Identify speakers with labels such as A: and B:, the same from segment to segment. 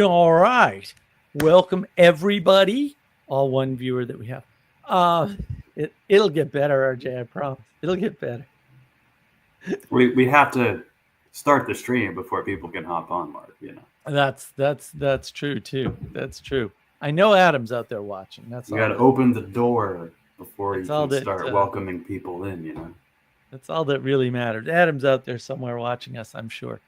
A: All right. Welcome, everybody. All one viewer that we have. It'll get better, RJ, I promise. It'll get better.
B: We have to start the stream before people can hop on, Mark.
A: That's true, too. That's true. I know Adam's out there watching. That's
B: You
A: all.
B: got to open the door before you
A: That's all
B: can
A: that,
B: start welcoming people in.
A: That's all that really matters. Adam's out there somewhere watching us, I'm sure.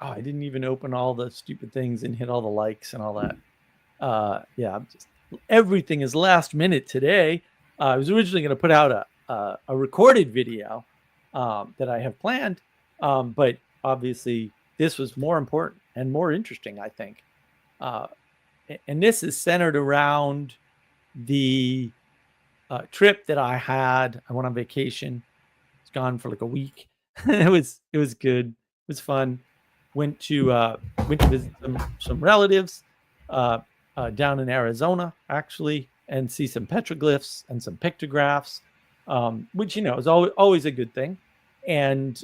A: I didn't even open all the stupid things and hit all the likes and all that. Yeah, everything is last minute today. I was originally going to put out a recorded video that I have planned, but obviously this was more important and more interesting, I think. And this is centered around the trip that I had. I went on vacation. It's gone for like a week. it was good. It was fun. Went to visit some relatives down in Arizona, actually, and see some petroglyphs and some pictographs, which is always a good thing. And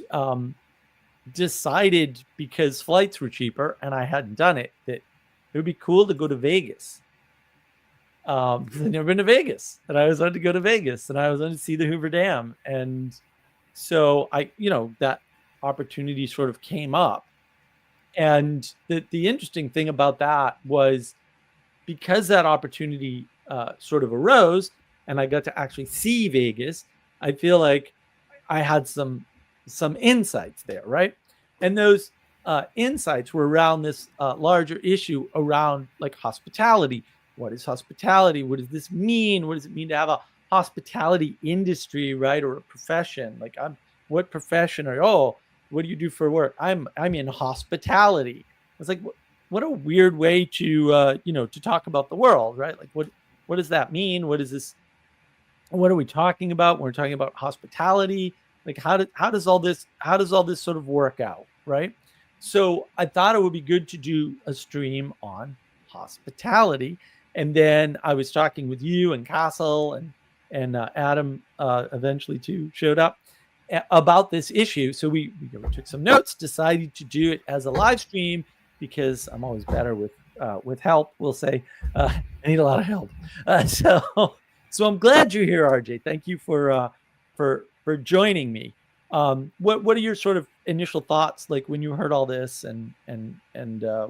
A: decided, because flights were cheaper and I hadn't done it, that it would be cool to go to Vegas. Because I'd never been to Vegas, and I was wanted to go to Vegas, and I was wanted to see the Hoover Dam, and so that opportunity sort of came up. And the interesting thing about that was, because that opportunity sort of arose and I got to actually see Vegas, I feel like I had some insights there, right? And those insights were around this larger issue around like hospitality. What is hospitality? What does this mean? What does it mean to have a hospitality industry, right? Or a profession? Like, what profession are you? Oh, what do you do for work? I'm in hospitality. It's like, what a weird way to to talk about the world, right? Like, what does that mean? What is this? What are we talking about when we're talking about hospitality? Like, how does all this sort of work out, right? So I thought it would be good to do a stream on hospitality, and then I was talking with you and Castle and Adam eventually too showed up about this issue. So we took some notes, decided to do it as a live stream, because I'm always better with help. We'll say I need a lot of help. So I'm glad you're here, RJ. Thank you for joining me. What are your sort of initial thoughts, like when you heard all this, and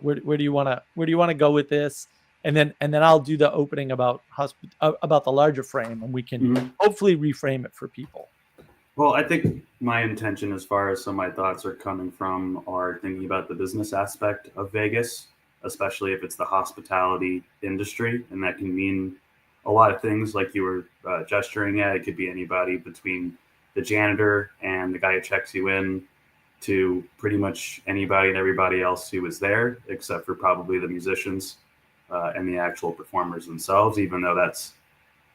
A: where do you want to go with this? And then I'll do the opening about the larger frame, and we can hopefully reframe it for people.
B: Well, I think my intention, as far as some of my thoughts are coming from, are thinking about the business aspect of Vegas, especially if it's the hospitality industry, and that can mean a lot of things, like you were gesturing at. It could be anybody between the janitor and the guy who checks you in, to pretty much anybody and everybody else who was there, except for probably the musicians and the actual performers themselves, even though that's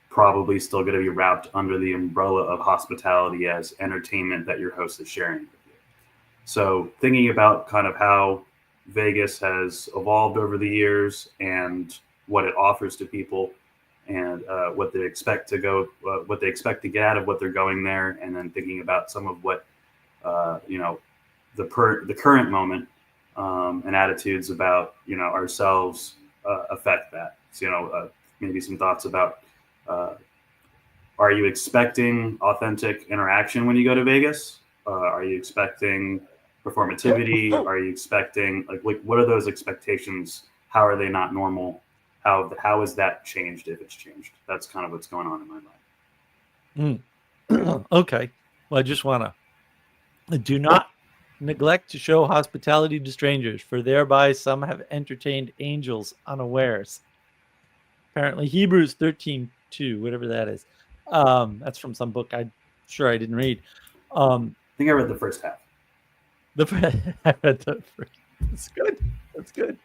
B: probably still going to be wrapped under the umbrella of hospitality as entertainment that your host is sharing with you. So thinking about kind of how Vegas has evolved over the years and what it offers to people, and what they expect to get out of what they're going there, and then thinking about some of what the current moment and attitudes about ourselves affect that. So maybe some thoughts about, are you expecting authentic interaction when you go to Vegas? Are you expecting performativity? Are you expecting like what are those expectations? How are they not normal? How is that changed, if it's changed? That's kind of what's going on in my
A: mind. Okay. Well, I just want to do not neglect to show hospitality to strangers, for thereby some have entertained angels unawares. Apparently Hebrews 13:2, whatever that is. That's from some book I'm sure I didn't read.
B: I think I read the first half.
A: I read the first. That's good.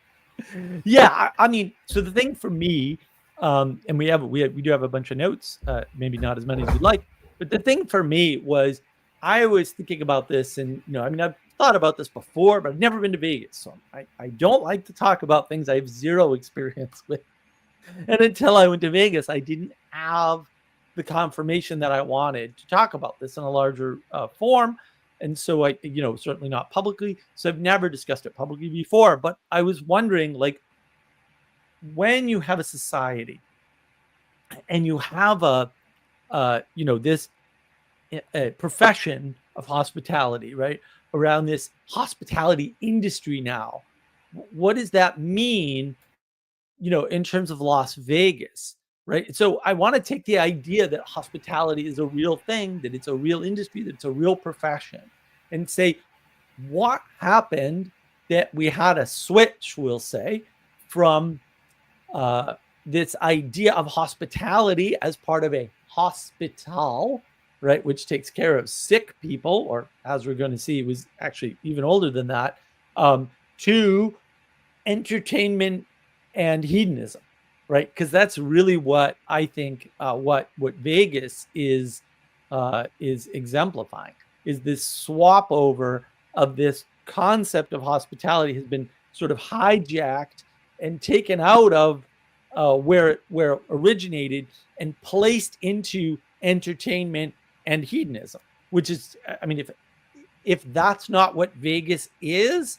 A: Yeah, I mean, so the thing for me, and we do have a bunch of notes, maybe not as many as we'd like, but the thing for me was, I was thinking about this, and I've thought about this before, but I've never been to Vegas, so I don't like to talk about things I have zero experience with. And until I went to Vegas, I didn't have the confirmation that I wanted to talk about this in a larger form. And so I, certainly not publicly. So I've never discussed it publicly before, but I was wondering, like, when you have a society and you have this a profession of hospitality, right? Around this hospitality industry now, what does that mean, in terms of Las Vegas, right? So I want to take the idea that hospitality is a real thing, that it's a real industry, that it's a real profession, and say, what happened that we had a switch, we'll say, from this idea of hospitality as part of a hospital, right, which takes care of sick people, or as we're going to see, it was actually even older than that, to entertainment and hedonism, right? Because that's really what I think what Vegas is exemplifying, is this swap over of this concept of hospitality has been sort of hijacked and taken out of where it originated and placed into entertainment and hedonism, which is, I mean, if that's not what Vegas is,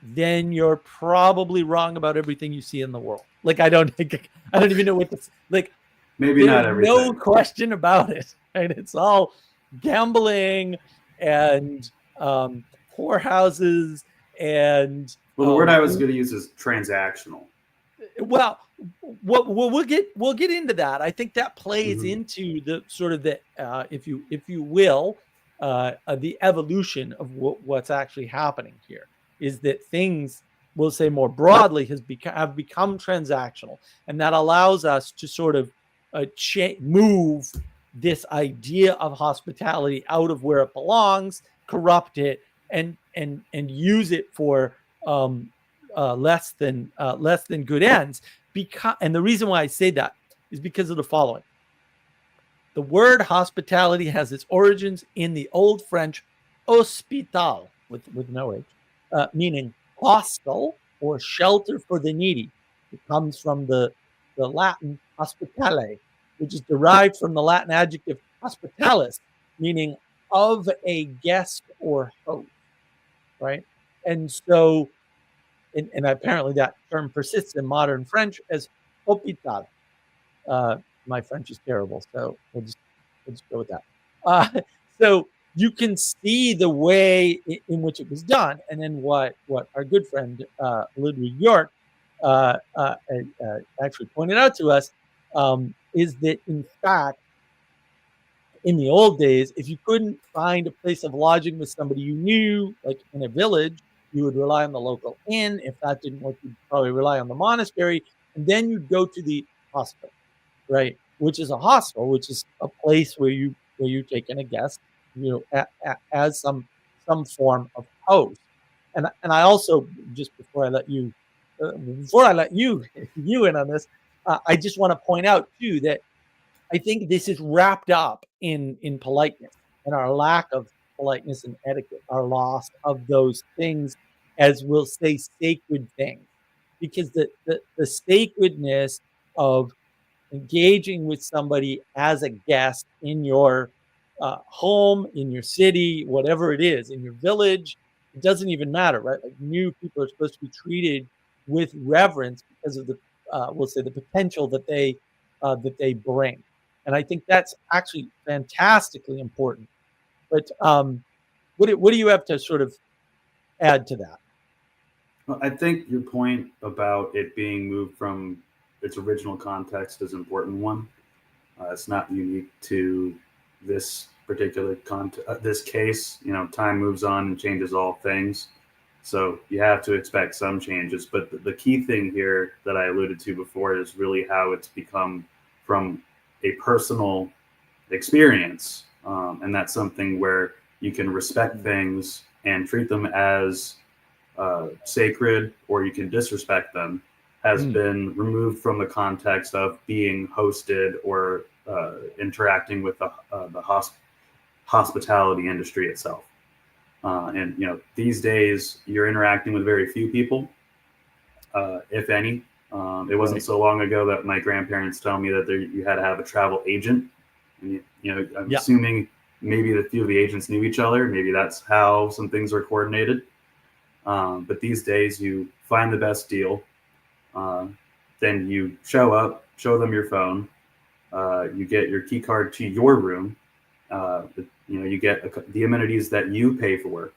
A: then you're probably wrong about everything you see in the world. Like, I don't even know what this, like,
B: maybe not everything.
A: No question about it. Right? It's all gambling and whorehouses and.
B: Well, the word I was going to use is transactional.
A: Well, we'll get into that. I think that plays into the sort of the if you will, the evolution of what's actually happening here. Is that things, we'll say more broadly, have become transactional, and that allows us to sort of move this idea of hospitality out of where it belongs, corrupt it, and use it for less than good ends. And the reason why I say that is because of the following. The word hospitality has its origins in the Old French hospital with no H, meaning hostel or shelter for the needy. It comes from the Latin hospitale, which is derived from the Latin adjective hospitalis, meaning of a guest or host, right? And so, and apparently that term persists in modern French as hôpital. My French is terrible, so we'll just go with that. So you can see the way in which it was done, and then what our good friend Ludwig York actually pointed out to us is that, in fact, in the old days, if you couldn't find a place of lodging with somebody you knew, like in a village, you would rely on the local inn. If that didn't work, you'd probably rely on the monastery, and then you'd go to the hospital, right? Which is a hostel, which is a place where you take in a guest, as some form of host. And I also, just before I let you you in on this, I just want to point out too that I think this is wrapped up in politeness, and our lack of politeness and etiquette, our loss of those things, as we'll say, sacred things, because the sacredness of engaging with somebody as a guest in your home, in your city, whatever it is, in your village, it doesn't even matter, right? Like, new people are supposed to be treated with reverence because of the, we'll say, the potential that they bring. And I think that's actually fantastically important. But what do you have to sort of add to that?
B: Well, I think your point about it being moved from its original context is an important one. It's not unique to this particular this case. Time moves on and changes all things, so you have to expect some changes. But the key thing here that I alluded to before is really how it's become from a personal experience, and that's something where you can respect things and treat them as sacred, or you can disrespect them, has been removed from the context of being hosted or interacting with the hospitality industry itself. And these days you're interacting with very few people, if any. It wasn't so long ago that my grandparents tell me that you had to have a travel agent. And, I'm assuming maybe a few of the agents knew each other. Maybe that's how some things were coordinated. But these days, you find the best deal, then you show up, show them your phone, you get your key card to your room. You get the amenities that you pay for,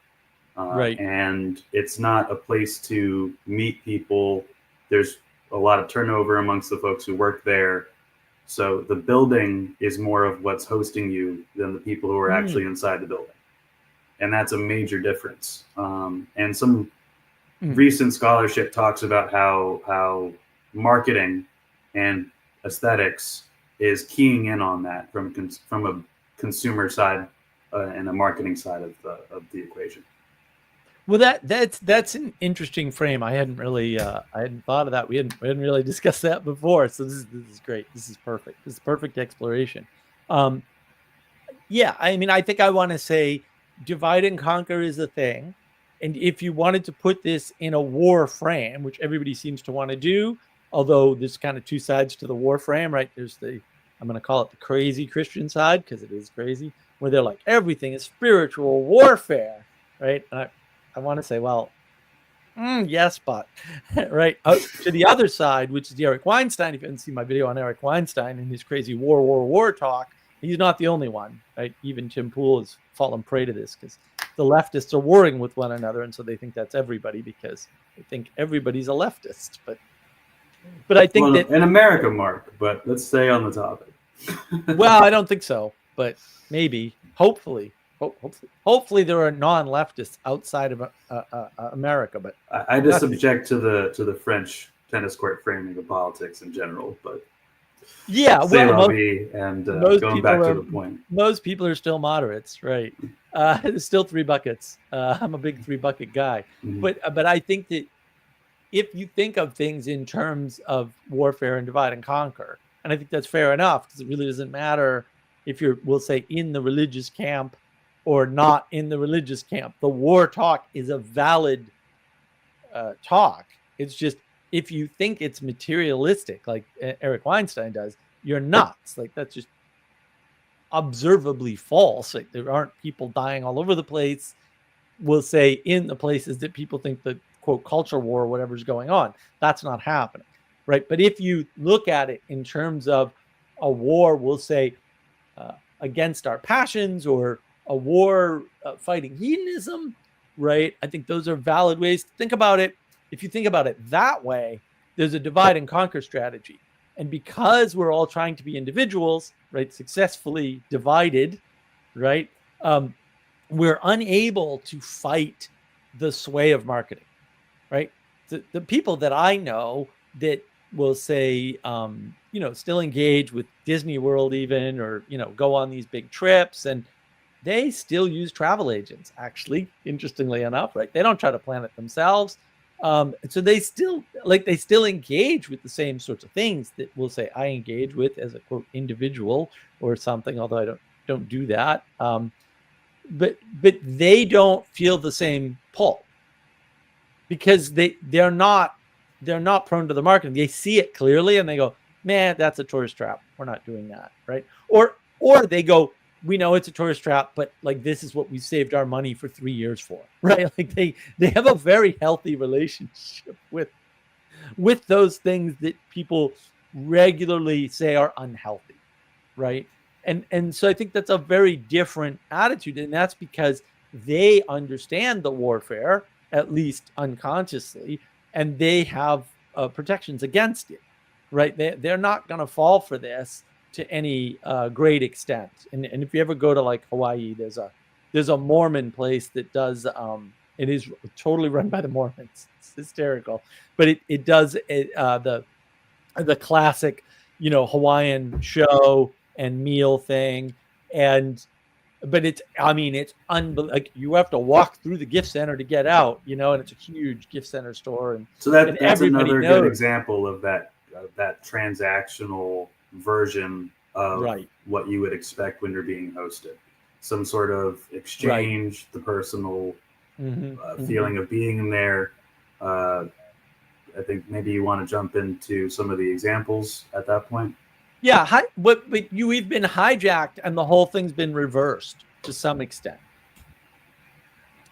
A: Right.
B: and it's not a place to meet people. There's a lot of turnover amongst the folks who work there. So the building is more of what's hosting you than the people who are actually inside the building. And that's a major difference. And some recent scholarship talks about how marketing and aesthetics is keying in on that from a consumer side and a marketing side of the equation.
A: Well, that's an interesting frame. I hadn't thought of that. We hadn't really discussed that before. So this is great. This is perfect. This is perfect exploration. Yeah, I mean, I think I want to say divide and conquer is a thing. And if you wanted to put this in a war frame, which everybody seems to want to do, although there's kind of two sides to the war frame, right? There's I'm going to call it the crazy Christian side, because it is crazy, where they're like, everything is spiritual warfare, right? And I want to say, well, yes, but right to the other side, which is the Eric Weinstein. If you haven't seen my video on Eric Weinstein and his crazy war talk, he's not the only one, right? Even Tim Pool has fallen prey to this because the leftists are warring with one another, and so they think that's everybody because they think everybody's a leftist. But I think that
B: in America, Mark. But let's stay on the topic.
A: Well, I don't think so, but maybe, hopefully there are non-leftists outside of America. But
B: I just object to the French tennis court framing of politics in general. But
A: yeah,
B: well, going back to the point,
A: most people are still moderates, right? There's still 3 buckets. I'm a big 3 bucket guy, but I think that if you think of things in terms of warfare and divide and conquer, and I think that's fair enough, because it really doesn't matter if you're, we'll say, in the religious camp or not in the religious camp. The war talk is a valid talk. It's just, if you think it's materialistic, like Eric Weinstein does, you're nuts. Like, that's just observably false. Like, there aren't people dying all over the place, we'll say, in the places that people think the quote culture war or whatever's going on. That's not happening, right? But if you look at it in terms of a war, we'll say, against our passions, or a war fighting hedonism, right? I think those are valid ways to think about it. If you think about it that way, there's a divide and conquer strategy. And because we're all trying to be individuals, right, successfully divided, right, we're unable to fight the sway of marketing, right? The people that I know that will say, still engage with Disney World even, or, go on these big trips, and they still use travel agents, actually, interestingly enough, right? They don't try to plan it themselves. So they still engage with the same sorts of things that we'll say I engage with as a quote individual or something, although I don't do that. But they don't feel the same pull because they're not prone to the marketing. They see it clearly and they go, man, that's a tourist trap. We're not doing that, right? Or they go, we know it's a tourist trap, but like, this is what we saved our money for 3 years for, right? Like they have a very healthy relationship with those things that people regularly say are unhealthy, right? And so I think that's a very different attitude, and that's because they understand the warfare, at least unconsciously, and they have protections against it, right? They're not going to fall for this to any great extent. And if you ever go to like Hawaii, there's a Mormon place that does, it is totally run by the Mormons. It's hysterical, but it does the classic, Hawaiian show and meal thing. But it's unbelievable. Like, you have to walk through the gift center to get out, and it's a huge gift center store. And
B: so that's another good example of that transactional version of what you would expect when you're being hosted. Some sort of exchange, the personal feeling of being in there. I think maybe you want to jump into some of the examples at that point.
A: Yeah, but we've been hijacked and the whole thing's been reversed, to some extent,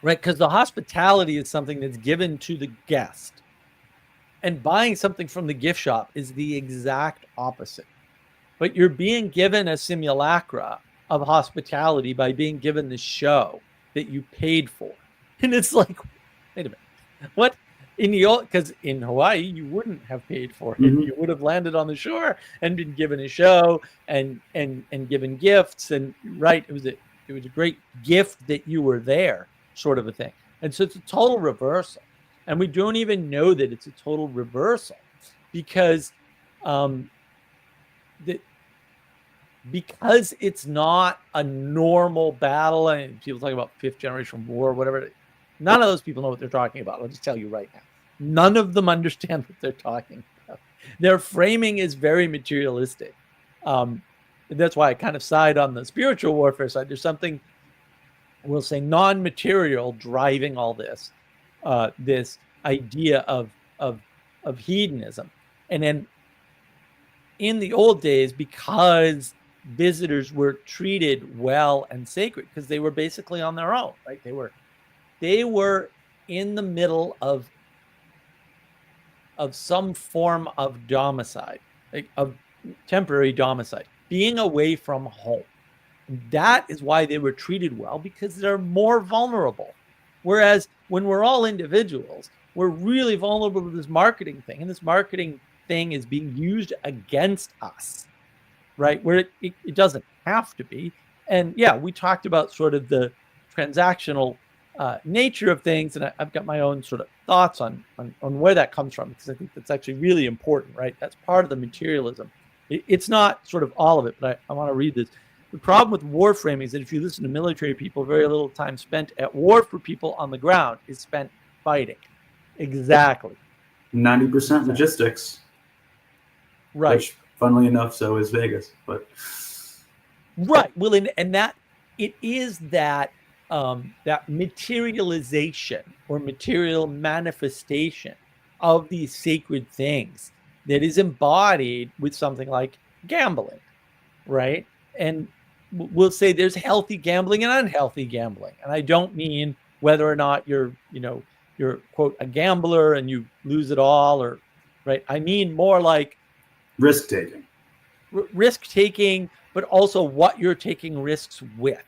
A: right? Because the hospitality is something that's given to the guest, and buying something from the gift shop is the exact opposite. But you're being given a simulacra of hospitality by being given the show that you paid for. And it's like, wait a minute, what? Because in Hawaii, you wouldn't have paid for it.
B: Mhm.
A: You would have landed on the shore and been given a show and given gifts. And right, it was a great gift that you were there, sort of a thing. And so it's a total reversal. And we don't even know that it's a total reversal because because it's not a normal battle, and people talk about fifth generation war, whatever. None of those people know what they're talking about. I'll just tell you right now. None of them understand what they're talking about. Their framing is very materialistic. That's why I kind of side on the spiritual warfare side. There's something, we'll say, non-material driving all this, this idea of hedonism. And then in the old days, because visitors were treated well and sacred, because they were basically on their own, right? They were in the middle of some form of domicile, like of temporary domicile, being away from home. That is why they were treated well, because they're more vulnerable. Whereas when we're all individuals, we're really vulnerable to this marketing thing, and this marketing thing is being used against us, right? Where it doesn't have to be. And yeah, we talked about sort of the transactional nature of things, and I've got my own sort of thoughts on where that comes from, because I think that's actually really important, right? That's part of the materialism. It's not sort of all of it, but I want to read this. The problem with war framing is that if you listen to military people, very little time spent at war for people on the ground is spent fighting. Exactly.
B: 90% logistics.
A: Right.
B: Which, funnily enough, so is Vegas. But
A: right. Well, and that it is that that materialization or material manifestation of these sacred things that is embodied with something like gambling, right? And we'll say there's healthy gambling and unhealthy gambling. And I don't mean whether or not you're quote a gambler and you lose it all, or right. I mean more like
B: risk taking,
A: but also what you're taking risks with,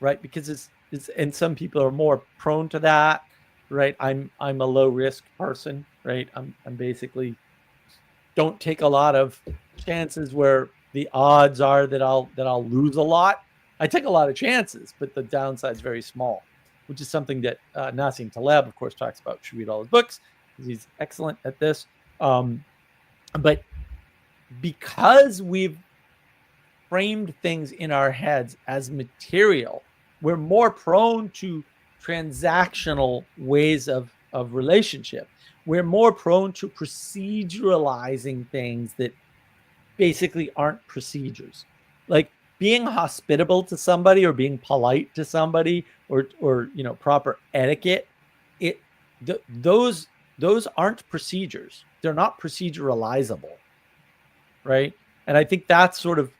A: right? Because it's and some people are more prone to that, right? I'm a low risk person, right? I'm basically don't take a lot of chances where the odds are that I'll lose a lot. I take a lot of chances, but the downside's very small, which is something that Nassim Taleb, of course, talks about. You should read all his books because he's excellent at this. But because we've framed things in our heads as material, we're more prone to transactional ways of relationship. We're more prone to proceduralizing things that basically aren't procedures. Like being hospitable to somebody or being polite to somebody or proper etiquette, those aren't procedures. They're not proceduralizable, right? And I think that's sort of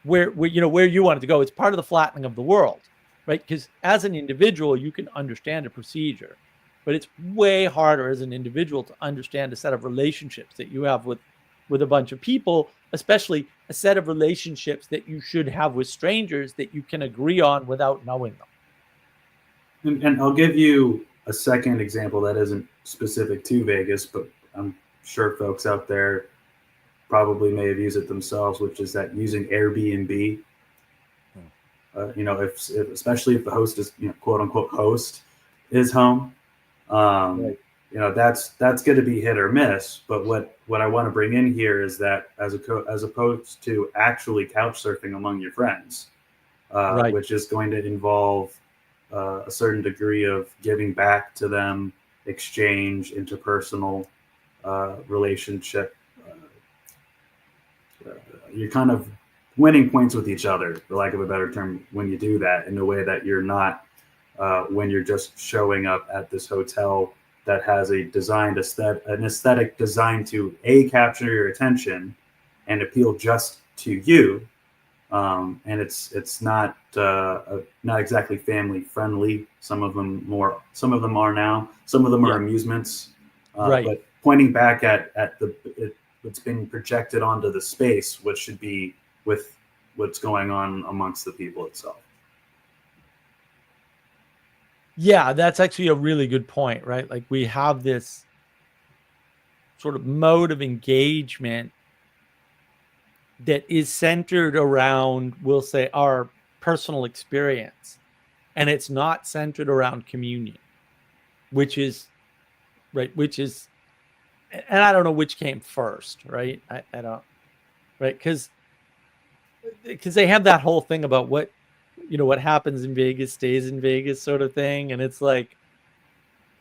A: where you wanted to go. It's part of the flattening of the world, right? Because as an individual, you can understand a procedure, but it's way harder as an individual to understand a set of relationships that you have with a bunch of people, especially a set of relationships that you should have with strangers that you can agree on without knowing them.
B: And I'll give you a second example that isn't specific to Vegas, but I'm sure folks out there probably may have used it themselves, which is that using Airbnb. If especially if the host is, quote unquote host is home, right. That's going to be hit or miss. But what I want to bring in here is that as opposed to actually couch surfing among your friends, right. which is going to involve a certain degree of giving back to them, exchange, interpersonal relationship. You're kind of winning points with each other, for lack of a better term, when you do that in a way that you're not when you're just showing up at this hotel that has an aesthetic designed to capture your attention and appeal just to you, and it's not not exactly family friendly. Some of them are now. Some of them are
A: Yeah.
B: amusements.
A: Right.
B: But pointing back at what's being projected onto the space, what should be with what's going on amongst the people itself.
A: Yeah, that's actually a really good point, right? Like we have this sort of mode of engagement that is centered around, we'll say, our personal experience. And it's not centered around communion, which is, right, which is, and I don't know which came first, right? I don't, right? Because they have that whole thing about what, what happens in Vegas stays in Vegas sort of thing. And it's like,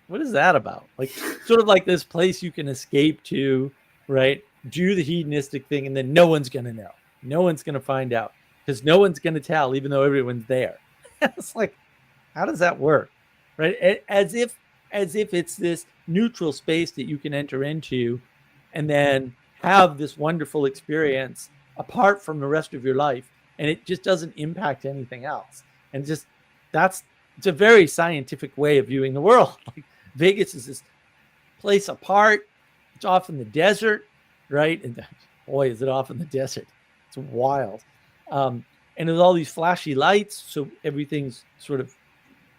A: what is that about? Like, sort of like this place you can escape to, right? Do the hedonistic thing, and then no one's going to know. No one's going to find out because no one's going to tell, even though everyone's there. It's like, how does that work? Right? As if it's this neutral space that you can enter into and then have this wonderful experience apart from the rest of your life, and it just doesn't impact anything else. And just it's a very scientific way of viewing the world. Like, Vegas is this place apart. It's off in the desert, right? And boy, is it off in the desert. It's wild. And there's all these flashy lights, so everything's sort of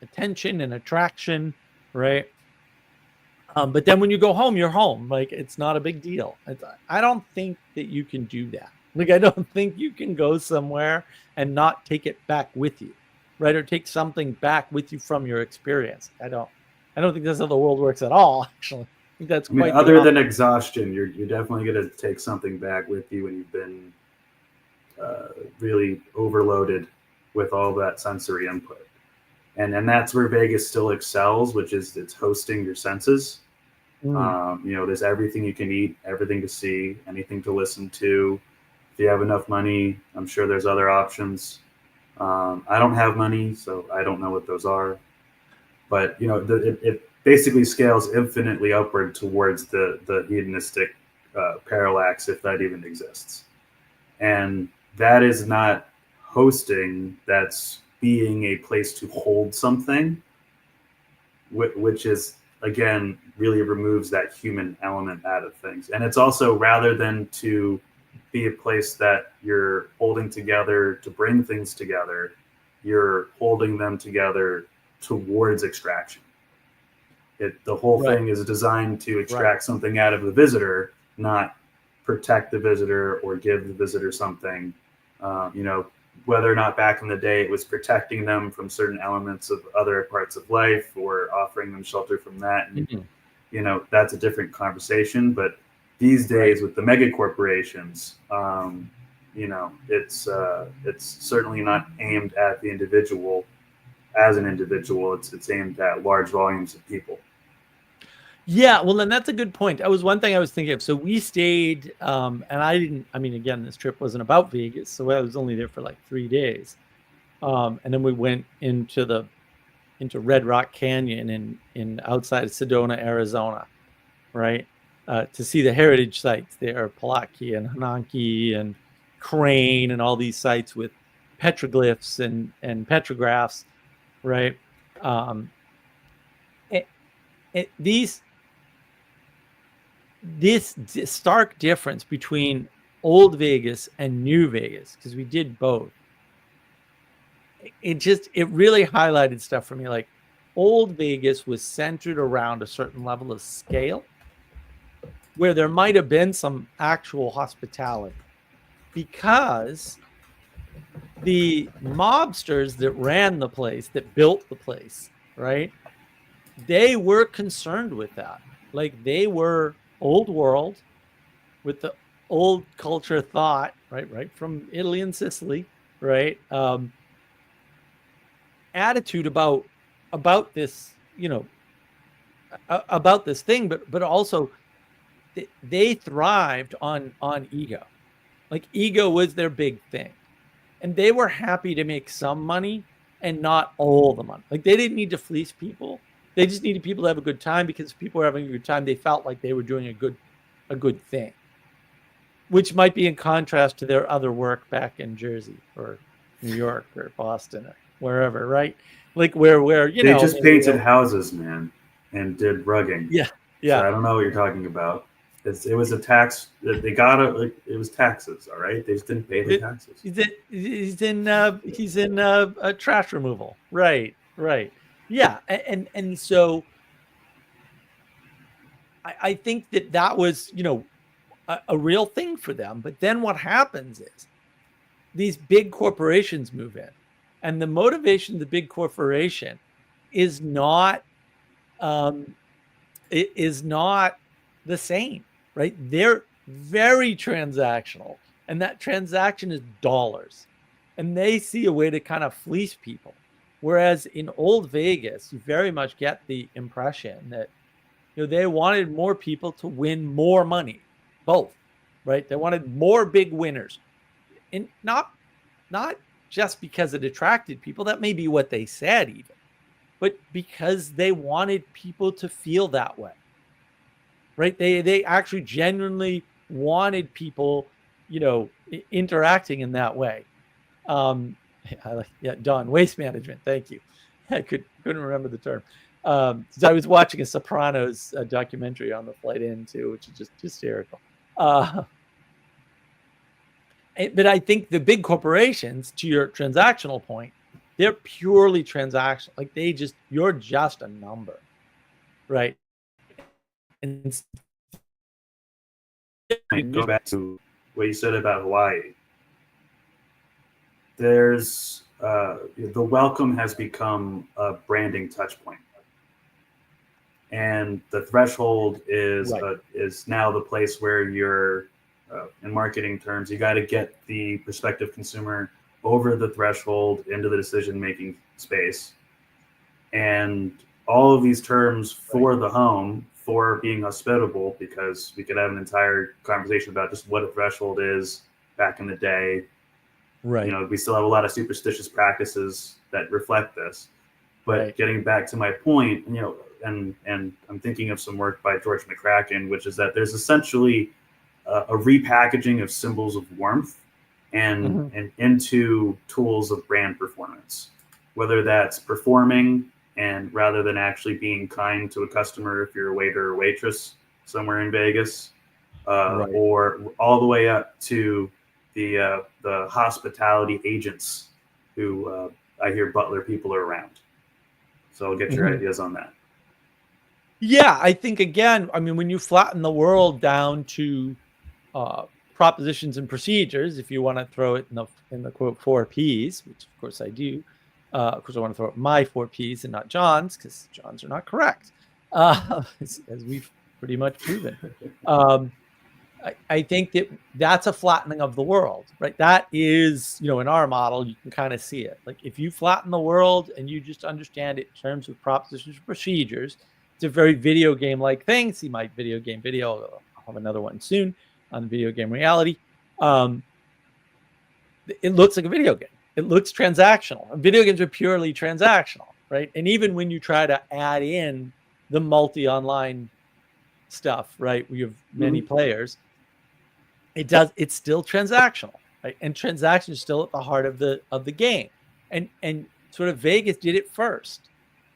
A: attention and attraction, right? But then when you go home, you're home. Like, it's not a big deal. I don't think that you can do that. Like, I don't think you can go somewhere and not take it back with you, right? Or take something back with you from your experience. I don't think that's how the world works at all, actually. I think that's quite
B: Other than exhaustion, you're definitely going to take something back with you when you've been really overloaded with all that sensory input. And that's where Vegas still excels, which is it's hosting your senses. There's everything you can eat, everything to see, anything to listen to. If you have enough money, I'm sure there's other options. I don't have money, so I don't know what those are. But it basically scales infinitely upward towards the hedonistic parallax, if that even exists. And that is not hosting. That's being a place to hold something, which is, again, really removes that human element out of things. And it's also, rather than to be a place that you're holding together to bring things together, you're holding them together towards extraction. The whole thing is designed to extract something out of the visitor, not protect the visitor or give the visitor something. Whether or not back in the day it was protecting them from certain elements of other parts of life or offering them shelter from that. And, that's a different conversation. But these days with the mega corporations, it's certainly not aimed at the individual as an individual. It's aimed at large volumes of people.
A: Yeah, well, then that's a good point. That was one thing I was thinking of. So we stayed, and again, this trip wasn't about Vegas, so I was only there for like 3 days. And then we went into Red Rock Canyon in outside of Sedona, Arizona, right? To see the heritage sites there, Palaki and Hananki and Crane and all these sites with petroglyphs and petrographs, right? This stark difference between old Vegas and new Vegas, because we did both, it really highlighted stuff for me. Like, old Vegas was centered around a certain level of scale where there might have been some actual hospitality, because the mobsters that ran the place, that built the place, right, they were concerned with that. Like, they were old world with the old culture thought, right from Italy and Sicily, right? Attitude about this, about this thing, but also they thrived on ego. Like, ego was their big thing, and they were happy to make some money and not all the money. Like, they didn't need to fleece people. They just needed people to have a good time, because if people were having a good time, they felt like they were doing a good thing. which might be in contrast to their other work back in Jersey or New York or Boston or wherever, right? Like where
B: They just painted
A: maybe
B: houses, man, and did rugging.
A: yeah,
B: So
A: yeah.
B: I don't know what you're talking about. It was a tax that they got. It was taxes. All right, they just didn't pay the
A: It,
B: taxes.
A: he's in trash removal, right, right, yeah, and so I think that was a real thing for them. But then what happens is these big corporations move in, and the motivation of the big corporation is not um, it is not the same, right? They're very transactional, and that transaction is dollars, and they see a way to kind of fleece people. Whereas in old Vegas, you very much get the impression that they wanted more people to win more money, both, right? They wanted more big winners, and not just because it attracted people. That may be what they said even, but because they wanted people to feel that way, right? They actually genuinely wanted people, interacting in that way. I like, yeah, Don, waste management. Thank you. I couldn't remember the term. So I was watching a Sopranos documentary on the flight in too, which is just hysterical. But I think the big corporations, to your transactional point, they're purely transactional. Like you're just a number, right? And
B: Go back to what you said about Hawaii. There's the welcome has become a branding touch point, and the threshold is
A: right.
B: Is now the place where you're in marketing terms, you got to get the prospective consumer over the threshold into the decision making space, and all of these terms for the home, for being hospitable, because we could have an entire conversation about just what a threshold is back in the day.
A: Right.
B: We still have a lot of superstitious practices that reflect this. But
A: right.
B: Getting back to my point, and I'm thinking of some work by George McCracken, which is that there's essentially a repackaging of symbols of warmth and into tools of brand performance, whether that's performing and rather than actually being kind to a customer if you're a waiter or waitress somewhere in Vegas,
A: Right.
B: or all the way up to the hospitality agents who I hear butler people are around. So I'll get your ideas on that.
A: Yeah, I think again, I mean, when you flatten the world down to propositions and procedures, if you want to throw it in the quote 4 Ps, which of course I do. Of course, I want to throw out my 4 Ps and not John's, because John's are not correct, as we've pretty much proven. I think that's a flattening of the world, right? That is, in our model, you can kind of see it. Like if you flatten the world and you just understand it in terms of propositions and procedures, it's a very video game-like thing. See my video game video. I'll have another one soon on video game reality. It looks like a video game. It looks transactional. Video games are purely transactional, right? And even when you try to add in the multi-online stuff, right, where you have many players, it's still transactional, right? And transaction is still at the heart of the game. And sort of Vegas did it first,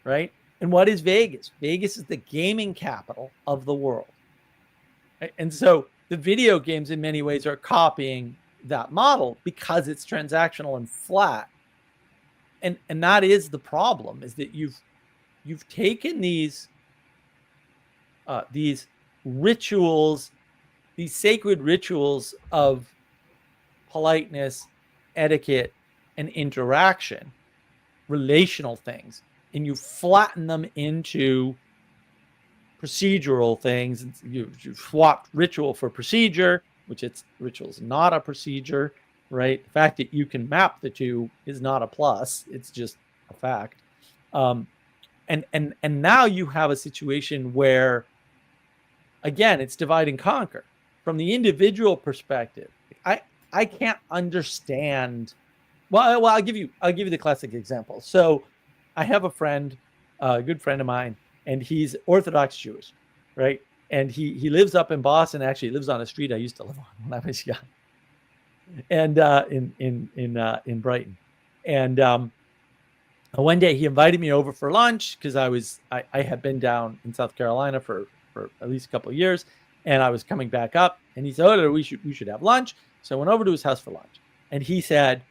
A: right? And what is Vegas? Vegas is the gaming capital of the world. Right? And so the video games in many ways are copying that model because it's transactional and flat. And that is the problem, is that you've taken these rituals, these sacred rituals of politeness, etiquette, and interaction, relational things, and you flatten them into procedural things. You swap ritual for procedure, which ritual is not a procedure, right? The fact that you can map the two is not a plus; it's just a fact. And now you have a situation where, again, it's divide and conquer. From the individual perspective, I can't understand. Well, I'll give you the classic example. So, I have a friend, a good friend of mine, and he's Orthodox Jewish, right? and he lives up in Boston. Actually, he lives on a street I used to live on when I was young, and in Brighton. And one day he invited me over for lunch because I had been down in South Carolina for at least a couple of years, and I was coming back up. And he said, "Oh, we should have lunch." So I went over to his house for lunch, and he said,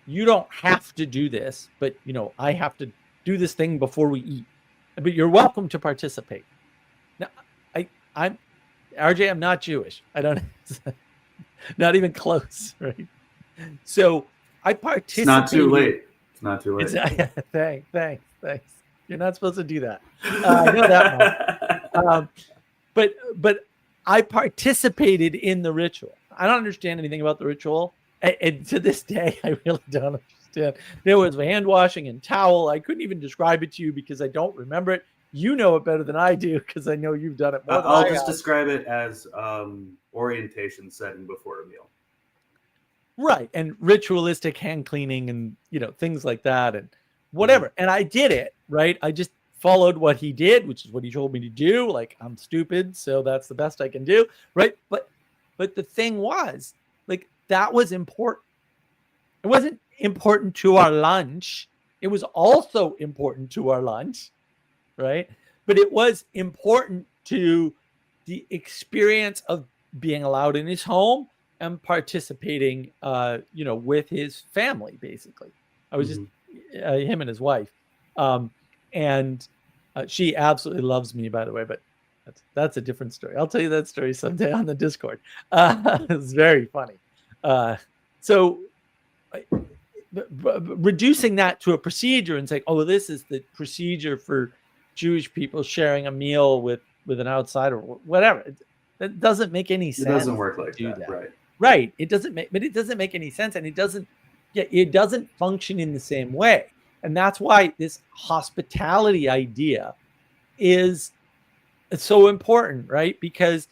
A: "You don't have to do this, but I have to do this thing before we eat. But you're welcome to participate." Now, I'm RJ. I'm not Jewish. I don't, not even close, right? So I participated.
B: It's not too late. It's not too late.
A: Thanks. You're not supposed to do that. I know that much. But I participated in the ritual. I don't understand anything about the ritual. And to this day, I really don't understand. There was hand washing and towel. I couldn't even describe it to you because I don't remember it. You know it better than I do because I know you've done it more than
B: I'll just describe it as orientation setting before a meal.
A: Right. And ritualistic hand cleaning and, things like that and whatever. Mm-hmm. And I did it, right? I just followed what he did, which is what he told me to do. Like, I'm stupid, so that's the best I can do, right? But the thing was, like, that was important. It wasn't important to our lunch. It was also important to our lunch, right? But it was important to the experience of being allowed in his home and participating, with his family, basically. I was just him and his wife. And she absolutely loves me, by the way, but that's a different story. I'll tell you that story someday on the Discord. It's very funny. So reducing that to a procedure and saying, oh, this is the procedure for Jewish people sharing a meal with an outsider or whatever. That doesn't make any sense.
B: It doesn't work like that, right?
A: Right. It doesn't make any sense. And it doesn't function in the same way. And that's why this hospitality idea is so important, right? Because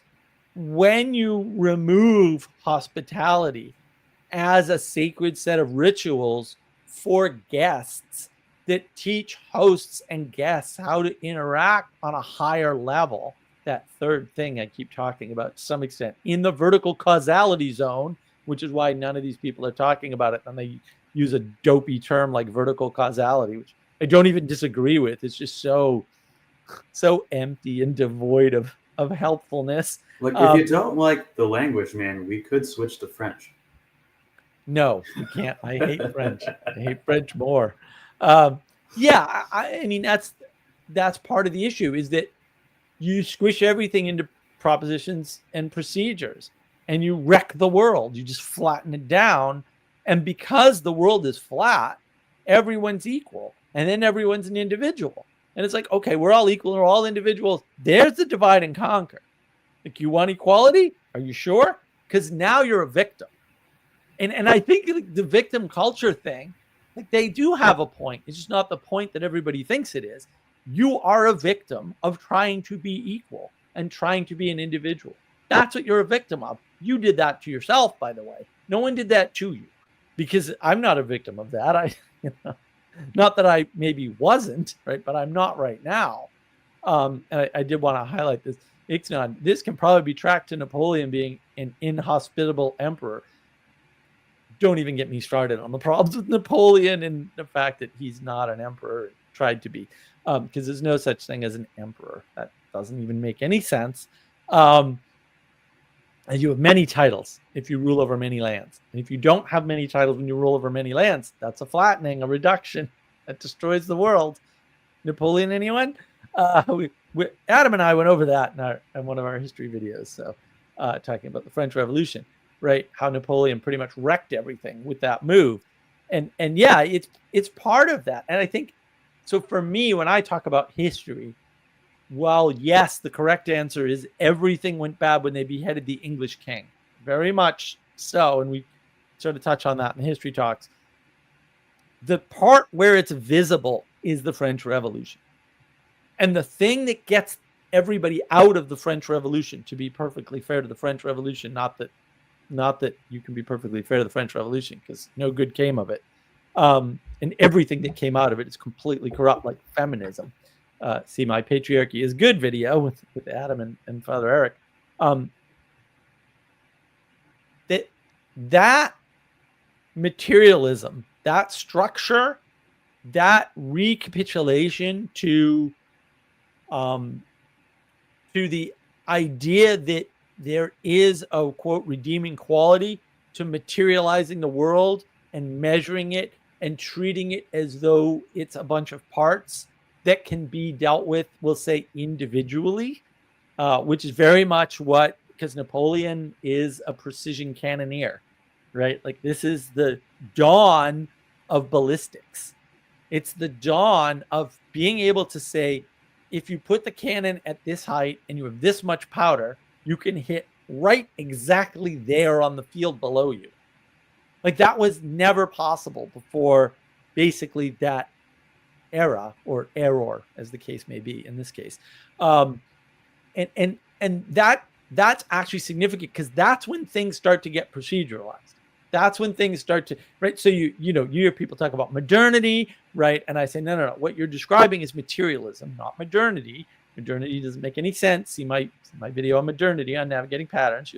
A: when you remove hospitality as a sacred set of rituals for guests that teach hosts and guests how to interact on a higher level, that third thing I keep talking about to some extent, in the vertical causality zone, which is why none of these people are talking about it. And they use a dopey term like vertical causality, which I don't even disagree with. It's just so empty and devoid of helpfulness.
B: Like, if you don't like the language, man, we could switch to French.
A: No, we can't. I hate French. I hate French more. I mean, that's part of the issue, is that you squish everything into propositions and procedures and you wreck the world. You just flatten it down. And because the world is flat, everyone's equal. And then everyone's an individual. And it's like, okay, we're all equal. We're all individuals. There's the divide and conquer. Like, you want equality? Are you sure? Because now you're a victim. And I think the victim culture thing, like, they do have a point. It's just not the point that everybody thinks it is. You are a victim of trying to be equal and trying to be an individual. That's what you're a victim of. You did that to yourself, by the way. No one did that to you, because I'm not a victim of that. Not that I maybe wasn't, right? But I'm not right now. And I did want to highlight this. Ixnad, this can probably be tracked to Napoleon being an inhospitable emperor. Don't even get me started on the problems with Napoleon and the fact that he's not an emperor, tried to be, because there's no such thing as an emperor. That doesn't even make any sense. And you have many titles if you rule over many lands. And if you don't have many titles when you rule over many lands, that's a flattening, a reduction that destroys the world. Napoleon, anyone? Adam and I went over that in one of our history videos. So talking about the French Revolution, right? How Napoleon pretty much wrecked everything with that move. And yeah, it's part of that. And I think, so for me, when I talk about history, well, yes, the correct answer is everything went bad when they beheaded the English king. Very much so. And we sort of touch on that in history talks. The part where it's visible is the French Revolution. And the thing that gets everybody out of the French Revolution, to be perfectly fair to the French Revolution, not that you can be perfectly fair to the French Revolution, because no good came of it. And everything that came out of it is completely corrupt, like feminism. See My Patriarchy is Good video with Adam and Father Eric. That materialism, that structure, that recapitulation to the idea that there is a quote redeeming quality to materializing the world and measuring it and treating it as though it's a bunch of parts that can be dealt with, we'll say, individually, which is very much what, because Napoleon is a precision cannoneer, right? Like, this is the dawn of ballistics. It's the dawn of being able to say, if you put the cannon at this height and you have this much powder, you can hit right exactly there on the field below you. Like, that was never possible before basically that era, or error, as the case may be in this case. And that's actually significant, because that's when things start to get proceduralized. That's when things start to, right? So you hear people talk about modernity, right? And I say, no. What you're describing is materialism, not modernity. Modernity doesn't make any sense. See my video on modernity on navigating patterns.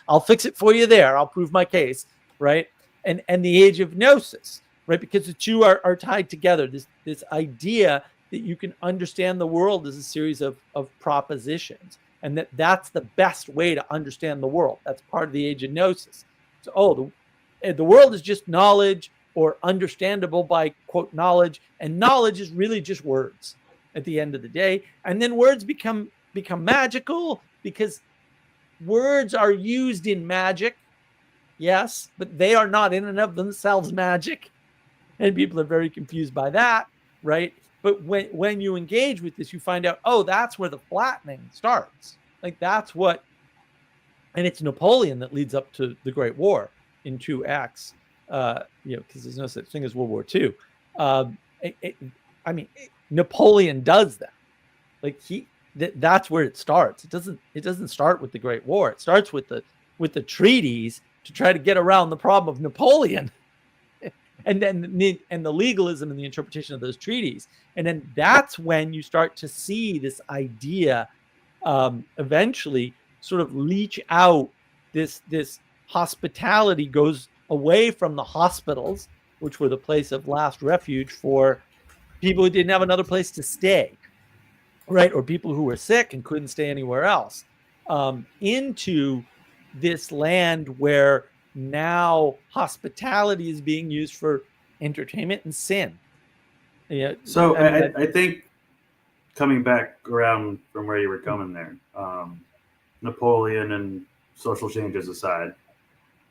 A: I'll fix it for you there. I'll prove my case, right? And the age of gnosis, right? Because the two are tied together. This idea that you can understand the world as a series of propositions, and that's the best way to understand the world. That's part of the age of gnosis. So, the world is just knowledge, or understandable by, quote, knowledge, and knowledge is really just words at the end of the day. And then words become magical, because words are used in magic, yes, but they are not in and of themselves magic. And people are very confused by that, right? But when you engage with this, you find out, oh, that's where the flattening starts. Like, that's what, and it's Napoleon that leads up to the Great War in 2 acts, because there's no such thing as World War II. Napoleon does that. Like, that's where it starts. It doesn't start with the Great War. It starts with the treaties to try to get around the problem of Napoleon. And then the legalism and the interpretation of those treaties. And then that's when you start to see this idea eventually sort of leach out. This hospitality goes away from the hospitals, which were the place of last refuge for people who didn't have another place to stay, right? Or people who were sick and couldn't stay anywhere else, into this land where now hospitality is being used for entertainment and sin. Yeah.
B: So I think, coming back around from where you were coming there, Napoleon and social changes aside,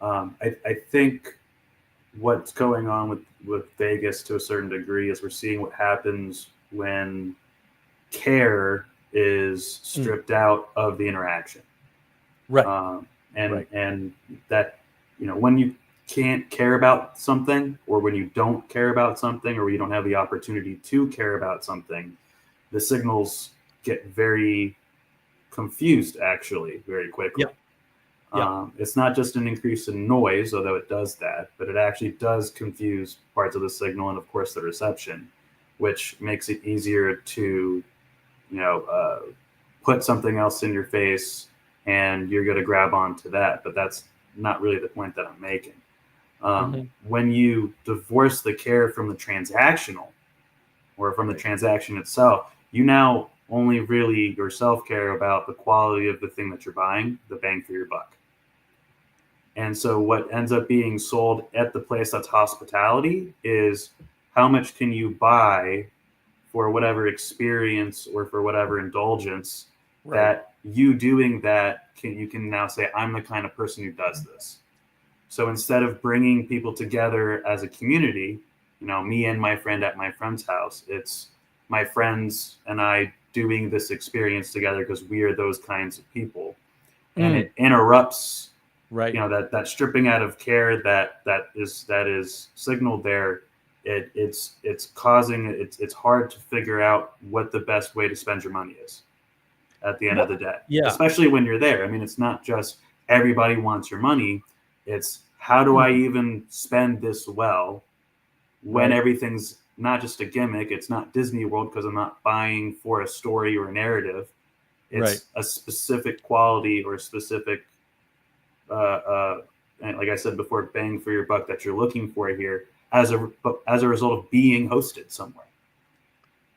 B: I think what's going on with Vegas to a certain degree is we're seeing what happens when care is stripped out of the interaction.
A: Right.
B: And that, when you can't care about something, or when you don't care about something, or you don't have the opportunity to care about something, the signals get very confused, actually, very quickly. It's not just an increase in noise, although it does that, but it actually does confuse parts of the signal and, of course, the reception, which makes it easier to, put something else in your face, and you're going to grab onto that. But that's not really the point that I'm making. When you divorce the care from the transactional, or from the transaction itself, you now only really yourself care about the quality of the thing that you're buying, the bang for your buck. And so what ends up being sold at the place that's hospitality is how much can you buy for whatever experience or for whatever indulgence, that you doing that, you can now say, I'm the kind of person who does this. So instead of bringing people together as a community, me and my friend at my friend's house, it's my friends and I doing this experience together because we are those kinds of people. And it interrupts, that stripping out of care that is signaled there. It's causing it's hard to figure out what the best way to spend your money is at the end of the day. Especially when you're there. I mean, it's not just everybody wants your money. It's how do I even spend this well when everything's not just a gimmick. It's not Disney World because I'm not buying for a story or a narrative. It's
A: Right.
B: a specific quality or a specific, and like I said before, bang for your buck that you're looking for here as a result of being hosted somewhere.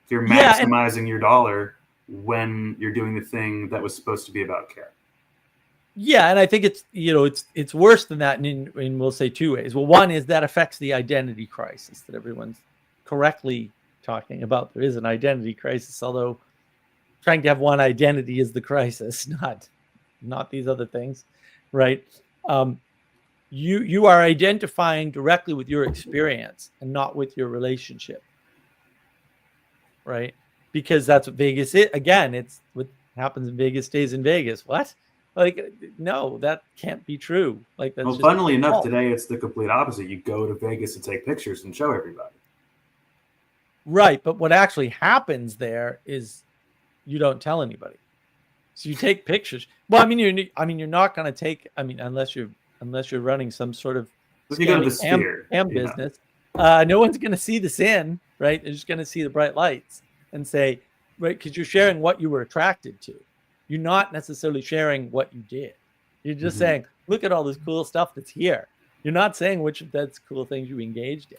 B: You're
A: Yeah, and
B: maximizing your dollar when you're doing the thing that was supposed to be about care.
A: yeah, and I think it's it's worse than that in we'll say two ways. Well, one is that affects the identity crisis that everyone's correctly talking about. There is an identity crisis, although trying to have one identity is the crisis, not these other things, right? You are identifying directly with your experience and not with your relationship, right? Because that's what Vegas is. Again, it's what happens in Vegas stays in Vegas. What? Like, no, that can't be true. Like, that's
B: Well,
A: just
B: funnily enough,
A: false.
B: today it's the complete opposite. You go to Vegas to take pictures and show everybody.
A: Right. But what actually happens there is you don't tell anybody. So you take pictures. Well, you're not going to take. Unless you're running some sort of
B: If you go to the
A: scam
B: Sphere,
A: business, no one's going to see the sin, right? They're just going to see the bright lights and say, right, because you're sharing what you were attracted to. You're not necessarily sharing what you did. You're just saying, look at all this cool stuff that's here. You're not saying which of that's cool things you engaged in,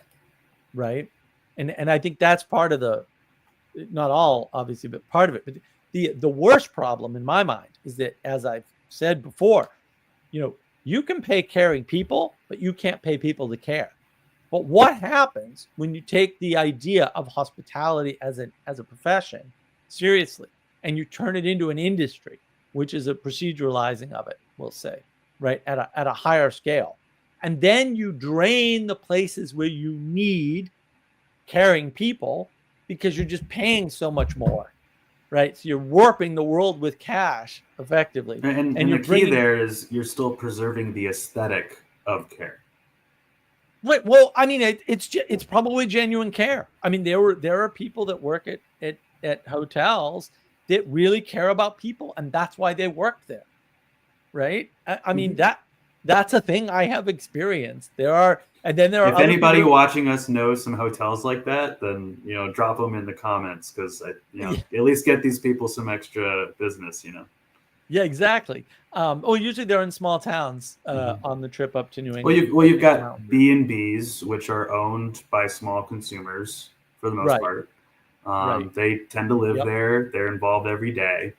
A: right? And I think that's part of the, not all obviously, but part of it. But the worst problem in my mind is that, as I've said before, you can pay caring people, but you can't pay people to care. But what happens when you take the idea of hospitality as a profession seriously and you turn it into an industry, which is a proceduralizing of it, we'll say, right, at a higher scale, and then you drain the places where you need caring people because you're just paying so much more, right? So you're warping the world with cash effectively,
B: and
A: you're
B: the key there is you're still preserving the aesthetic of care.
A: Right. Well, it's probably genuine care. There are people that work at hotels that really care about people, and that's why they work there, right? That's a thing I have experienced. And then there are
B: if
A: other
B: anybody
A: people,
B: watching us knows some hotels like that, then drop them in the comments because
A: Yeah.
B: at least get these people some extra business.
A: Yeah, exactly. Usually they're in small towns on the trip up to New England.
B: You've got B&Bs, which are owned by small consumers for the most
A: Right.
B: part.
A: Right.
B: They tend to live
A: Yep.
B: there. They're involved every day.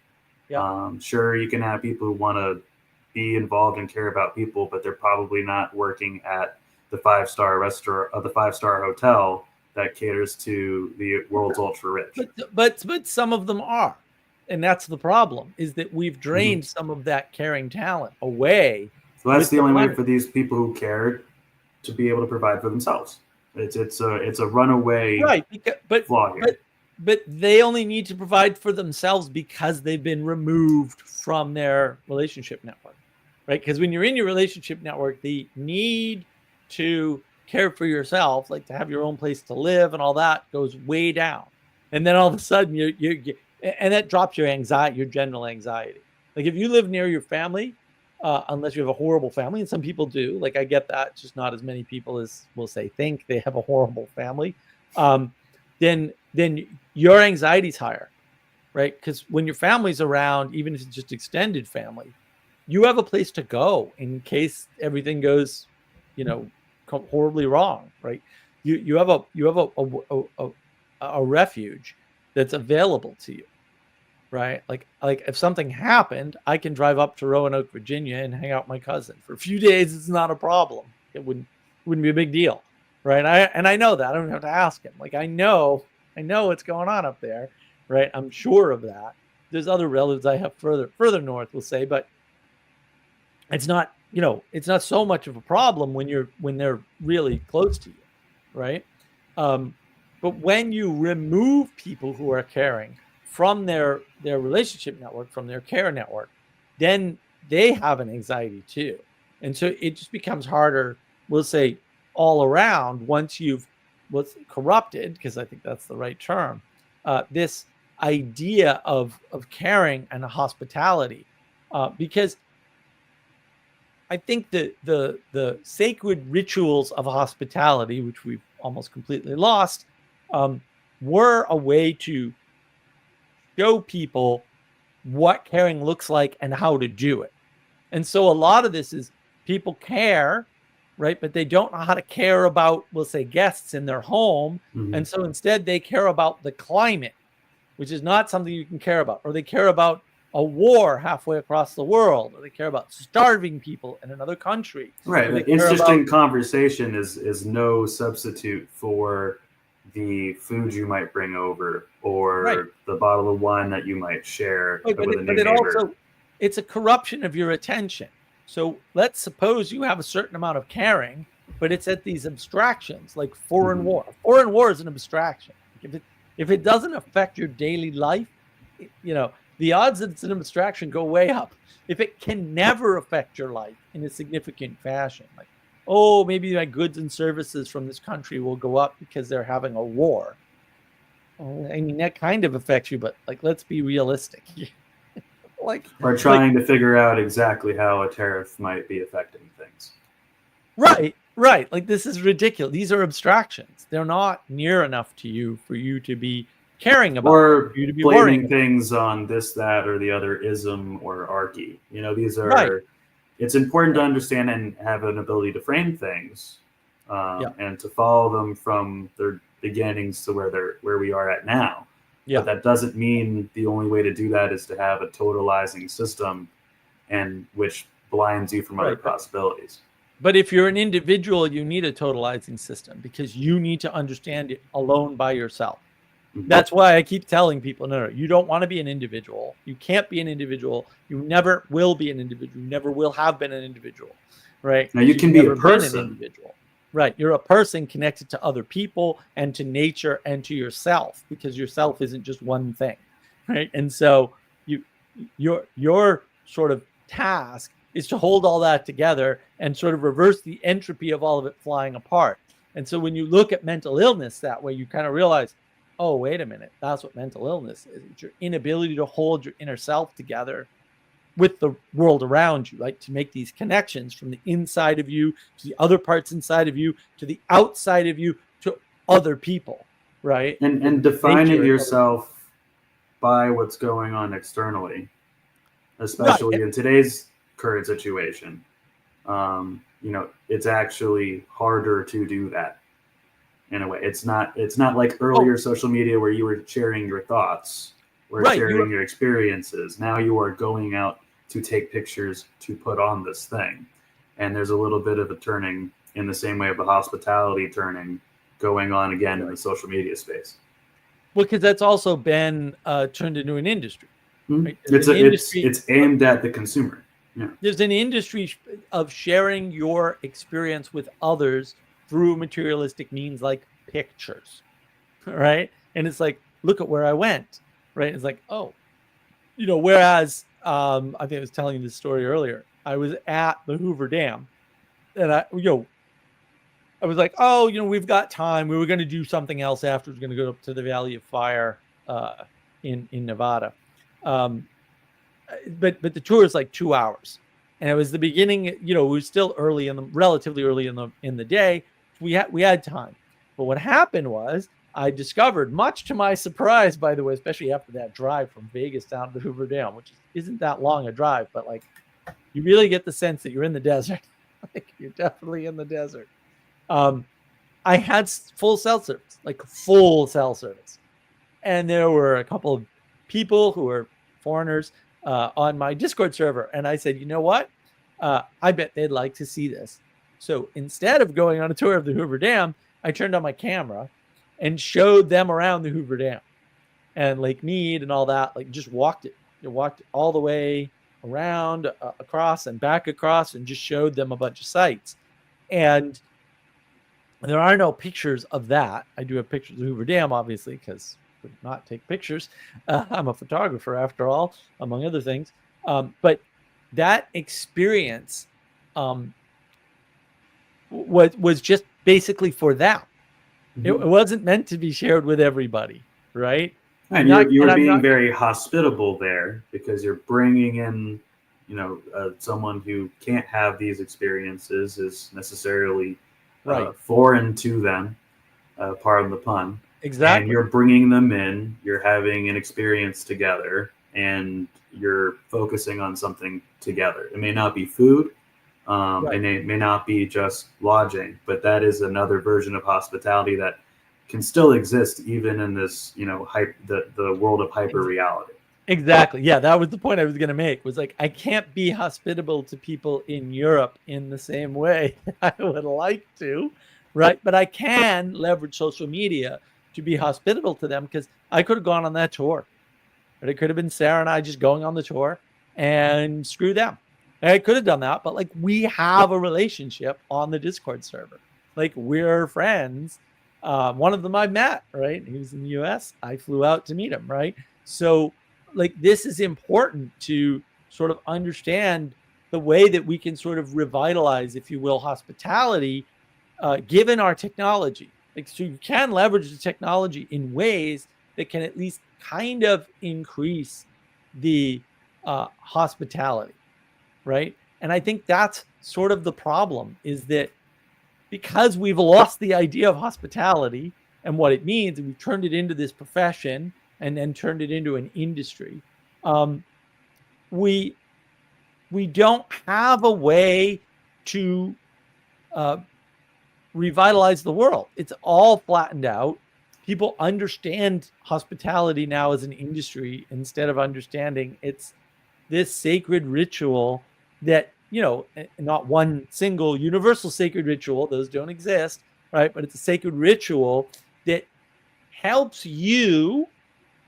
A: Yep.
B: Sure, you can have people who want to be involved and care about people, but they're probably not working at the 5-star restaurant or the 5-star hotel that caters to the world's ultra rich.
A: But some of them are. And that's the problem, is that we've drained some of that caring talent away.
B: So that's the only way for these people who care to be able to provide for themselves. It's a runaway flaw here.
A: But they only need to provide for themselves because they've been removed from their relationship network, right? Because when you're in your relationship network, the need to care for yourself, like to have your own place to live and all that, goes way down. And then all of a sudden and that drops your anxiety, your general anxiety. Like if you live near your family, unless you have a horrible family, and some people do, like I get that, just not as many people as will say think they have a horrible family, then your anxiety's higher, right? Because when your family's around, even if it's just extended family, you have a place to go in case everything goes, horribly wrong, right? You have a refuge that's available to you, right? Like if something happened, I can drive up to Roanoke, Virginia, and hang out with my cousin for a few days. It's not a problem. It wouldn't be a big deal, right? I know that. I don't have to ask him. Like I know what's going on up there, right? I'm sure of that. There's other relatives I have further north, we'll say, but it's not so much of a problem when they're really close to you, right? But when you remove people who are caring from their relationship network, from their care network, then they have an anxiety too. And so it just becomes harder, we'll say, all around once you've corrupted, because I think that's the right term, this idea of caring and hospitality. Because I think that the sacred rituals of hospitality, which we've almost completely lost, were a way to show people what caring looks like and how to do it. And so a lot of this is people care, right? But they don't know how to care about, we'll say, guests in their home.
B: Mhm.
A: And so instead they care about the climate, which is not something you can care about, or they care about a war halfway across the world, or they care about starving people in another country.
B: Right.
A: Or they
B: An
A: care
B: interesting
A: about,
B: conversation is no substitute for the food you might bring over or
A: right.
B: the bottle of wine that you might share
A: Right,
B: with a new
A: but it
B: neighbor.
A: also, it's a corruption of your attention. So let's suppose you have a certain amount of caring, but it's at these abstractions like foreign
B: Mhm.
A: war. Foreign war is an abstraction. If it doesn't affect your daily life, the odds that it's an abstraction go way up. If it can never affect your life in a significant fashion, like, oh, maybe my goods and services from this country will go up because they're having a war. Well, I mean, that kind of affects you, but like, let's be realistic. like,
B: Or
A: like,
B: trying to figure out exactly how a tariff might be affecting things.
A: right. Like, this is ridiculous. These are abstractions. They're not near enough to you for you to be caring about,
B: Or
A: for you to be worrying
B: blaming
A: about.
B: things on this, that, or the other ism or archy. These
A: Right.
B: are, it's important to understand and have an ability to frame things
A: Yeah.
B: and to follow them from their beginnings to where we are at now.
A: Yeah.
B: But that doesn't mean the only way to do that is to have a totalizing system and which blinds you from other
A: Right.
B: possibilities.
A: But if you're an individual, you need a totalizing system because you need to understand it alone by yourself.
B: Mhm.
A: That's why I keep telling people, no, you don't want to be an individual. You can't be an individual. You never will be an individual. You never will have been an individual, right?
B: Now you can be a
A: You've never been an
B: person.
A: individual, right? You're a person connected to other people and to nature and to yourself, because yourself isn't just one thing, right? And so your sort of task is to hold all that together and sort of reverse the entropy of all of it flying apart. And so when you look at mental illness that way, you kind of realize, oh, wait a minute, that's what mental illness is. It's your inability to hold your inner self together with the world around you, right? To make these connections from the inside of you to the other parts inside of you to the outside of you to other people, right?
B: And defining yourself by what's going on externally, especially in today's current situation. It's actually harder to do that in a way. It's not like earlier social media where you were sharing your thoughts or sharing your experiences. Now you are going out to take pictures to put on this thing. And there's a little bit of a turning in the same way of the hospitality turning going on again in the social media space.
A: Well, because that's also been turned into an industry.
B: Mm-hmm.
A: Right?
B: It's aimed at the consumer. Yeah.
A: There's an industry of sharing your experience with others through materialistic means like pictures, right? And it's like, look at where I went, right? It's like, oh, whereas I think I was telling you this story earlier. I was at the Hoover Dam, and I was like, oh, we've got time. We were going to do something else after. We're going to go up to the Valley of Fire in Nevada. But the tour is like 2 hours, and it was the beginning. It was still relatively early in the day. We had time, but what happened was I discovered, much to my surprise, by the way, especially after that drive from Vegas down to the Hoover Dam, which isn't that long a drive, but like you really get the sense that you're in the desert. Like you're definitely in the desert. I had full cell service, and there were a couple of people who were foreigners on my Discord server. And I said, you know what? I bet they'd like to see this. So instead of going on a tour of the Hoover Dam, I turned on my camera and showed them around the Hoover Dam and Lake Mead and all that. Like just walked it all the way around, across and back across, and just showed them a bunch of sites. And there are no pictures of that. I do have pictures of the Hoover Dam, obviously, because I could not take pictures. I'm a photographer, after all, among other things. But that experience was just basically for them. Mm-hmm. It wasn't meant to be shared with everybody, right?
B: And you're being very hospitable there because you're bringing in, someone who can't have these experiences is necessarily foreign to them, pardon the pun.
A: Exactly.
B: you're bringing them in, you're having an experience together, and you're focusing on something together. It may not be food,
A: Right.
B: and it may not be just lodging, but that is another version of hospitality that can still exist even in this, the world of hyper reality.
A: Exactly. Yeah, that was the point I was going to make. Was like I can't be hospitable to people in Europe in the same way I would like to, right? But I can leverage social media to be hospitable to them because I could have gone on that tour. But it could have been Sarah and I just going on the tour and screw them. I could have done that, but like we have a relationship on the Discord server. Like we're friends. One of them I met, right? He was in the US. I flew out to meet him, right? So, like, this is important to sort of understand the way that we can sort of revitalize, if you will, hospitality, given our technology. Like, so you can leverage the technology in ways that can at least kind of increase the hospitality, right? And I think that's sort of the problem, is that because we've lost the idea of hospitality and what it means, and we've turned it into this profession and then turned it into an industry, we don't have a way to revitalize the world. It's all flattened out. People understand hospitality now as an industry instead of understanding it's this sacred ritual that, not one single universal sacred ritual, those don't exist, right? But it's a sacred ritual that helps you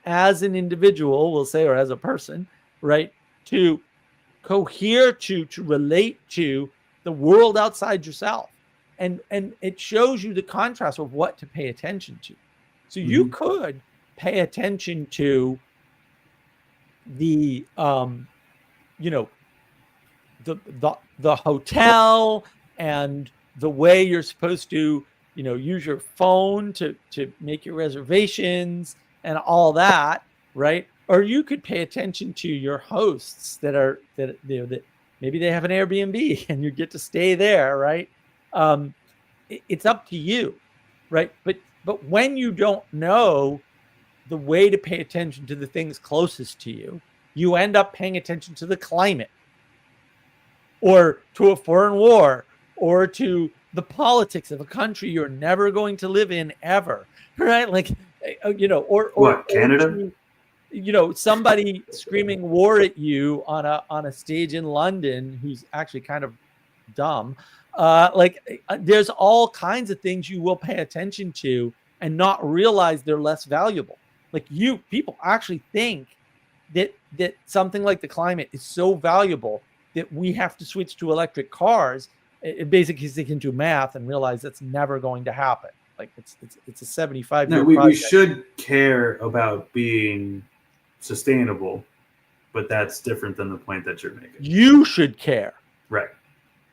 A: as an individual, we'll say, or as a person, right, to cohere to relate to the world outside yourself. And it shows you the contrast of what to pay attention to. So you could pay attention to the the hotel and the way you're supposed to use your phone to make your reservations and all that, right? Or you could pay attention to your hosts that maybe they have an Airbnb and you get to stay there, right? It's up to you, right? But when you don't know the way to pay attention to the things closest to you, you end up paying attention to the climate or to a foreign war or to the politics of a country you're never going to live in ever, right? Like, or
B: Canada?
A: Or somebody screaming war at you on a stage in London who's actually kind of dumb. There's all kinds of things you will pay attention to and not realize they're less valuable. Like, people actually think that something like the climate is so valuable that we have to switch to electric cars. It basically they can do math and realize that's never going to happen. Like it's a 75-year
B: No, we
A: project.
B: should care about being sustainable, but that's different than the point that you're making.
A: You should care.
B: Right.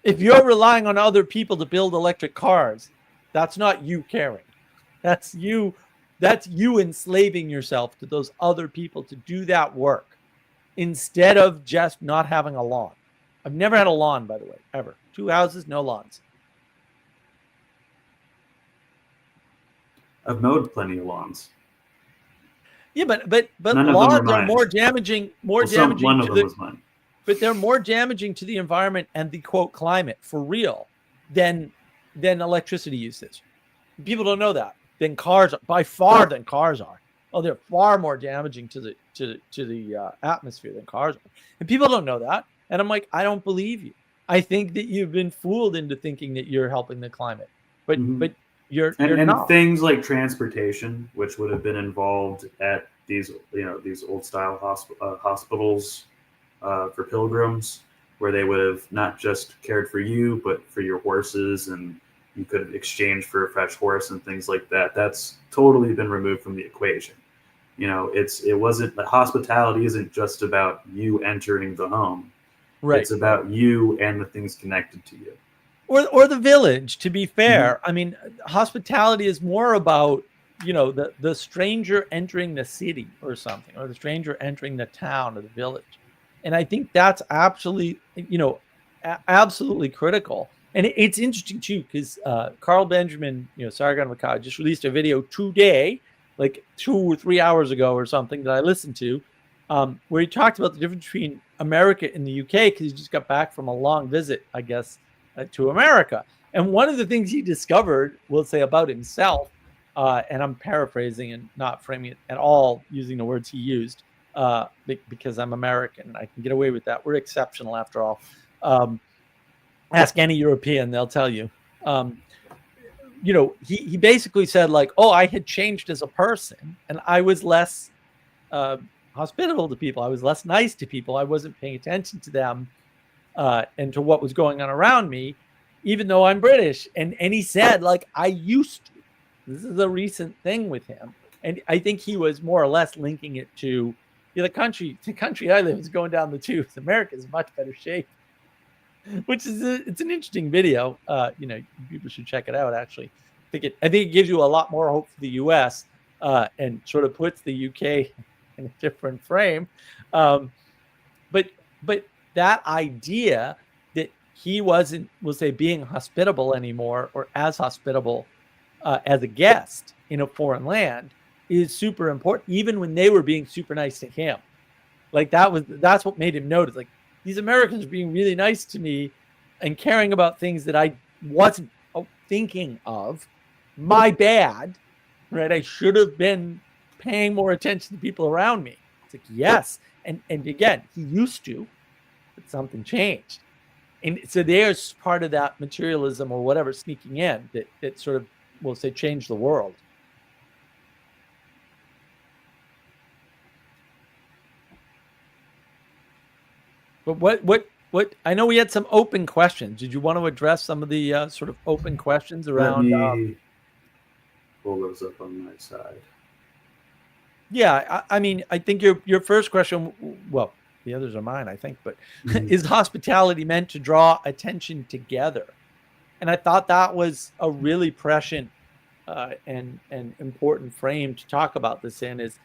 A: If you're relying on other people to build electric cars, that's not you caring. That's you enslaving yourself to those other people to do that work instead of just not having a lawn. I've never had a lawn, by the way, ever. 2 houses, no lawns.
B: I've mowed plenty of lawns.
A: Yeah, but
B: None
A: lawns are more damaging. One of them
B: was mine.
A: But they're more damaging to the environment and the quote climate for real than electricity usage. People don't know that. Than cars are. Oh, they're far more damaging to the atmosphere than cars are. And people don't know that. And I'm like, I don't believe you. I think that you've been fooled into thinking that you're helping the climate, but you're not.
B: Things like transportation, which would have been involved at these old style hospitals for pilgrims, where they would have not just cared for you, but for your horses, and you could exchange for a fresh horse and things like that. That's totally been removed from the equation. Hospitality isn't just about you entering the home. Right. It's about you and the things connected to you.
A: Or the village, to be fair. I mean, hospitality is more about, the stranger entering the city or something, or the stranger entering the town or the village. And I think that's absolutely critical. And it's interesting too, because Carl Benjamin, Sargon of Akkad, just released a video today like 2 or 3 hours ago or something that I listened to, where he talked about the difference between America and the UK, because he just got back from a long visit, I guess, to America. And one of the things he discovered, we'll say, about himself, and I'm paraphrasing and not framing it at all using the words he used, because I'm American and I can get away with that. We're exceptional after all. Ask any European, they'll tell you. He basically said, like, oh, I had changed as a person and I was less hospitable to people. I was less nice to people. I wasn't paying attention to them and to what was going on around me, even though I'm British. And he said, like, I used to. This is a recent thing with him. And I think he was more or less linking it to the country I live is going down the tubes. America's in much better shape, which is it's an interesting video. People should check it out. Actually, I think it gives you a lot more hope for the U.S. And sort of puts the U.K. in a different frame. But that idea that he wasn't, we'll say, being hospitable anymore, or as hospitable as a guest in a foreign land, is super important, even when they were being super nice to him. Like that's what made him notice. Like, these Americans are being really nice to me and caring about things that I wasn't thinking of. My bad, right? I should have been paying more attention to people around me. It's like, yes. And again, he used to, but something changed. And so there's part of that materialism or whatever sneaking in that sort of, we'll say, changed the world. But what I know we had some open questions. Did you want to address some of the sort of open questions around?
B: Let me pull those up on my side.
A: Yeah, I mean, I think your first question, well, the others are mine, I think, but is hospitality meant to draw attention together? And I thought that was a really prescient and important frame to talk about this in. Is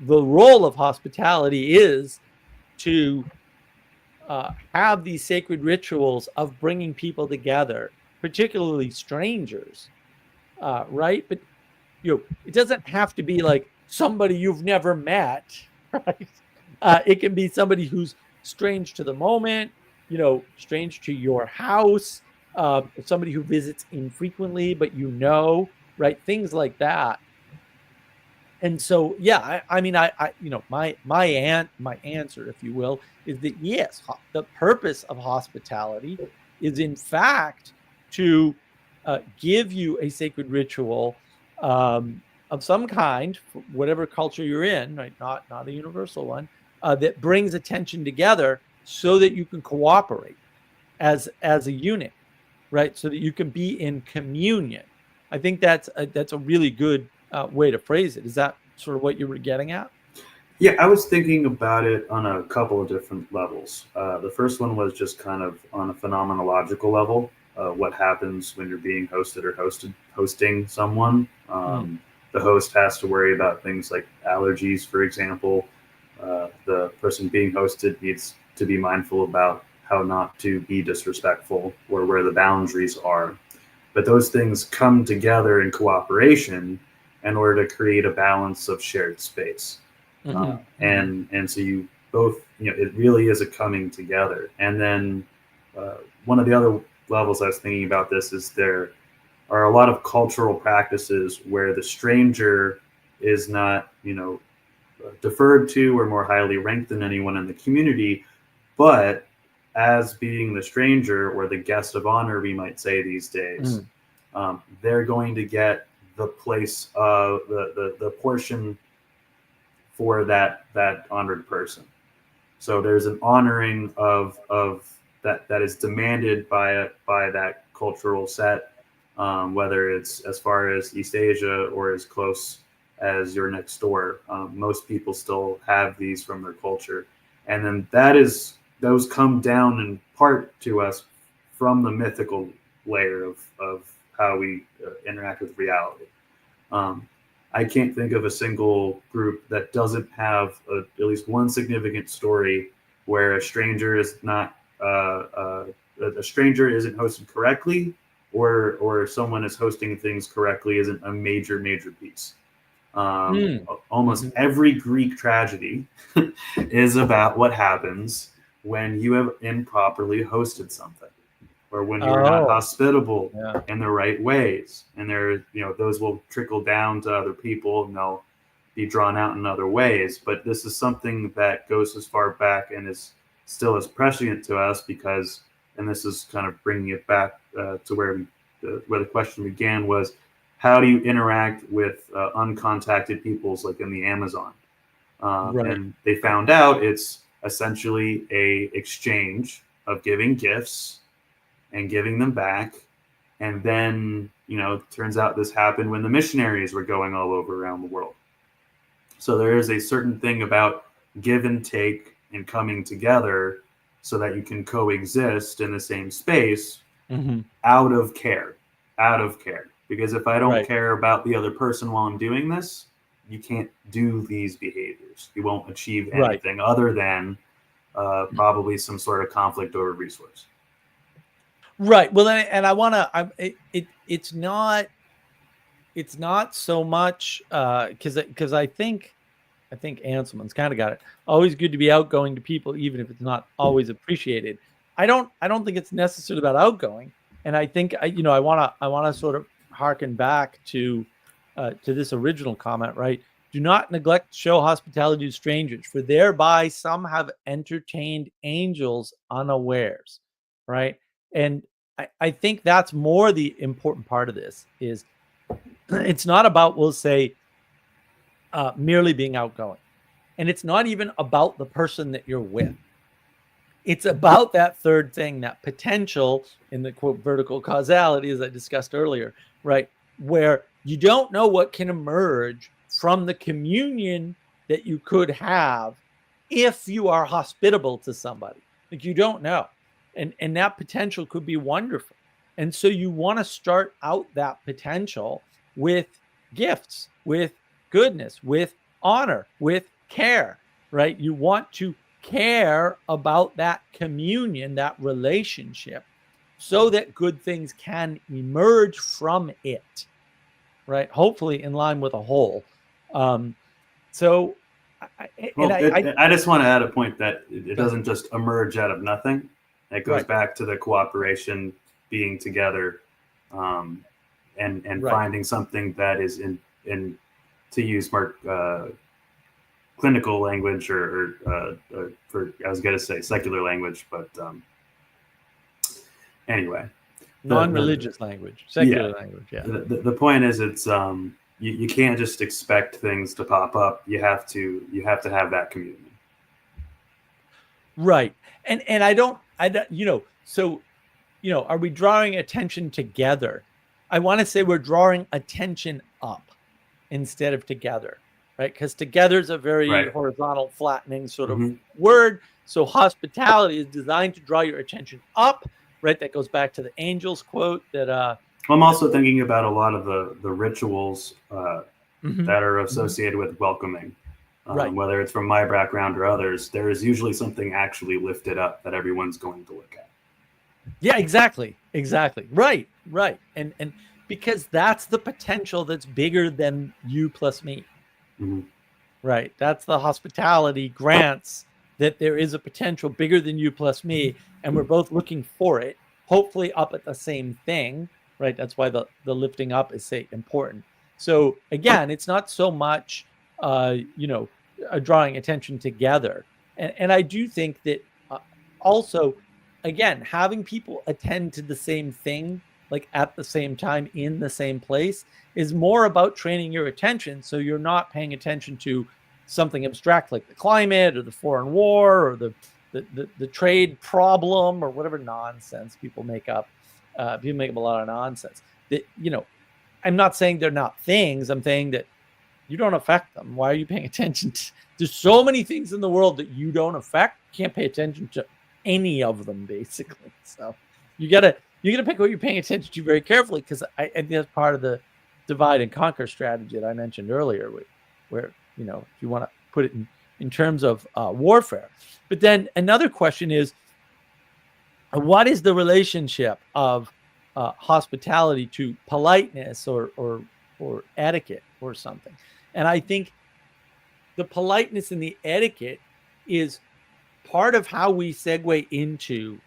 A: the role of hospitality is to have these sacred rituals of bringing people together, particularly strangers, right? But it doesn't have to be like somebody you've never met, right? It can be somebody who's strange to the moment, strange to your house, somebody who visits infrequently, but right? Things like that. And so, yeah, I mean, my answer, if you will, is that yes, the purpose of hospitality is in fact to give you a sacred ritual of some kind, whatever culture you're in, right? Not a universal one, that brings attention together so that you can cooperate as a unit, right? So that you can be in communion. I think that's a really good way to phrase it. Is that sort of what you were getting at?
B: Yeah, I was thinking about it on a couple of different levels. The first one was just kind of on a phenomenological level. What happens when you're being hosted or hosting someone? The host has to worry about things like allergies, for example. The person being hosted needs to be mindful about how not to be disrespectful or where the boundaries are. But those things come together in cooperation in order to create a balance of shared space. And so you both, it really is a coming together. And then one of the other levels I was thinking about this is there are a lot of cultural practices where the stranger is not, deferred to or more highly ranked than anyone in the community, but as being the stranger or the guest of honor, we might say these days, they're going to get the place of the portion for that honored person. So there's an honoring of that is demanded by that cultural set, whether it's as far as East Asia or as close as your next door. Most people still have these from their culture, and then those come down in part to us from the mythical layer of how we interact with reality. I can't think of a single group that doesn't have at least one significant story where a stranger is not a stranger isn't hosted correctly, or someone is hosting things correctly isn't a major piece. Almost every Greek tragedy is about what happens when you have improperly hosted something, or when you are not hospitable in the right ways. And those will trickle down to other people, and they'll be drawn out in other ways. But this is something that goes as far back and is still as prescient to us because, and this is kind of bringing it back to where the question began, was how do you interact with uncontacted peoples like in the Amazon? And they found out it's essentially a exchange of giving gifts and giving them back. And then, turns out this happened when the missionaries were going all over around the world. So there is a certain thing about give and take and coming together so that you can coexist in the same space out of care. Because if I don't care about the other person while I'm doing this, you can't do these behaviors. You won't achieve anything other than probably some sort of conflict over resource.
A: Right. Well, and I want to. It's not so much because I think Anselman's kind of got it. Always good to be outgoing to people, even if it's not always appreciated. I don't think it's necessarily about outgoing, and I think I want to sort of harken back to this original comment, right? Do not neglect to show hospitality to strangers, for thereby some have entertained angels unawares, right? And I think that's more the important part of this is it's not about, we'll say, merely being outgoing. And it's not even about the person that you're with. It's about that third thing, that potential in the quote vertical causality, as I discussed earlier, right? Where you don't know what can emerge from the communion that you could have if you are hospitable to somebody. Like you don't know. And that potential could be wonderful. And so you want to start out that potential with gifts, with goodness, with honor, with care, right? You want to care about that communion, that relationship, so that good things can emerge from it, right? Hopefully in line with a whole. I
B: just want to add a point that it doesn't just emerge out of nothing. It goes back to the cooperation, being together, and finding something that is in to use more clinical language or for, I was going to say secular language, but anyway,
A: non-religious language, secular language. Yeah.
B: The point is, it's you can't just expect things to pop up. You have to have that communion.
A: Right. And I don't, so, are we drawing attention together? I want to say we're drawing attention up instead of together, right? Because together is a very horizontal, flattening sort of word. So hospitality is designed to draw your attention up, right? That goes back to the angels quote that.
B: I'm also thinking about a lot of the rituals that are associated with welcoming. Whether it's from my background or others, there is usually something actually lifted up that everyone's going to look at.
A: Yeah, exactly. Right. And because that's the potential that's bigger than you plus me. Right. That's the hospitality grants that there is a potential bigger than you plus me, and we're both looking for it, hopefully up at the same thing, right? That's why the lifting up is important. So again, it's not so much, drawing attention together. And I do think that also, again, having people attend to the same thing, like at the same time in the same place, is more about training your attention. So you're not paying attention to something abstract like the climate or the foreign war or the trade problem or whatever nonsense people make up. People make up a lot of nonsense. That, I'm not saying they're not things. I'm saying that you don't affect them. Why are you paying attention to? There's so many things in the world that you don't affect. You can't pay attention to any of them, basically. So you gotta pick what you're paying attention to very carefully, because I think that's part of the divide and conquer strategy that I mentioned earlier, where if you want to put it in terms of warfare. But then another question is, what is the relationship of hospitality to politeness or etiquette or something? And I think the politeness and the etiquette is part of how we segue into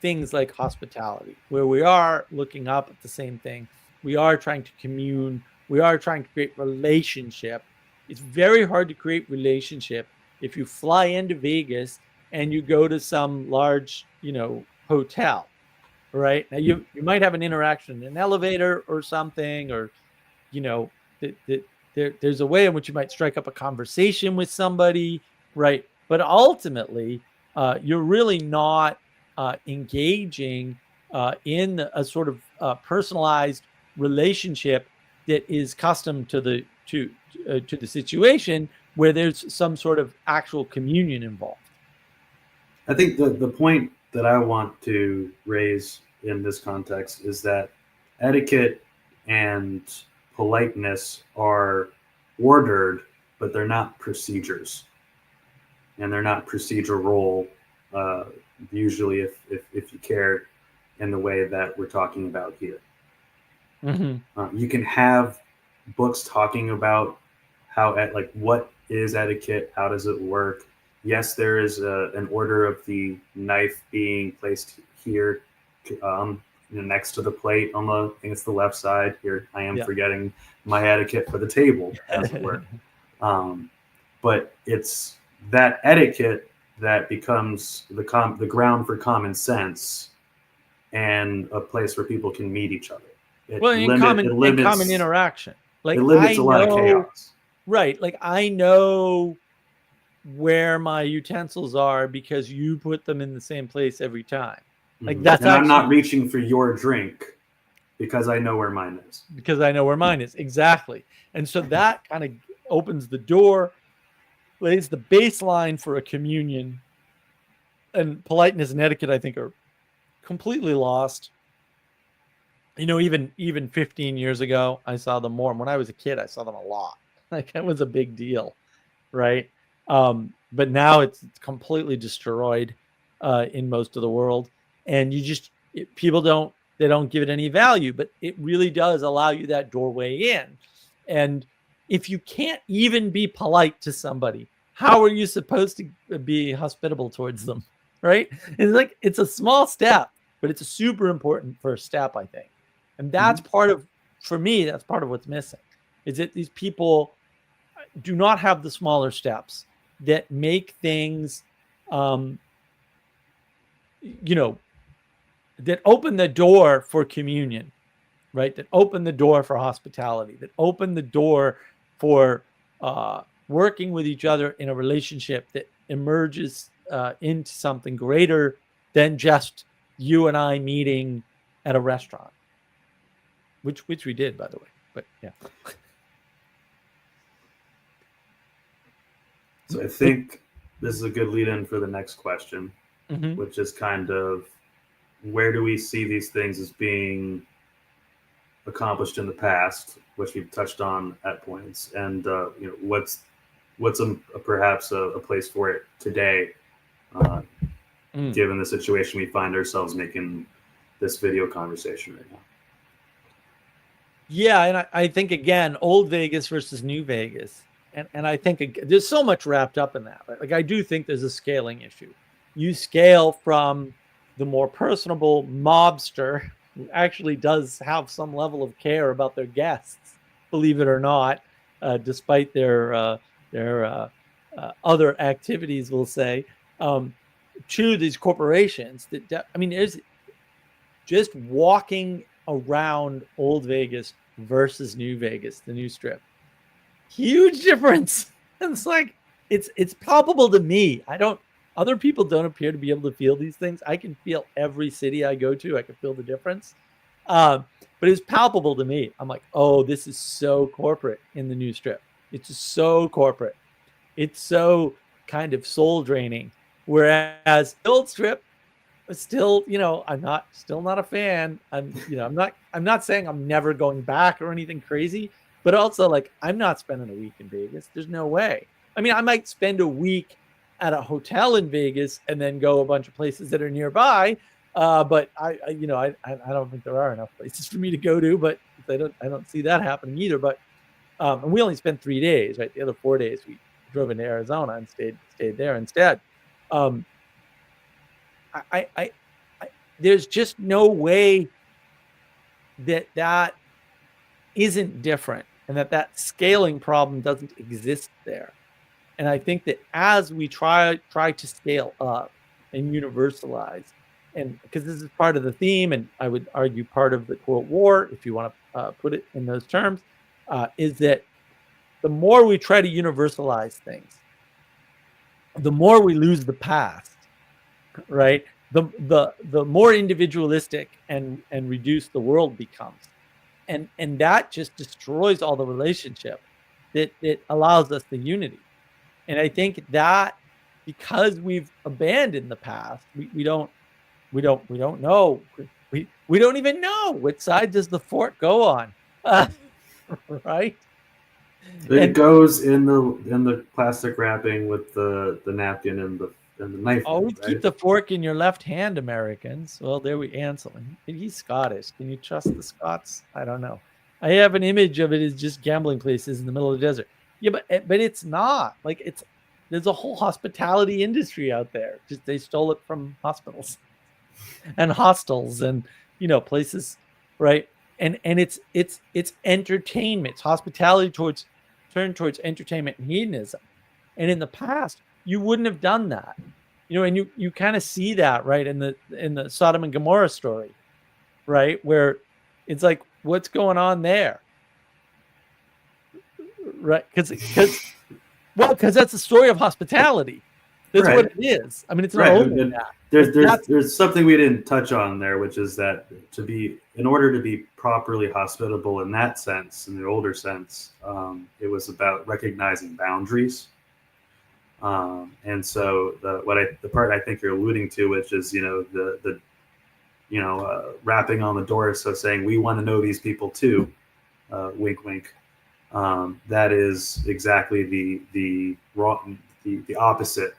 A: things like hospitality, where we are looking up at the same thing. We are trying to commune. We are trying to create relationship. It's very hard to create relationship if you fly into Vegas and you go to some large, hotel, right? Now you might have an interaction in an elevator or something, or you know, there's a way in which you might strike up a conversation with somebody, right? But ultimately, you're really not engaging in a sort of personalized relationship that is custom to the situation where there's some sort of actual communion involved.
B: I think the point that I want to raise in this context is that etiquette and politeness are ordered, but they're not procedures, and they're not procedural. Uh, Usually, if you care, in the way that we're talking about here, you can have books talking about like what is etiquette, how does it work. Yes, there is an order of the knife being placed here, next to the plate on the, I think it's the left side. Here I am forgetting my etiquette for the table, as it were. But it's that etiquette that becomes the ground for common sense and a place where people can meet each other.
A: In common interaction. Like
B: it limits a lot of chaos.
A: Right. Like I know where my utensils are because you put them in the same place every time. Like that's
B: and I'm not reaching for your drink because I know where mine is.
A: Because I know where mine is. Exactly. And so that kind of opens the door, lays the baseline for a communion. And politeness and etiquette, I think, are completely lost. Even 15 years ago, I saw them more. And when I was a kid, I saw them a lot. Like that was a big deal, right? But now it's completely destroyed in most of the world, and people don't give it any value. But it really does allow you that doorway in. And if you can't even be polite to somebody, how are you supposed to be hospitable towards them, right? It's a small step, but it's a super important first step, I think. And that's for me, that's part of what's missing, is that these people do not have the smaller steps that make things, that open the door for communion, right? That open the door for hospitality, that open the door for working with each other in a relationship that emerges into something greater than just you and I meeting at a restaurant, which we did, by the way. But yeah.
B: So I think this is a good lead-in for the next question, which is kind of, where do we see these things as being accomplished in the past, which we've touched on at points, and what's perhaps a place for it today, given the situation we find ourselves making this video conversation right now.
A: Yeah, and I think, again, old Vegas versus new Vegas. And I think there's so much wrapped up in that. Right? Like I do think there's a scaling issue. You scale from the more personable mobster who actually does have some level of care about their guests, believe it or not, despite their other activities, we'll say, to these corporations. There's just walking around old Vegas versus new Vegas, the new strip. Huge difference. It's like it's palpable to me. Other people don't appear to be able to feel these things. I can feel every city I go to. I can feel the difference. But it's palpable to me. I'm like, oh, this is so corporate in the new strip. It's so corporate. It's so kind of soul draining. Whereas the old strip, still, I'm not a fan. I'm not saying I'm never going back or anything crazy. But also, like, I'm not spending a week in Vegas. There's no way. I mean, I might spend a week at a hotel in Vegas and then go a bunch of places that are nearby. But I don't think there are enough places for me to go to. But I don't see that happening either. But And we only spent 3 days, right? The other 4 days we drove into Arizona and stayed there instead. Um, I there's just no way that isn't different, and that scaling problem doesn't exist there. And I think that as we try to scale up and universalize, and because this is part of the theme, and I would argue part of the quote war, if you want to put it in those terms, is that the more we try to universalize things, the more we lose the past, right? The more individualistic and reduced the world becomes, and that just destroys all the relationship that allows us the unity. And I think that because we've abandoned the past, we don't know, we don't even know which side does the fort go on, right?
B: It goes in the plastic wrapping with the napkin and the knife.
A: Always
B: right?
A: keep the fork in your left hand, Americans. Well, there we Ansel. He's Scottish. Can you trust the Scots? I don't know. I have an image of it as just gambling places in the middle of the desert. Yeah, but it's not. Like there's a whole hospitality industry out there. Just they stole it from hospitals and hostels and places, right? And it's entertainment. It's hospitality turned towards entertainment and hedonism. And in the past, you wouldn't have done that, and you kind of see that, right, in the Sodom and Gomorrah story, right, where it's like, what's going on there, right? Because that's the story of hospitality. That's right. What it is. I mean, it's not
B: right.
A: only
B: and
A: that.
B: There's something we didn't touch on there, which is that in order to be properly hospitable in that sense, in the older sense, it was about recognizing boundaries. And so the part I think you're alluding to, which is the rapping on the door, so saying we want to know these people too, wink wink. That is exactly the opposite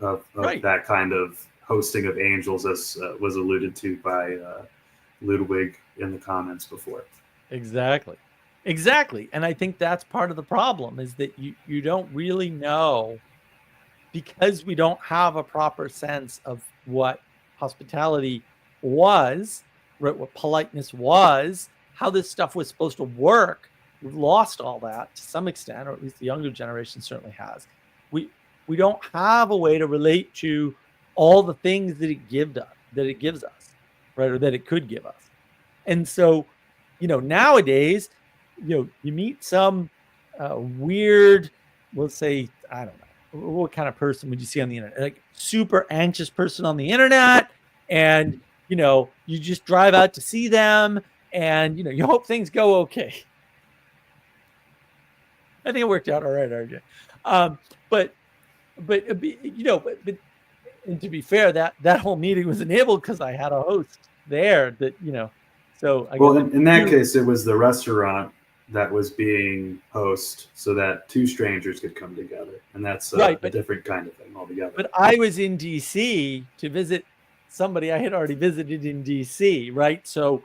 B: of right. That kind of hosting of angels, as was alluded to by Ludwig in the comments before.
A: Exactly. And I think that's part of the problem, is that you don't really know, because we don't have a proper sense of what hospitality was, right, what politeness was, how this stuff was supposed to work. We've lost all that to some extent, or at least the younger generation certainly has. We don't have a way to relate to all the things that it gives us, right, or that it could give us. And so, nowadays, you meet some weird, we'll say, I don't know, what kind of person would you see on the internet? Like super anxious person on the internet, and you just drive out to see them, and you hope things go okay. I think it worked out all right, RJ. But and to be fair, that whole meeting was enabled because I had a host there that So
B: in that case, it was the restaurant that was being host, so that two strangers could come together, and that's a different kind of thing altogether.
A: But I was in DC to visit somebody I had already visited in DC, right? So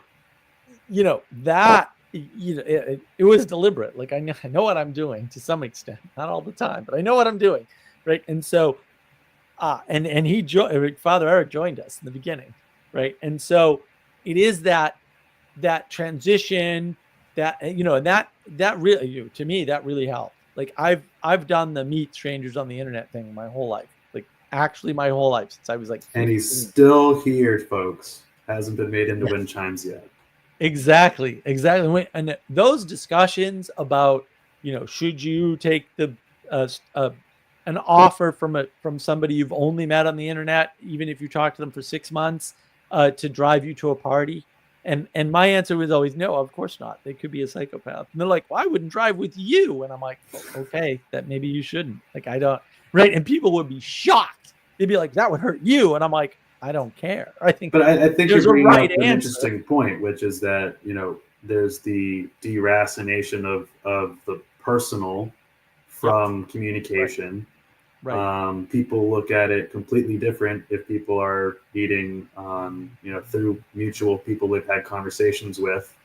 A: that it was deliberate. Like I know what I'm doing to some extent, not all the time, but I know what I'm doing, right? And so and Father Eric joined us in the beginning, right? And so it is that transition, that and that really, to me, that really helped. Like I've done the meet strangers on the internet thing my whole life, like actually my whole life since I was like 15.
B: And he's still here, folks. Hasn't been made into wind chimes yet.
A: Exactly. And those discussions about should you take the an offer from somebody you've only met on the internet, even if you talk to them for 6 months, to drive you to a party. And my answer was always, no, of course not. They could be a psychopath. And they're like, well, I wouldn't drive with you. And I'm like, well, okay, that maybe you shouldn't. Like, I don't, right? And people would be shocked. They'd be like, that would hurt you. And I'm like, I don't care. I think
B: you're bringing up an interesting point, which is that, there's the deracination of the personal from communication. Right. People look at it completely different if people are meeting, through mutual people they've had conversations with,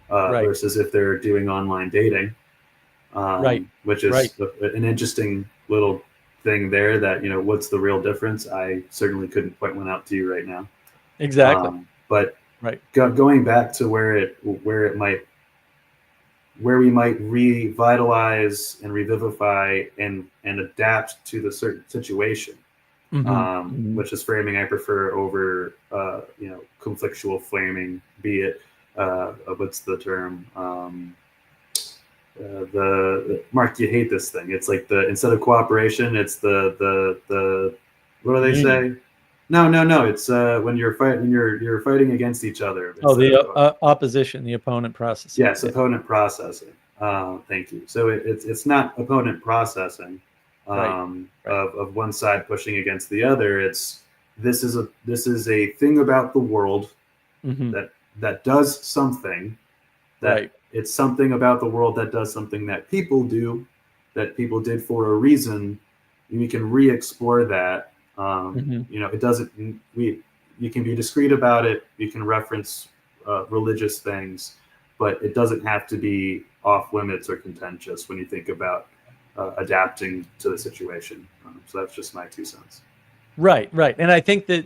B: versus if they're doing online dating.
A: Right.
B: which
A: Right.
B: is an interesting little thing there. That what's the real difference? I certainly couldn't point one out to you right now.
A: Exactly.
B: But
A: Right.
B: going back to where we might revitalize and revivify and adapt to the certain situation, which is framing I prefer over conflictual framing, be it what's the term, the Mark, you hate this thing. It's like the instead of cooperation, it's the what do they say? No. It's when you're fighting against each other.
A: Oh,
B: Instead of
A: the opposition, the opponent processing.
B: yes, opponent processing. Thank you. So it's not opponent processing of one side pushing against the other. It's this is a thing about the world that does something that it's something about the world that does something that people do, that people did for a reason. And we can re-explore that. It doesn't. You can be discreet about it. You can reference religious things, but it doesn't have to be off limits or contentious when you think about adapting to the situation. So that's just my 2 cents.
A: Right. And I think that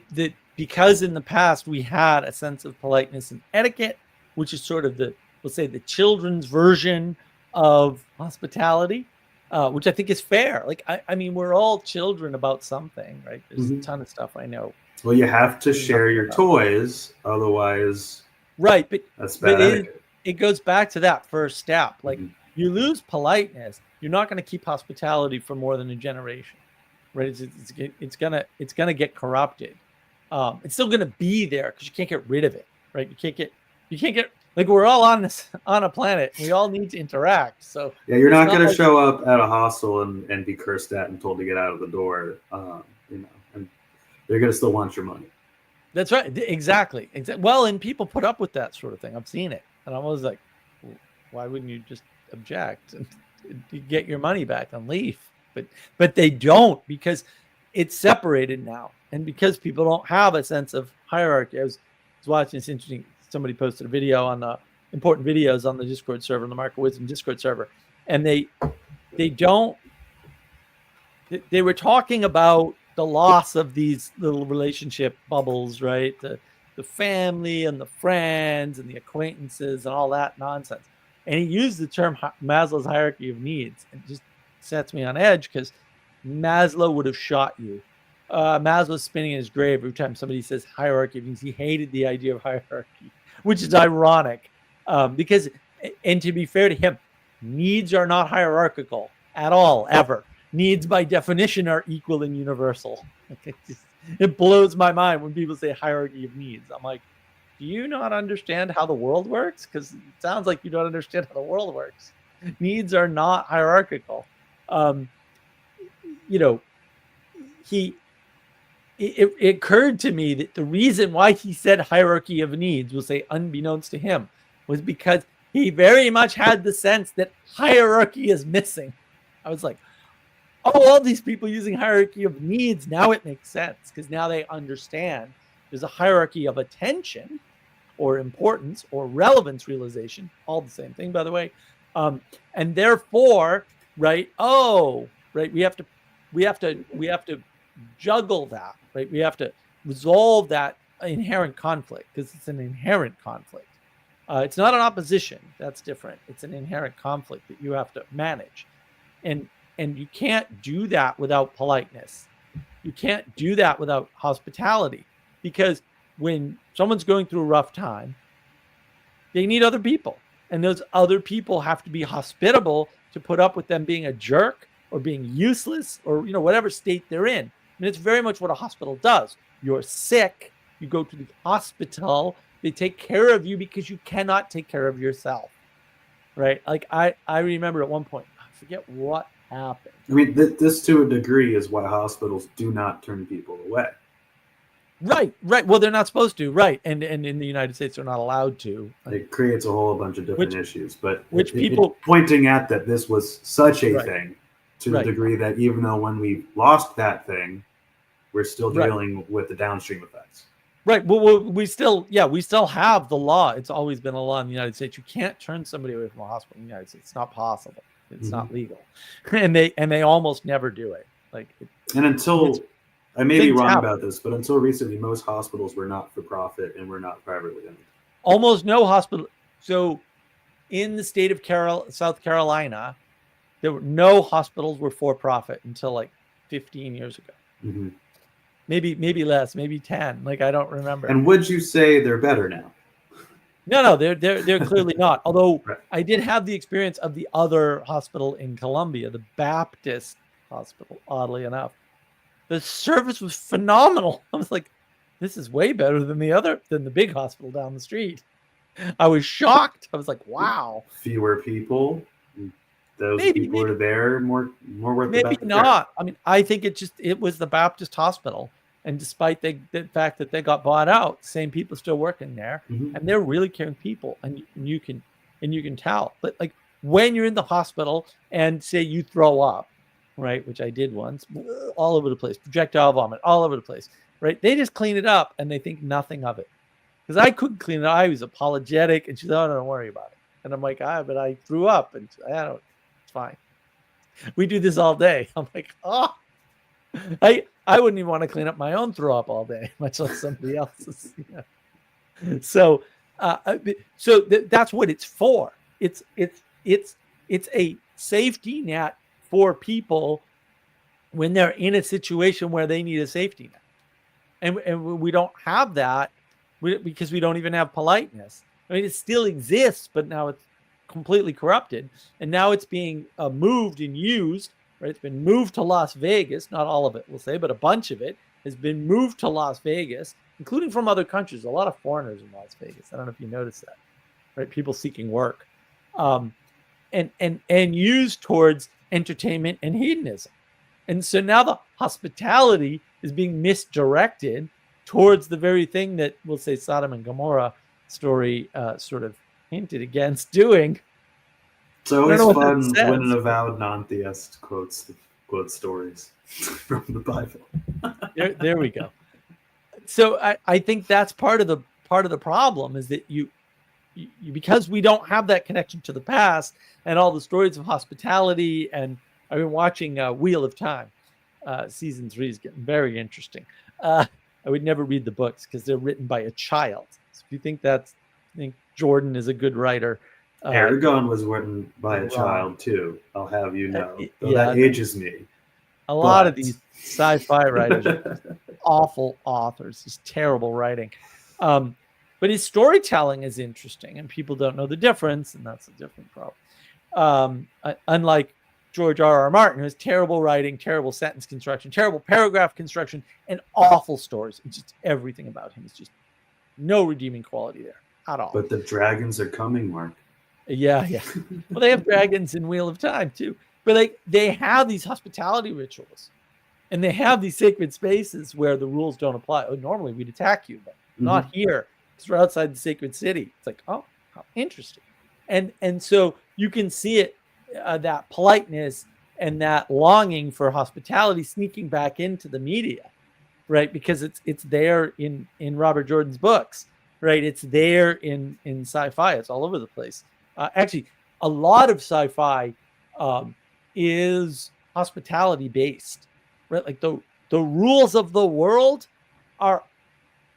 A: because in the past we had a sense of politeness and etiquette, which is sort of we'll say the children's version of hospitality, which I think is fair. Like, I mean, we're all children about something, right? There's a ton of stuff I know.
B: Well, you have to share your toys, otherwise.
A: Right, but
B: that's bad etiquette.
A: It goes back to that first step. Like, you lose politeness, you're not going to keep hospitality for more than a generation, right? It's gonna get corrupted. It's still gonna be there because you can't get rid of it, right? You can't get like, we're all on a planet. We all need to interact. So
B: yeah, you're not going to show up at a hostel and be cursed at and told to get out of the door, and they're going to still want your money.
A: That's right. Exactly. Well, and people put up with that sort of thing. I've seen it, and I'm always like, why wouldn't you just object and get your money back and leave? But they don't, because it's separated now, and because people don't have a sense of hierarchy. I was watching this interesting. Somebody posted a video on the important videos on the Discord server, on the Market Wisdom Discord server, and they were talking about the loss of these little relationship bubbles, right? The family and the friends and the acquaintances and all that nonsense. And he used the term Maslow's hierarchy of needs. It just sets me on edge, because Maslow would have shot you. Maslow's spinning in his grave every time somebody says hierarchy of needs. He hated the idea of hierarchy, which is ironic, because, and to be fair to him, needs are not hierarchical at all, ever. Needs by definition are equal and universal. It blows my mind when people say hierarchy of needs. I'm like, do you not understand how the world works? Because it sounds like you don't understand how the world works. Needs are not hierarchical. It occurred to me that the reason why he said hierarchy of needs, we'll say unbeknownst to him, was because he very much had the sense that hierarchy is missing. I was like, oh, all these people using hierarchy of needs, now it makes sense, because now they understand there's a hierarchy of attention or importance or relevance realization, all the same thing, by the way. And therefore, right, we have to juggle that, right? We have to resolve that inherent conflict, because it's an inherent conflict. It's not an opposition. That's different. It's an inherent conflict that you have to manage. And you can't do that without politeness. You can't do that without hospitality, because when someone's going through a rough time, they need other people. And those other people have to be hospitable to put up with them being a jerk or being useless or, whatever state they're in. I mean, it's very much what a hospital does. You're sick, you go to the hospital, they take care of you because you cannot take care of yourself, right? Like, I remember at one point, I forget what happened.
B: I mean, this to a degree is why hospitals do not turn people away.
A: Right. Well, they're not supposed to, right? And in the United States, they're not allowed to.
B: It creates a whole bunch of different issues, but
A: people
B: pointing at that this was such a thing to the degree that even though when we lost that thing, we're still dealing with the downstream effects. Right.
A: Well, we still have the law. It's always been a law in the United States. You can't turn somebody away from a hospital in the United States. It's not possible. It's not legal, and they almost never do it. Like,
B: and until I may be wrong
A: happen.
B: about this, but until recently, most hospitals were not for profit and were not privately owned.
A: Almost no hospital. So in the state of South Carolina, there were no hospitals were for profit until like 15 years ago.
B: Mm-hmm.
A: Maybe less, maybe 10. Like, I don't remember.
B: And would you say they're better now?
A: No, they're clearly not. Although
B: Right.
A: I did have the experience of the other hospital in Columbia, the Baptist hospital, oddly enough. The service was phenomenal. I was like, this is way better than the big hospital down the street. I was shocked. I was like, wow.
B: Fewer people. Those people are there more worth the
A: maybe not. I mean, I think it was the Baptist hospital. And despite the fact that they got bought out, same people still working there, and they're really caring people, and you can tell. But like, when you're in the hospital and say you throw up, right, which I did once, all over the place, projectile vomit, all over the place, right? They just clean it up and they think nothing of it. Because I couldn't clean it. I was apologetic, and she said, "Oh, don't worry about it." And I'm like, but I threw up, and it's fine. We do this all day. I'm like, oh. I wouldn't even want to clean up my own throw up all day, much less somebody else's. So, that's what it's for. It's a safety net for people when they're in a situation where they need a safety net, and we don't have that because we don't even have politeness. I mean, it still exists, but now it's completely corrupted, and now it's being moved and used. Right, it's been moved to Las Vegas. Not all of it, we'll say, but a bunch of it has been moved to Las Vegas, including from other countries. A lot of foreigners in Las Vegas. I don't know if you noticed that. Right, people seeking work, and used towards entertainment and hedonism. And so now the hospitality is being misdirected towards the very thing that, we'll say, Sodom and Gomorrah story sort of hinted against doing.
B: It's always fun when an avowed non-theist quotes stories from the Bible.
A: there we go. So I think that's part of the problem, is that you because we don't have that connection to the past and all the stories of hospitality. And I've been watching Wheel of Time. Season 3 is getting very interesting. I would never read the books because they're written by a child. So if you think Jordan is a good writer.
B: Aragon was written by a child too. I'll have you know. That ages me.
A: A lot of these sci-fi writers are awful authors. Just terrible writing. But his storytelling is interesting, and people don't know the difference, and that's a different problem. Unlike George R.R. Martin, who has terrible writing, terrible sentence construction, terrible paragraph construction, and awful stories. It's just everything about him is just no redeeming quality there at all.
B: But the dragons are coming, Mark.
A: Yeah. Well, they have dragons in Wheel of Time too, but they have these hospitality rituals, and they have these sacred spaces where the rules don't apply. Oh, normally we'd attack you, but not here because we're outside the sacred city. It's like, oh, how interesting, and so you can see it, that politeness and that longing for hospitality sneaking back into the media, right? Because it's there in Robert Jordan's books, right? It's there in sci-fi. It's all over the place. Actually, a lot of sci-fi is hospitality based, right? Like the rules of the world are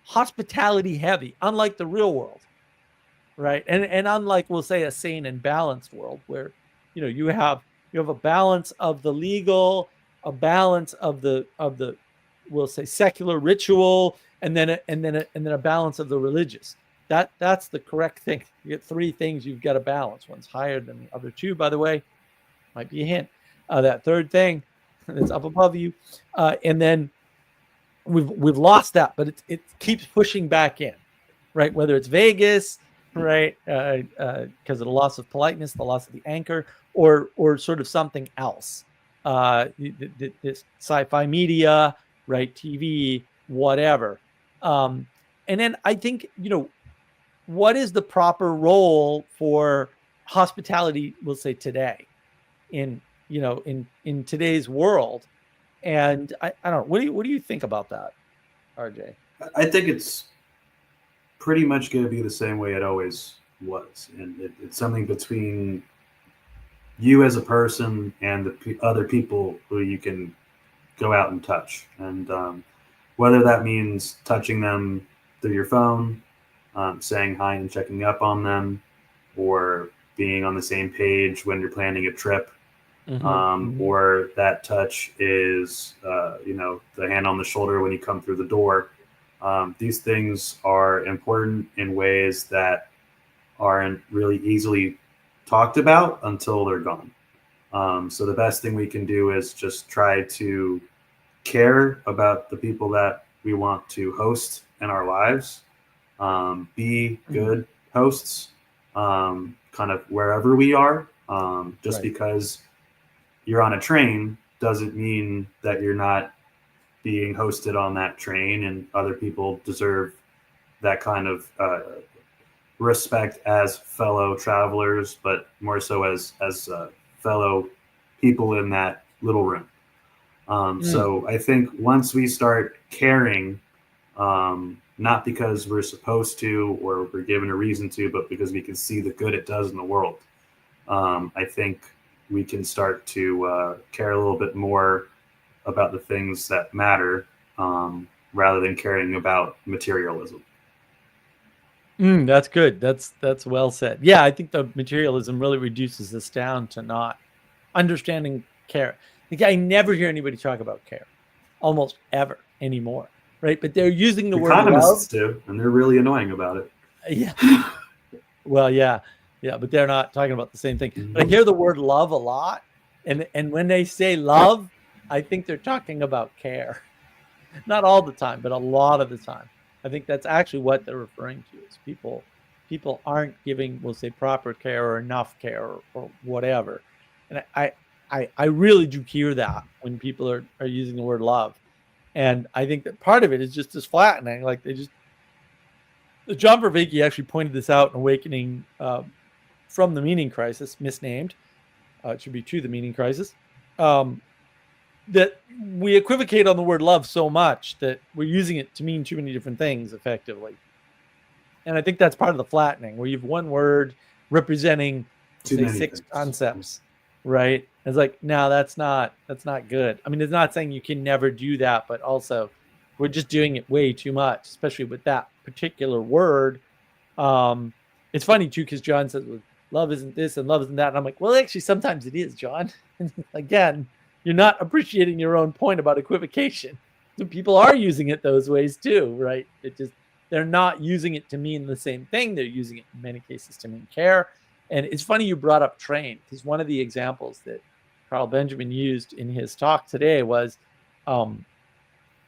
A: hospitality heavy, unlike the real world, right? And unlike, we'll say, a sane and balanced world where you have a balance of the legal, a balance of the we'll say secular ritual, and then a balance of the religious. That's the correct thing. You get 3 things you've got to balance. One's higher than the other 2, by the way. Might be a hint. That third thing that's up above you, and then we've lost that, but it keeps pushing back in, right? Whether it's Vegas, right, because of the loss of politeness, the loss of the anchor, or sort of something else. This sci-fi media, right, TV, whatever. And then I think what is the proper role for hospitality, we'll say, today in today's world? And I don't know, what do you think about that, RJ?
B: I think it's pretty much going to be the same way it always was, and it's something between you as a person and the other people who you can go out and touch. And whether that means touching them through your phone, saying hi and checking up on them, or being on the same page when you're planning a trip, or that touch is, the hand on the shoulder when you come through the door. These things are important in ways that aren't really easily talked about until they're gone. So the best thing we can do is just try to care about the people that we want to host in our lives, be good hosts, kind of wherever we are. Just
A: Right.
B: because you're on a train doesn't mean that you're not being hosted on that train, and other people deserve that kind of respect as fellow travelers, but more so as fellow people in that little room. So I think once we start caring, not because we're supposed to or we're given a reason to, but because we can see the good it does in the world, I think we can start to care a little bit more about the things that matter, rather than caring about materialism.
A: That's good. That's well said. Yeah, I think the materialism really reduces us down to not understanding care. Like, I never hear anybody talk about care, almost ever anymore, right? But they're using the word love.
B: Economists do, and they're really annoying about it.
A: Yeah. Well, yeah, but they're not talking about the same thing. But I
B: Mhm.
A: hear the word love a lot, and when they say love, I think they're talking about care. Not all the time, but a lot of the time. I think that's actually what they're referring to, is people aren't giving, we'll say, proper care or enough care, or whatever. And I really do hear that when people are using the word love. And I think that part of it is just this flattening. Like, John Vervaeke actually pointed this out in Awakening from the Meaning Crisis, misnamed. It should be To the Meaning Crisis. That we equivocate on the word love so much that we're using it to mean too many different things effectively. And I think that's part of the flattening, where you have one word representing,
B: Too
A: say,
B: many
A: 6
B: things.
A: concepts, right? It's like, no, that's not good. I mean, it's not saying you can never do that, but also we're just doing it way too much, especially with that particular word. It's funny too, because John says, well, love isn't this and love isn't that. And I'm like, well, actually, sometimes it is, John. Again, you're not appreciating your own point about equivocation. So people are using it those ways too, right? They're not using it to mean the same thing. They're using it in many cases to mean care. And it's funny you brought up train, because one of the examples that Carl Benjamin used in his talk today was,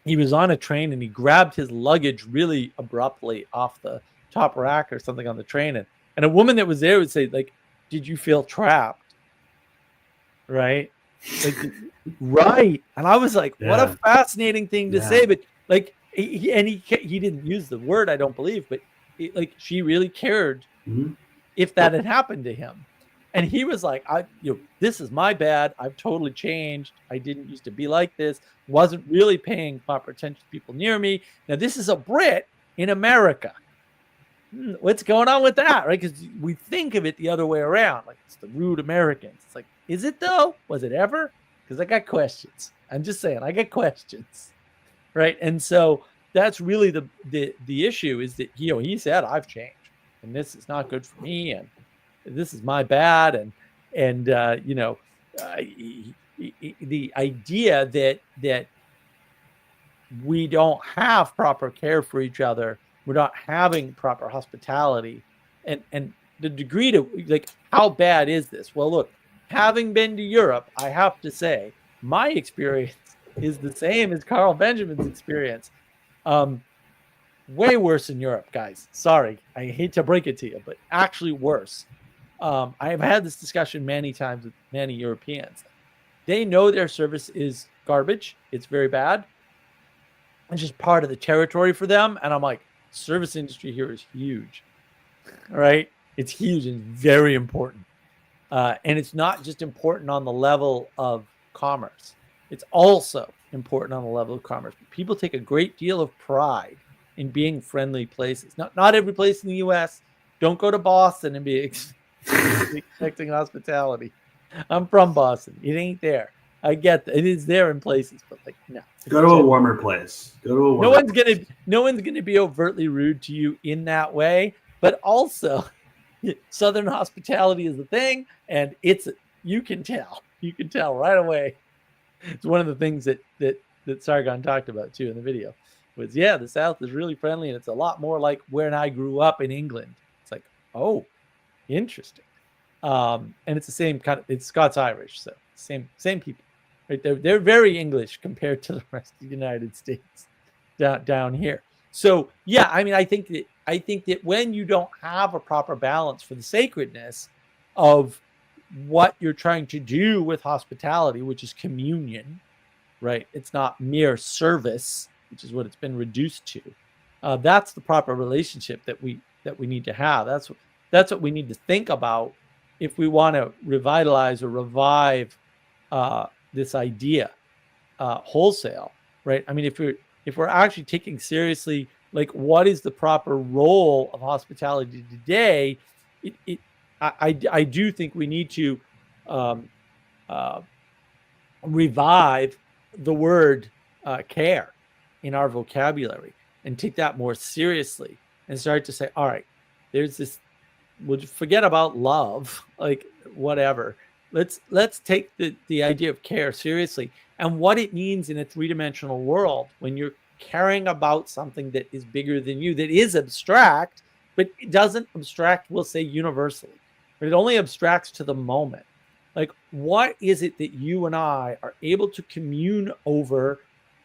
A: he was on a train and he grabbed his luggage really abruptly off the top rack or something on the train. And a woman that was there would say, like, did you feel trapped? Right? Like, right. And I was like, what a fascinating thing to say. But like, he didn't use the word, I don't believe, but like, she really cared if that had happened to him. And he was like, this is my bad. I've totally changed. I didn't used to be like this. Wasn't really paying proper attention to people near me. Now, this is a Brit in America. What's going on with that, right? Because we think of it the other way around. Like, it's the rude Americans. It's like, is it though? Was it ever? Because I got questions. I'm just saying, I got questions, right? And so that's really the issue, is that, he said, I've changed, and this is not good for me, and this is my bad. And the idea that we don't have proper care for each other, we're not having proper hospitality, and the degree to, like, how bad is this? Well, look, having been to Europe, I have to say my experience is the same as Carl Benjamin's experience. Way worse in Europe, guys. Sorry, I hate to break it to you, but actually worse. I have had this discussion many times with many Europeans. They know their service is garbage. It's very bad. It's just part of the territory for them. And I'm like, service industry here is huge, right? It's huge and very important. And it's not just important on the level of commerce. It's also important on the level of commerce. People take a great deal of pride in being friendly places. Not every place in the U.S. Don't go to Boston and be expecting hospitality. I'm from Boston. It ain't there. I get that. It is there in places, but like no.
B: Go
A: It's
B: to a
A: just
B: warmer place. Go to a
A: no
B: warmer
A: one's
B: place.
A: gonna be overtly rude to you in that way, but also Southern hospitality is a thing, and you can tell right away. It's one of the things that Sargon talked about too in the video. Was the South is really friendly, and it's a lot more like when I grew up in England. It's like, oh, interesting. And it's the same kind of, it's Scots Irish, so same people, right? They're very English compared to the rest of the United States down here. So yeah, I mean, I think that when you don't have a proper balance for the sacredness of what you're trying to do with hospitality, which is communion, right? It's not mere service, which is what it's been reduced to. That's the proper relationship that we need to have. That's what we need to think about if we want to revitalize or revive this idea wholesale, right? I mean, if we're actually taking seriously, like, what is the proper role of hospitality today? I do think we need to um, uh, revive the word care in our vocabulary and take that more seriously and start to say, all right, there's this, we'll forget about love, like whatever. Let's take the idea of care seriously and what it means in a three-dimensional world when you're caring about something that is bigger than you, that is abstract, but it doesn't abstract, we'll say, universally, but it only abstracts to the moment. Like, what is it that you and I are able to commune over,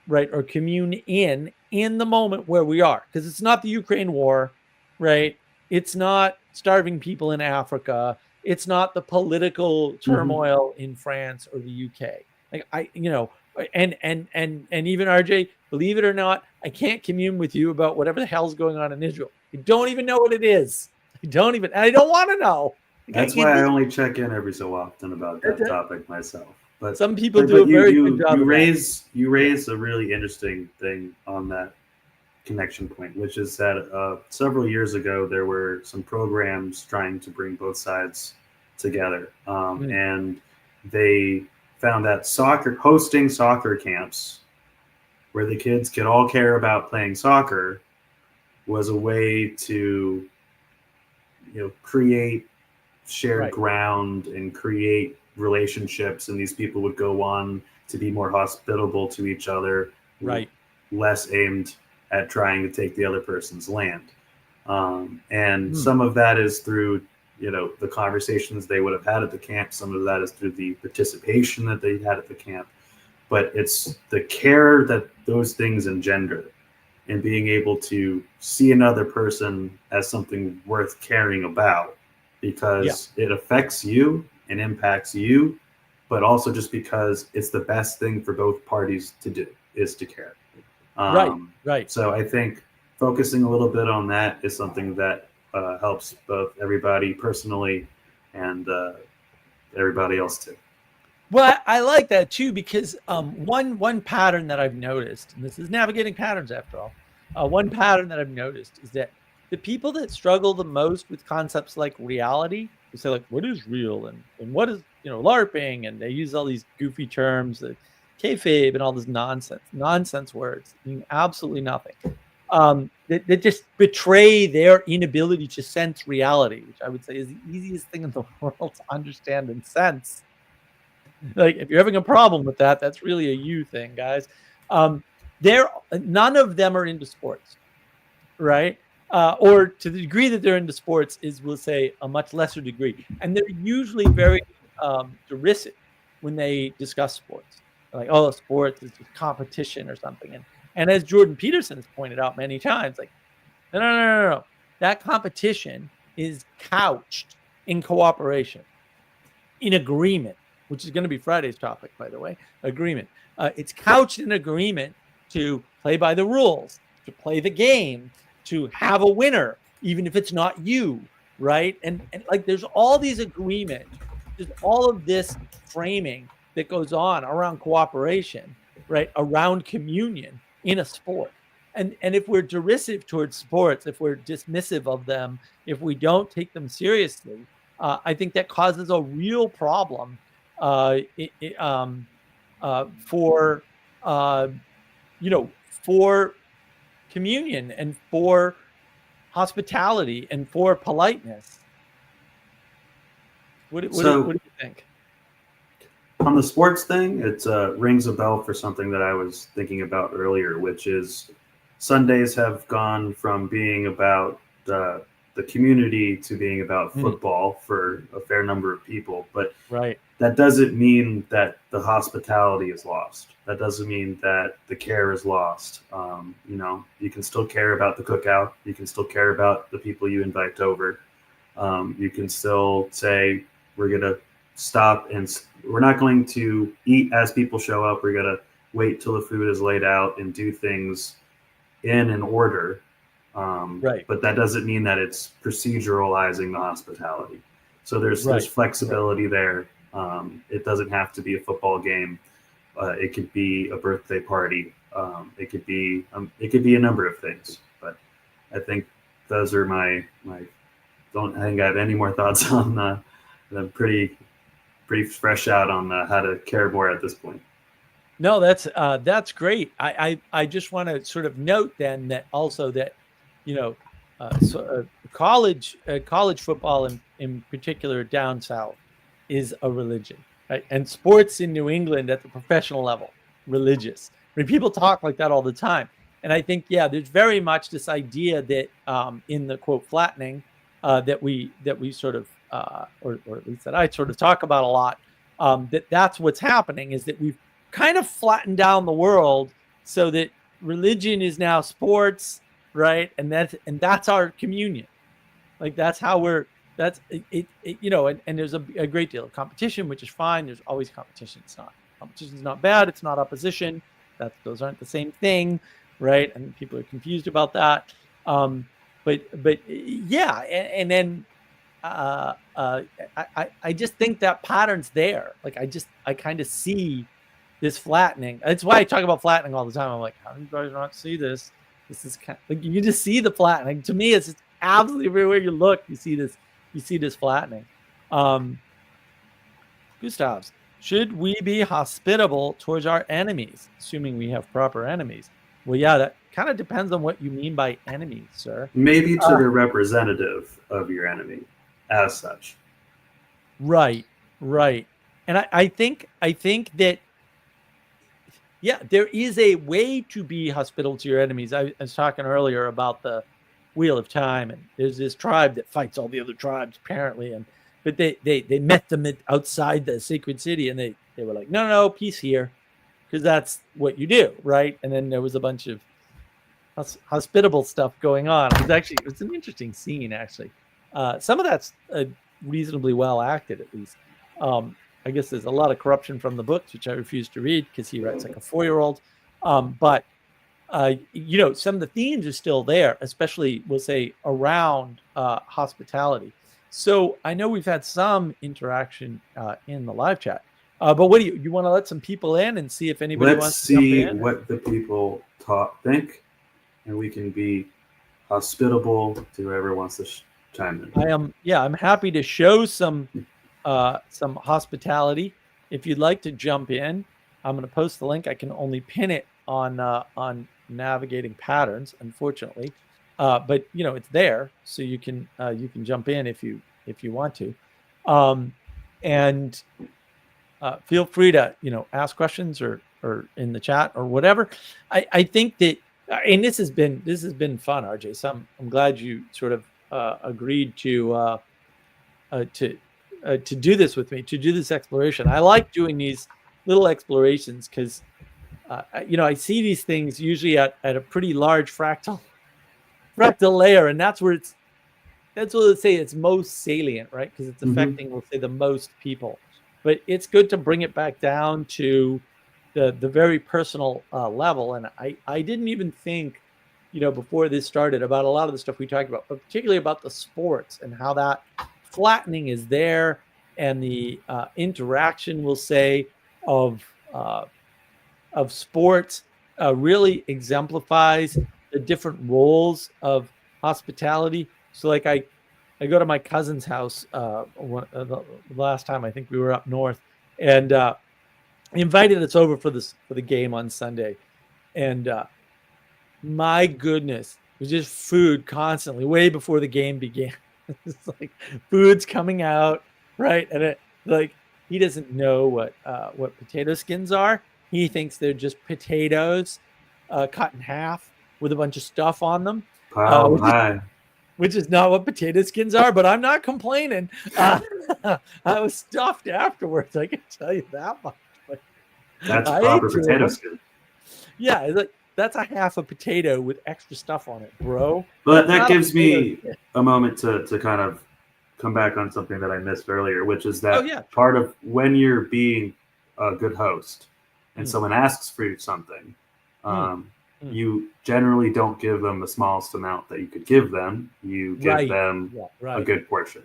A: right, or commune in the moment where we are? Because it's not the Ukraine war, right? It's not starving people in Africa. It's not the political turmoil in France or the UK. Like, and even RJ, believe it or not, I can't commune with you about whatever the hell's going on in Israel. I don't even know what it is. I don't want to know.
B: That's why I only check in every so often about that topic myself. But
A: some people do a very good job.
B: You raise a really interesting thing on that connection point, which is that several years ago there were some programs trying to bring both sides together, and they found that hosting soccer camps where the kids could all care about playing soccer was a way to create shared ground and create relationships, and these people would go on to be more hospitable to each other, less aimed at trying to take the other person's land. And some of that is through the conversations they would have had at the camp. Some of that is through the participation that they had at the camp, but it's the care that those things engender and being able to see another person as something worth caring about because it affects you and impacts you, but also just because it's the best thing for both parties to do is to care.
A: Right.
B: So I think focusing a little bit on that is something that helps both everybody personally and everybody else too.
A: Well, I like that too, because one pattern that I've noticed, and this is navigating patterns after all, one pattern that I've noticed is that the people that struggle the most with concepts like reality, they say like, what is real and what is LARPing, and they use all these goofy terms, like kayfabe and all this nonsense words mean absolutely nothing. That just betray their inability to sense reality, which I would say is the easiest thing in the world to understand and sense. Like, if you're having a problem with that, that's really a you thing, guys. None of them are into sports, right? Or to the degree that they're into sports is, we'll say, a much lesser degree. And they're usually very derisive when they discuss sports. They're like, oh, sports is just competition or something. And as Jordan Peterson has pointed out many times, like, no. That competition is couched in cooperation, in agreement, which is going to be Friday's topic, by the way, agreement. It's couched in agreement to play by the rules, to play the game, to have a winner, even if it's not you, right? And like, there's all these agreements, there's all of this framing that goes on around cooperation, right? Around communion in a sport. And if we're derisive towards sports, if we're dismissive of them, if we don't take them seriously, I think that causes a real problem for for communion and for hospitality and for politeness. What
B: So
A: do you think?
B: on the sports thing, it rings a bell for something that I was thinking about earlier, which is Sundays have gone from being about the community to being about
A: Mm,
B: football for a fair number of people. But
A: right,
B: that doesn't mean that the hospitality is lost. That doesn't mean that the care is lost. You can still care about the cookout. You can still care about the people you invite over. You can still say, we're going to stop and we're not going to eat as people show up. We're going to wait till the food is laid out and do things in an order.
A: right,
B: But that doesn't mean that it's proceduralizing the hospitality. So there's
A: right, right,
B: flexibility there. It doesn't have to be a football game. It could be a birthday party. It could be a number of things. But I think those are my. Don't I think I have any more thoughts on the pretty fresh out on how to care more at this point.
A: No, that's great. I just want to sort of note then that also that college football in particular down south is a religion, right? And sports in New England at the professional level, religious. I mean, people talk like that all the time, and I think there's very much this idea that in the quote flattening that we sort of or at least that I sort of talk about a lot. That's what's happening is that we've kind of flattened down the world so that religion is now sports, right? And that's our communion. Like that's how we're that's and there's a great deal of competition, which is fine. There's always competition. Competition's not bad. It's not opposition. Those aren't the same thing, right? And people are confused about that. But yeah, and then I just think that pattern's there. Like I kind of see this flattening. That's why I talk about flattening all the time. I'm like, how do you guys not see this? This is kind of, like you just see the flattening. To me, it's just absolutely everywhere you look. You see this flattening. Um, Gustavs, should we be hospitable towards our enemies, assuming we have proper enemies? Well, yeah, that kind of depends on what you mean by enemies, sir.
B: Maybe to the representative of your enemy, as such.
A: Right, right. And I think that there is a way to be hospitable to your enemies. I was talking earlier about the Wheel of Time, and there's this tribe that fights all the other tribes apparently, but they met them outside the sacred city, and they were like, no, peace here, because that's what you do, right? And then there was a bunch of hospitable stuff going on. It's an interesting scene actually. Some of that's reasonably well acted, at least. I guess there's a lot of corruption from the books, which I refuse to read because he writes like a 4-year-old. But some of the themes are still there, especially we'll say around hospitality. So I know we've had some interaction in the live chat, but what do you want to let some people in and see if anybody
B: Let's
A: wants to jump
B: see
A: in?
B: what the people think, and we can be hospitable to whoever wants to chime in.
A: I'm happy to show some hospitality. If you'd like to jump in, I'm going to post the link. I can only pin it on navigating patterns, unfortunately, but it's there, so you can jump in if you want to, and feel free to ask questions or in the chat or whatever. I think that, and this has been fun, RJ. So I'm glad you sort of agreed to do this with me, to do this exploration. I like doing these little explorations because I see these things usually at a pretty large fractal layer, and that's what let's say it's most salient, right? Because it's affecting, we'll say, the most people. But it's good to bring it back down to the very personal level. And I didn't even think, before this started, about a lot of the stuff we talked about, but particularly about the sports and how that flattening is there, and the interaction, we'll say, of sports really exemplifies the different roles of hospitality. So like I go to my cousin's house the last time I think we were up north, And he invited us over for the game on Sunday, and my goodness, it was just food constantly, way before the game began. It's like food's coming out, right? And like he doesn't know what potato skins are. He thinks they're just potatoes cut in half with a bunch of stuff on them,
B: Wow,
A: which is
B: hi.
A: not what potato skins are. But I'm not complaining. I was stuffed afterwards. I can tell you that much. But
B: That's
A: I ate
B: proper
A: two of
B: potato
A: them.
B: skin.
A: Yeah, it's like that's a half a potato with extra stuff on it, bro.
B: But
A: That's
B: that
A: not a
B: gives
A: potato
B: me
A: skin.
B: a moment to kind of come back on something that I missed earlier, which is
A: Oh
B: that
A: yeah, sure.
B: part of when you're being a good host and
A: Mm,
B: someone asks for something,
A: mm,
B: um,
A: mm.
B: you generally don't give them the smallest amount that you could give them. You give
A: Right.
B: them
A: Yeah.
B: a
A: Right.
B: good portion.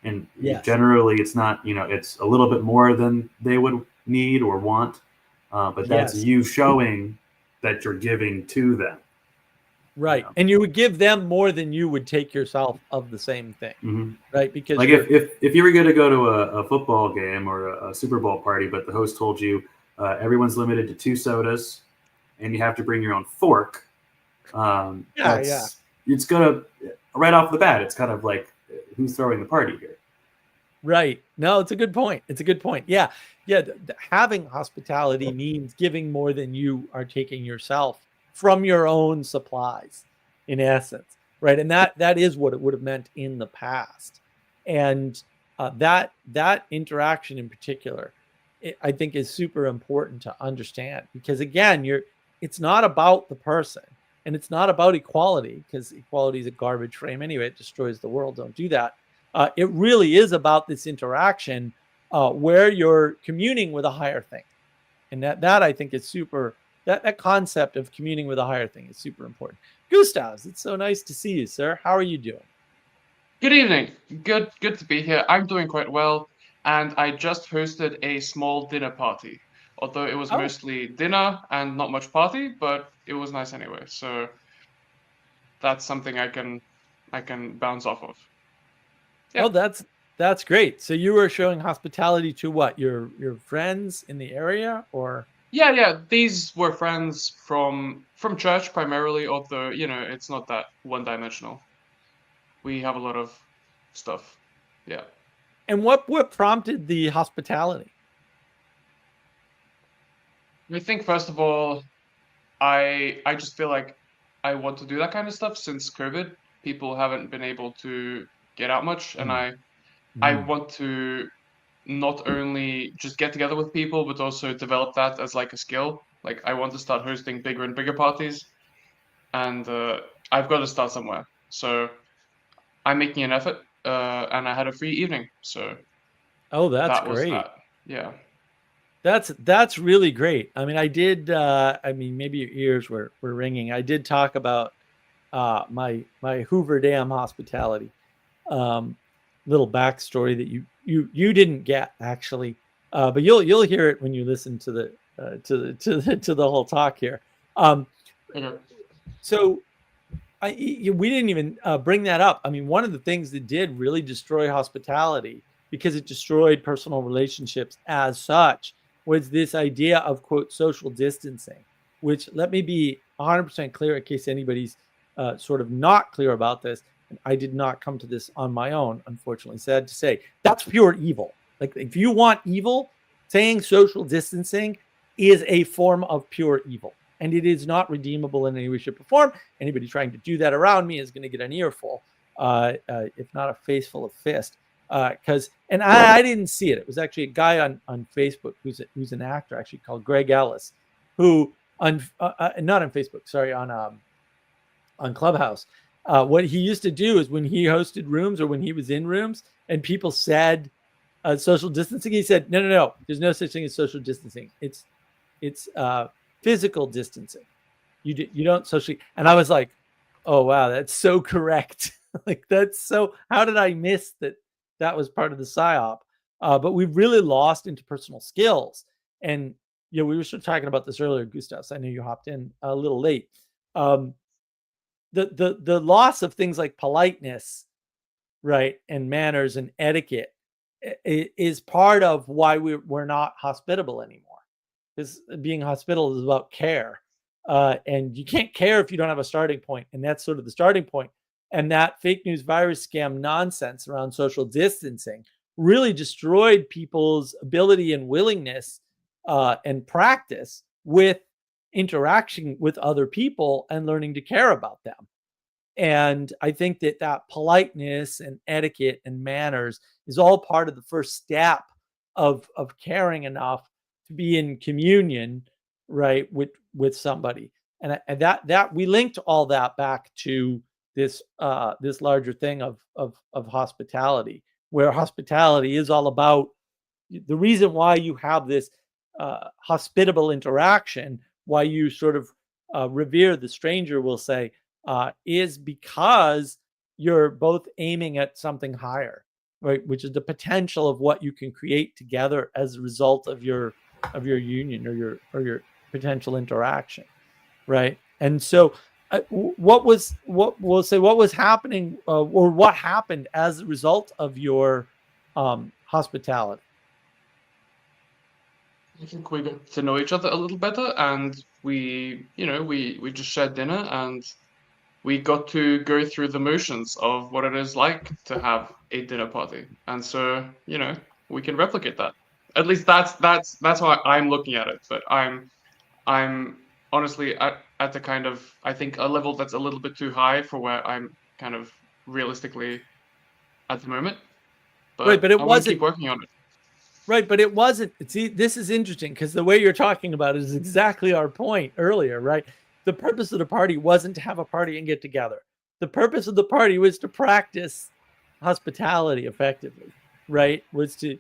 B: And
A: Yes.
B: generally, it's not, it's a little bit more than they would need or want, but that's
A: Yes.
B: you showing that you're giving to them.
A: Right. And you would give them more than you would take yourself of the same thing,
B: Mm-hmm.
A: right? Because
B: Like
A: you're
B: if you were going to go to a football game or a Super Bowl party, but the host told you everyone's limited to 2 sodas and you have to bring your own fork,
A: yeah.
B: it's gonna right off the bat. It's kind of like who's throwing the party here.
A: Right. No, it's a good point. It's a good point. Yeah. Yeah. Having hospitality means giving more than you are taking yourself from your own supplies, in essence. Right. And that is what it would have meant in the past. And that interaction in particular, I think is super important to understand because again, it's not about the person and it's not about equality because equality is a garbage frame anyway. It destroys the world. Don't do that. It really is about this interaction where you're communing with a higher thing, and that I think is super. That concept of communing with a higher thing is super important. Gustavs, it's so nice to see you, sir. How are you doing?
C: Good evening. Good to be here. I'm doing quite well, and I just hosted a small dinner party. Although it was
A: Oh,
C: mostly dinner and not much party, but it was nice anyway. So that's something I can bounce off of.
A: oh,
C: Yeah.
A: that's great. So you were showing hospitality to what your friends in the area, or
C: Yeah. These were friends from church primarily, although, it's not that one-dimensional. We have a lot of stuff. Yeah.
A: and what prompted the hospitality?
C: I think first of all, I just feel like I want to do that kind of stuff since COVID. People haven't been able to get out much, and
A: Mm,
C: I want to not only just get together with people, but also develop that as like a skill. Like I want to start hosting bigger and bigger parties, and I've got to start somewhere. So I'm making an effort, and I had a free evening, so
A: Oh, that's
C: that was
A: great.
C: that. Yeah.
A: That's really great. I mean, I did. I mean, maybe your ears were ringing. I did talk about my Hoover Dam hospitality. Um, Little backstory that you didn't get actually, but you'll hear it when you listen to the whole talk here. Um,
C: Okay.
A: so we didn't even bring that up. I mean, one of the things that did really destroy hospitality because it destroyed personal relationships as such was this idea of quote social distancing, which let me be 100% clear in case anybody's sort of not clear about this. And I did not come to this on my own, unfortunately. Sad to say, that's pure evil. Like if you want evil, saying social distancing is a form of pure evil and it is not redeemable in any way, shape, or form. Anybody trying to do that around me is going to get an earful, if not a face full of fist. Because and I didn't see it. It was actually a guy on Facebook who's an actor actually called Greg Ellis, who on not on Facebook, sorry, on Clubhouse. What he used to do is when he hosted rooms or when he was in rooms and people said social distancing, he said, no, there's no such thing as social distancing. It's physical distancing. You don't socially. And I was like, oh wow, that's so correct. Like that's so. How did I miss that? That was part of the psyop. But we've really lost interpersonal skills. And we were sort of talking about this earlier, Gustav. So I know you hopped in a little late. Um, the loss of things like politeness, right, and manners and etiquette is part of why we're not hospitable anymore. Because being hospitable is about care, and you can't care if you don't have a starting point, and that's sort of the starting point. And that fake news virus scam nonsense around social distancing really destroyed people's ability and willingness and practice with interaction with other people and learning to care about them. And I think that politeness and etiquette and manners is all part of the first step of caring enough to be in communion, right, with somebody. And that we linked all that back to this this larger thing of hospitality, where hospitality is all about the reason why you have this hospitable interaction, why you sort of revere the stranger, we'll say, is because you're both aiming at something higher, right? Which is the potential of what you can create together as a result of your union or your potential interaction, right? And so, what was happening, or what happened as a result of your hospitality?
C: I think we got to know each other a little better, and we just shared dinner, and we got to go through the motions of what it is like to have a dinner party. And so, we can replicate that. At least that's how I'm looking at it. But I'm honestly at the kind of, I think, a level that's a little bit too high for where I'm kind of realistically at the moment.
A: Right, but it
C: I want to
A: wasn't
C: keep working on it.
A: right, but it wasn't. See, this is interesting because the way you're talking about it is exactly our point earlier, right? The purpose of the party wasn't to have a party and get together. The purpose of the party was to practice hospitality effectively, right? Was to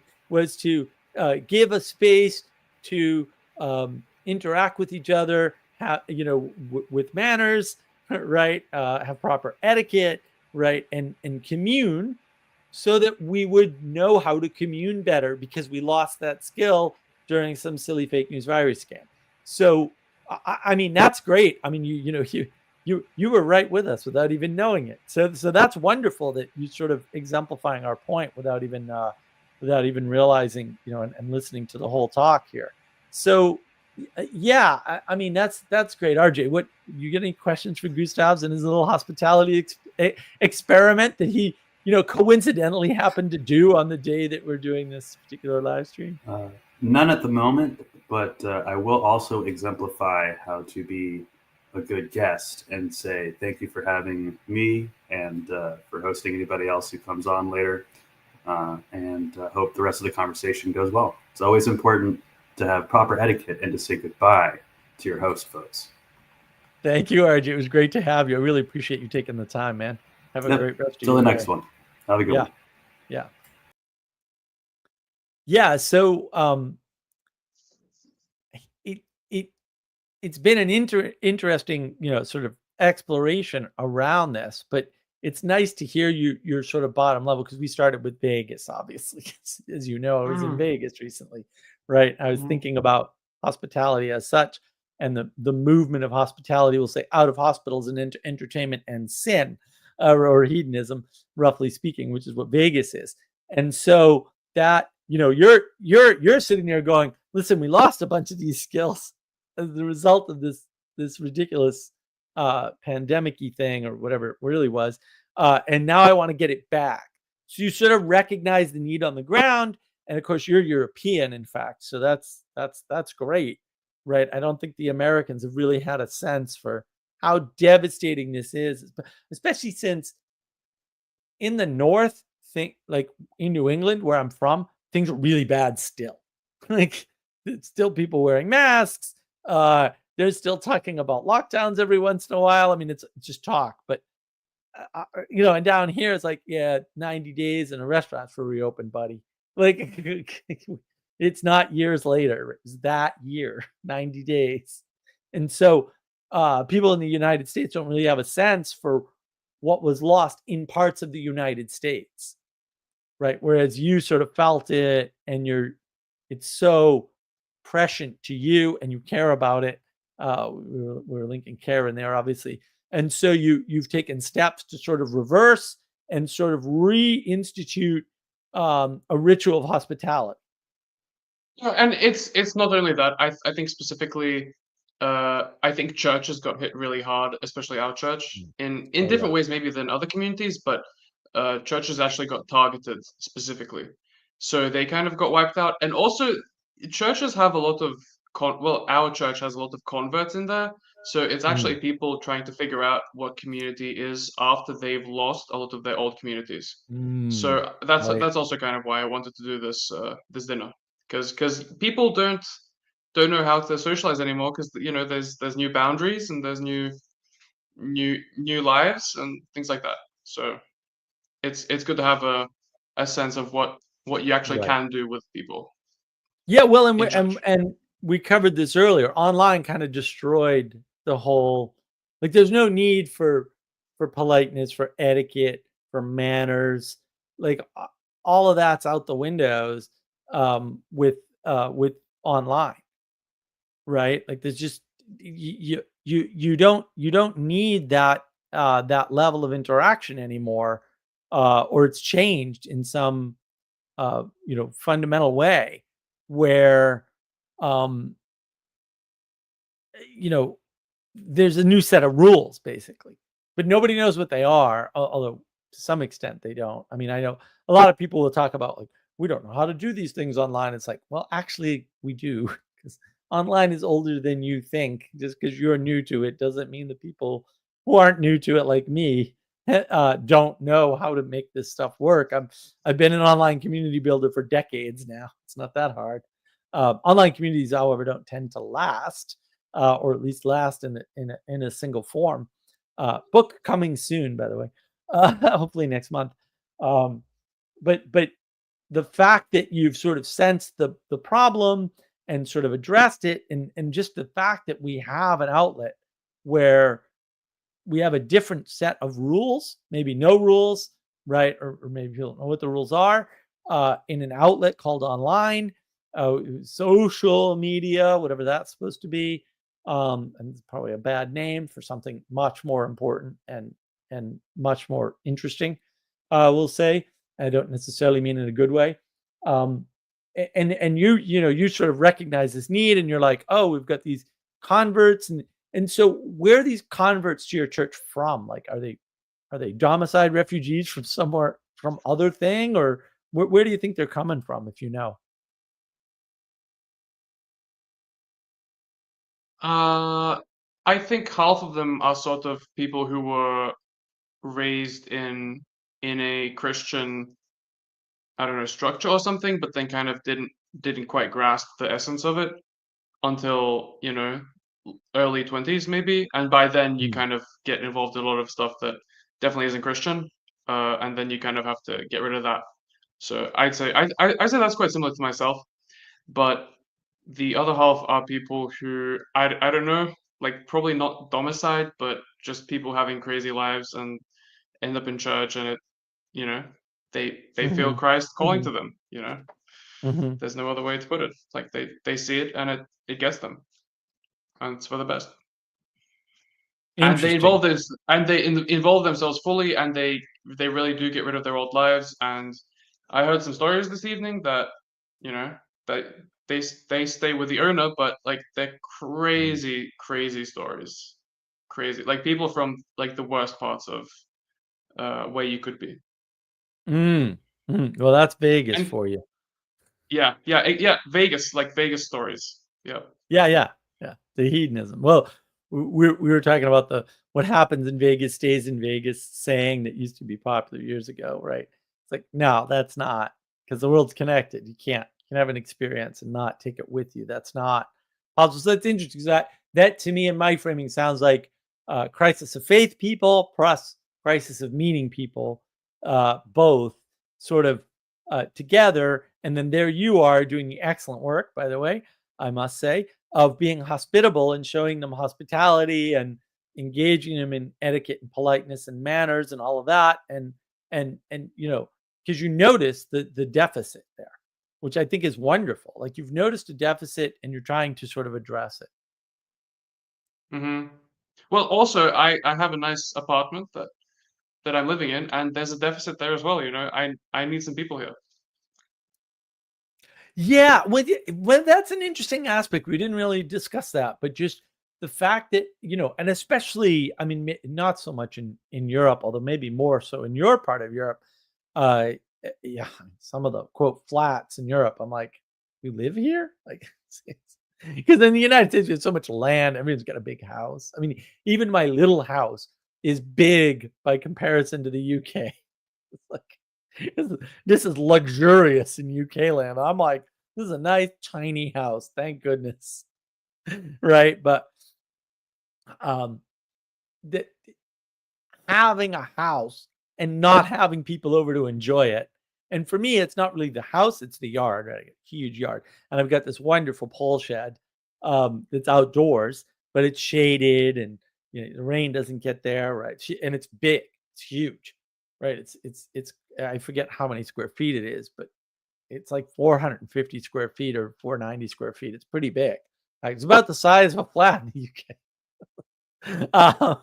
A: give a space to interact with each other, have, with manners, right? Have proper etiquette, right? And commune, so that we would know how to commune better, because we lost that skill during some silly fake news virus scam. So, I mean, that's great. I mean, you were right with us without even knowing it. So that's wonderful that you sort of exemplifying our point without even realizing, and listening to the whole talk here. So, yeah, I mean, that's great. RJ, what, you get any questions for Gustavs and his little hospitality experiment that he coincidentally happened to do on the day that we're doing this particular live stream?
B: None at the moment, but I will also exemplify how to be a good guest and say thank you for having me, and for hosting anybody else who comes on later, and hope the rest of the conversation goes well. It's always important to have proper etiquette and to say goodbye to your host, folks.
A: Thank you, RJ. It was great to have you. I really appreciate you taking the time, man. Have a great rest of your day.
B: Till the next one. Have a good one.
A: Yeah. So it's been an interesting, sort of exploration around this, but it's nice to hear your sort of bottom level, because we started with Vegas, obviously. As you know, I was in Vegas recently, right? I was thinking about hospitality as such, and the movement of hospitality, we'll say, out of hospitals and into entertainment and sin, or hedonism, roughly speaking, which is what Vegas is. And so that, you're sitting there going, listen, we lost a bunch of these skills as the result of this ridiculous pandemic-y thing, or whatever it really was, and now I want to get it back. So you sort of recognize the need on the ground, and of course you're European, in fact, so that's great, right? I don't think the Americans have really had a sense for how devastating this is, especially since in the north, like in New England, where I'm from, things are really bad still. Like, it's still people wearing masks. They're still talking about lockdowns every once in a while. I mean, it's just talk, but and down here it's like, yeah, 90 days and a restaurant's for reopen, buddy. Like, it's not years later. It's that year, 90 days. And so people in the United States don't really have a sense for what was lost in parts of the United States, right? Whereas you sort of felt it, and it's so prescient to you, and you care about it. We're linking care in there, obviously. And so you've taken steps to sort of reverse and sort of reinstitute a ritual of hospitality.
C: Yeah, and it's not only that. I think specifically, I think churches got hit really hard, especially our church, in
A: Oh yeah.
C: different ways maybe than other communities, but churches actually got targeted specifically. So they kind of got wiped out. And also, churches have a lot of well, our church has a lot of converts in there. So it's actually
A: Mm,
C: people trying to figure out what community is after they've lost a lot of their old communities.
A: mm,
C: So that's
A: right.
C: that's also kind of why I wanted to do this dinner, because people don't know how to socialize anymore, because there's new boundaries and there's new lives and things like that. So it's good to have a sense of what you actually
A: Right.
C: can do with people
A: Yeah, well, and we
C: in church.
A: and we covered this earlier. Online kind of destroyed the whole, like there's no need for politeness, for etiquette, for manners. Like all of that's out the windows with online, right? Like there's just you don't need that level of interaction anymore, or it's changed in some fundamental way where um, you know there's a new set of rules basically, but nobody knows what they are. Although to some extent they don't. I mean, I know a lot of people will talk about like we don't know how to do these things online. It's like, well, actually we do because online is older than you think. Just because you're new to it doesn't mean the people who aren't new to it like me don't know how to make this stuff work. I've been an online community builder for decades now. It's not that hard. Online communities, however, don't tend to last, or at least last in a single form. Book coming soon, by the way, hopefully next month. Um, but the fact that you've sort of sensed the problem and sort of addressed it, and just the fact that we have an outlet where we have a different set of rules, maybe no rules, right? Or maybe you don't know what the rules are, in an outlet called online, social media, whatever that's supposed to be. And it's probably a bad name for something much more important and much more interesting. We'll say. I don't necessarily mean in a good way. Um, and you sort of recognize this need, and you're like, oh, we've got these converts, and so where are these converts to your church from? Like, are they domiciled refugees from somewhere, from other thing, or where do you think they're coming from, if you know?
C: Uh, I think half of them are sort of people who were raised in a Christian, I don't know, structure or something, but then kind of didn't quite grasp the essence of it until, early 20s maybe. And by then you
A: Mm,
C: kind of get involved in a lot of stuff that definitely isn't Christian. And then you kind of have to get rid of that. So I'd say that's quite similar to myself. But the other half are people who I don't know, like probably not domiciled, but just people having crazy lives and end up in church, and you know, they feel
A: mhm,
C: Christ calling to
A: mhm,
C: them.
A: mhm.
C: There's no other way to put it. Like they see it and it gets them, and it's for the best. And they
A: Interesting.
C: involve themselves fully, and they really do get rid of their old lives. And I heard some stories this evening that you know that they stay with the owner, but like they're
A: Mm.
C: crazy stories, crazy, like people from like the worst parts of where you could be.
A: Mm, well, that's Vegas
C: And
A: for you.
C: yeah, Vegas, like Vegas stories. Yeah.
A: Yeah, yeah, yeah. The hedonism. Well, we were talking about the what happens in Vegas stays in Vegas saying that used to be popular years ago, right? It's like, no, that's not, because the world's connected. You can have an experience and not take it with you. That's not possible. So that's interesting, 'cause that to me in my framing sounds like crisis of faith people plus crisis of meaning people, both sort of together. And then there you are doing the excellent work, by the way, I must say, of being hospitable and showing them hospitality and engaging them in etiquette and politeness and manners and all of that. And because you notice the deficit there, which I think is wonderful. Like you've noticed a deficit and you're trying to sort of address it.
C: hmm Well, also I have a nice apartment that I'm living in, and there's a deficit there as well. I need some people here.
A: Yeah, well, that's an interesting aspect. We didn't really discuss that, but just the fact that, and especially, I mean, not so much in Europe, although maybe more so in your part of Europe. Uh, yeah, some of the quote flats in Europe, I'm like, you live here? Like, because in the United States, there's so much land. Everyone's got a big house. I mean, even my little house is big by comparison to the UK. It's like this is luxurious in UK land. I'm like, this is a nice tiny house. Thank goodness. Right. But um that having a house and not having people over to enjoy it. And for me, it's not really the house, it's the yard, right? A huge yard. And I've got this wonderful pole shed that's outdoors, but it's shaded and the rain doesn't get there, right? And it's big, it's huge, right? It's I forget how many square feet it is, but it's like 450 square feet or 490 square feet. It's pretty big. Like, it's about the size of a flat in the UK. Uh,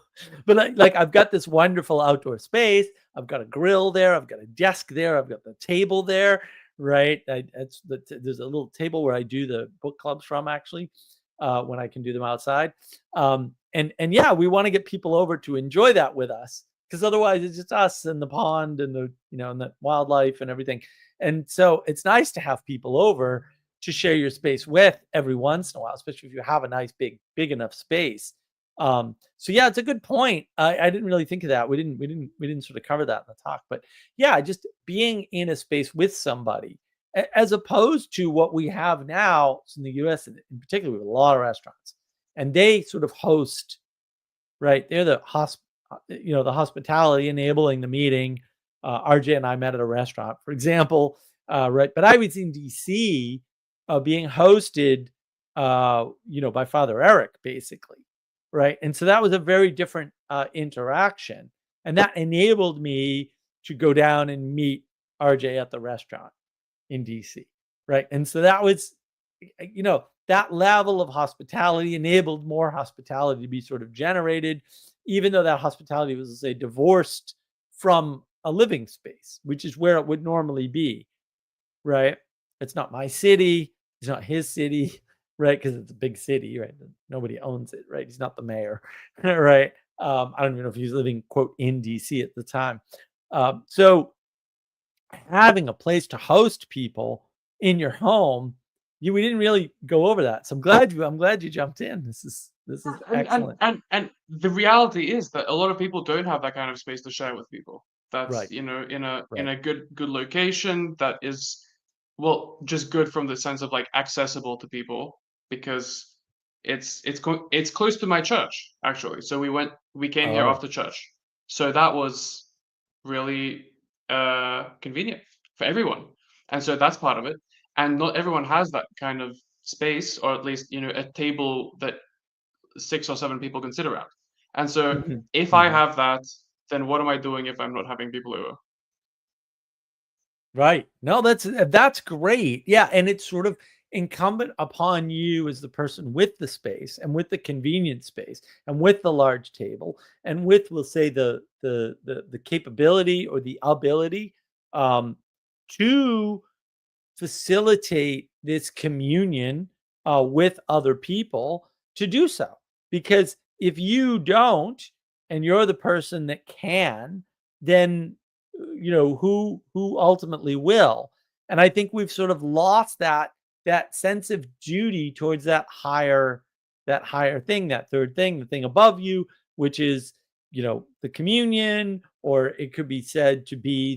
A: but like I've got this wonderful outdoor space. I've got a grill there. I've got a desk there. I've got the table there. Right. There's a little table where I do the book clubs from actually, when I can do them outside. And yeah, we want to get people over to enjoy that with us because otherwise it's just us and the pond and and the wildlife and everything. And so it's nice to have people over to share your space with every once in a while, especially if you have a nice big enough space. So yeah, it's a good point. I didn't really think of that. We didn't sort of cover that in the talk, but yeah, just being in a space with somebody, as opposed to what we have now in the U.S. in particular, we have a lot of restaurants, and they sort of host, right? They're the the hospitality enabling the meeting. RJ and I met at a restaurant, for example, right? But I was in DC, being hosted, by Father Eric, basically, right? And so that was a very different interaction, and that enabled me to go down and meet RJ at the restaurant in DC, right? And so that was, that level of hospitality enabled more hospitality to be sort of generated, even though that hospitality was, let's say, divorced from a living space, which is where it would normally be, right? It's not my city, it's not his city, right? Because it's a big city, right? Nobody owns it, right? He's not the mayor, right? I don't even know if he's living, quote, in DC at the time. So having a place to host people in your home, we didn't really go over that. So I'm glad you jumped in. This is excellent.
C: And the reality is that a lot of people don't have that kind of space to share with people. That's,
A: Right.
C: in a
A: Right.
C: good location that is, well, just good from the sense of like accessible to people, because it's close to my church actually. So we came here
A: Oh.
C: after church. So that was really convenient for everyone. And so that's part of it. And not everyone has that kind of space, or at least, a table that 6 or 7 people can sit around. And so
A: Mhm.
C: if I
A: Mhm.
C: have that, then what am I doing if I'm not having people over?
A: Right. No, that's great. Yeah, and it's sort of incumbent upon you as the person with the space and with the convenient space and with the large table and with, we'll say, the capability or the ability, um, to facilitate this communion with other people to do so. Because if you don't, and you're the person that can, then who ultimately will. And I think we've sort of lost that sense of duty towards that higher thing, that third thing, the thing above you, which is the communion, or it could be said to be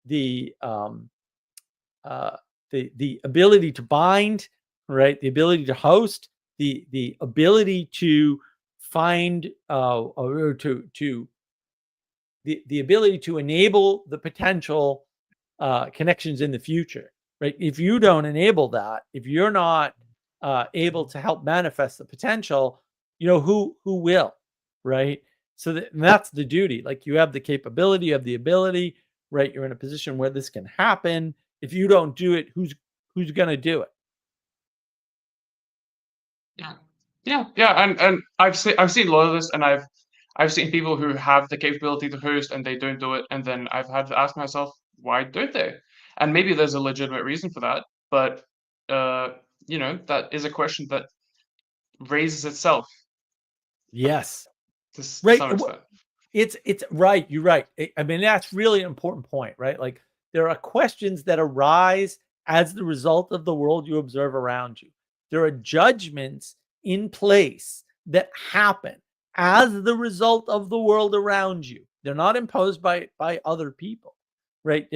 A: the uh, the ability to bind, right? The ability to host, the ability to find, or to the ability to enable the potential connections in the future, right? If you don't enable that, if you're not able to help manifest the potential, who will, right? So that's the duty. Like, you have the capability, you have the ability, right? You're in a position where this can happen. If you don't do it, who's going to do it?
C: Yeah. Yeah, and I've seen a lot of this, and I've seen people who have the capability to host and they don't do it, and then I've had to ask myself, why don't they? And maybe there's a legitimate reason for that, but that is a question that raises itself
A: Yes.
C: to
A: Right.
C: some extent.
A: It's right. You're right. I mean, that's really an important point, right? Like there are questions that arise as the result of the world you observe around you. There are judgments in place that happen as the result of the world around you. They're not imposed by other people, right?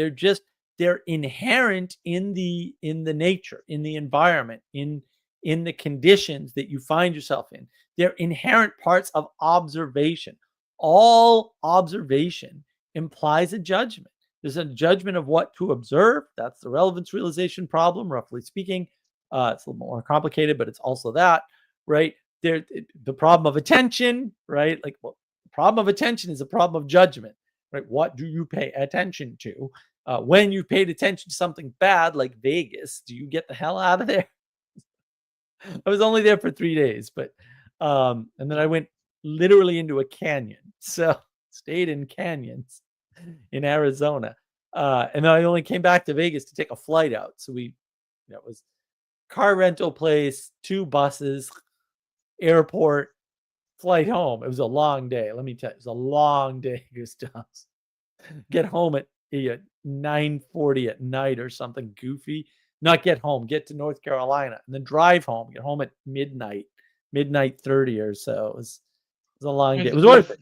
A: They're inherent in the nature, in the environment, in the conditions that you find yourself in. They're inherent parts of observation. All observation implies a judgment. There's a judgment of what to observe. That's the relevance realization problem, roughly speaking. It's a little more complicated, but it's also that, right? The problem of attention, right? Like, well, the problem of attention is a problem of judgment, right? What do you pay attention to? When you paid attention to something bad, like Vegas, do you get the hell out of there? I was only there for 3 days, but and then I went literally into a canyon. So stayed in canyons in Arizona. And then I only came back to Vegas to take a flight out. So that was car rental place, 2 buses, airport, flight home. It was a long day. Let me tell you, it was a long day, Gustav. Get home at 9:40 at night or something goofy. Not get home, get to North Carolina, and then drive home. Get home at midnight 30 or so. It was a long day. It was worth it.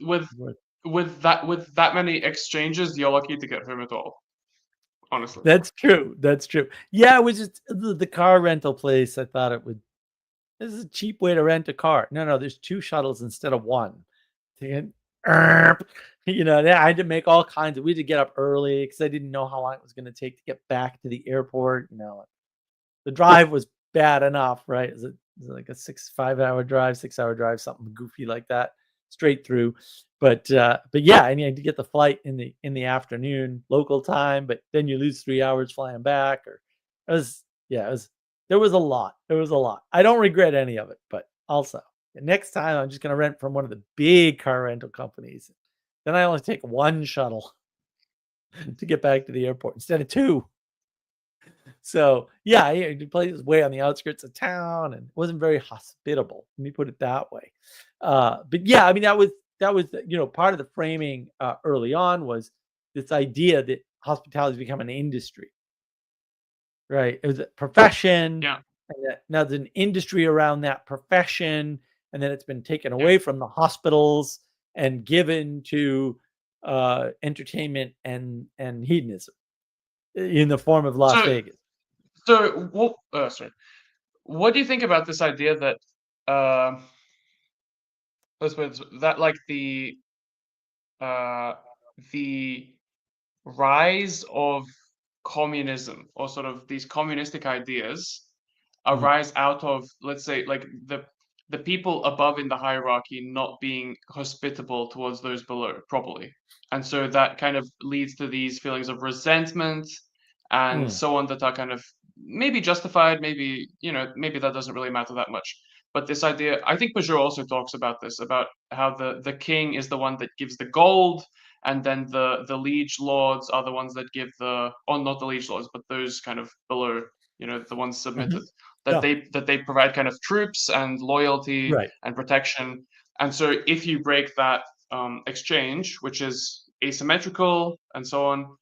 C: With that many exchanges, you're lucky to get home at all. Honestly,
A: that's true. Yeah, it was just the car rental place. I thought it would. This is a cheap way to rent a car. No, there's 2 shuttles instead of 1. I had to make all kinds of. We had to get up early because I didn't know how long it was going to take to get back to the airport. The drive was bad enough, right? It was like a 5-hour drive, 6-hour drive, something goofy like that, straight through. But yeah, and you had to get the flight in the afternoon local time, but then you lose 3 hours flying back. There was a lot. I don't regret any of it, but also next time I'm just going to rent from one of the big car rental companies. Then I only take 1 shuttle to get back to the airport instead of 2. So yeah, the place was way on the outskirts of town and wasn't very hospitable. Let me put it that way. But yeah, I mean that was part of the framing early on was this idea that hospitality has become an industry, right? It was a profession.
C: Yeah.
A: And now there's an industry around that profession, and then it's been taken away from the hospitals and given to entertainment and hedonism in the form of Las Vegas.
C: So, what do you think about this idea that let's put it, that like the rise of communism or sort of these communistic ideas arise out of, let's say, like the people above in the hierarchy not being hospitable towards those below properly, and so that kind of leads to these feelings of resentment and so on that are kind of maybe justified, maybe maybe that doesn't really matter that much. But this idea, I think Peugeot also talks about this, about how the king is the one that gives the gold, and then the liege lords are the ones that give or not the liege lords, but those kind of below, the ones submitted, that they provide kind of troops and loyalty and protection. And so if you break that exchange, which is asymmetrical and so on,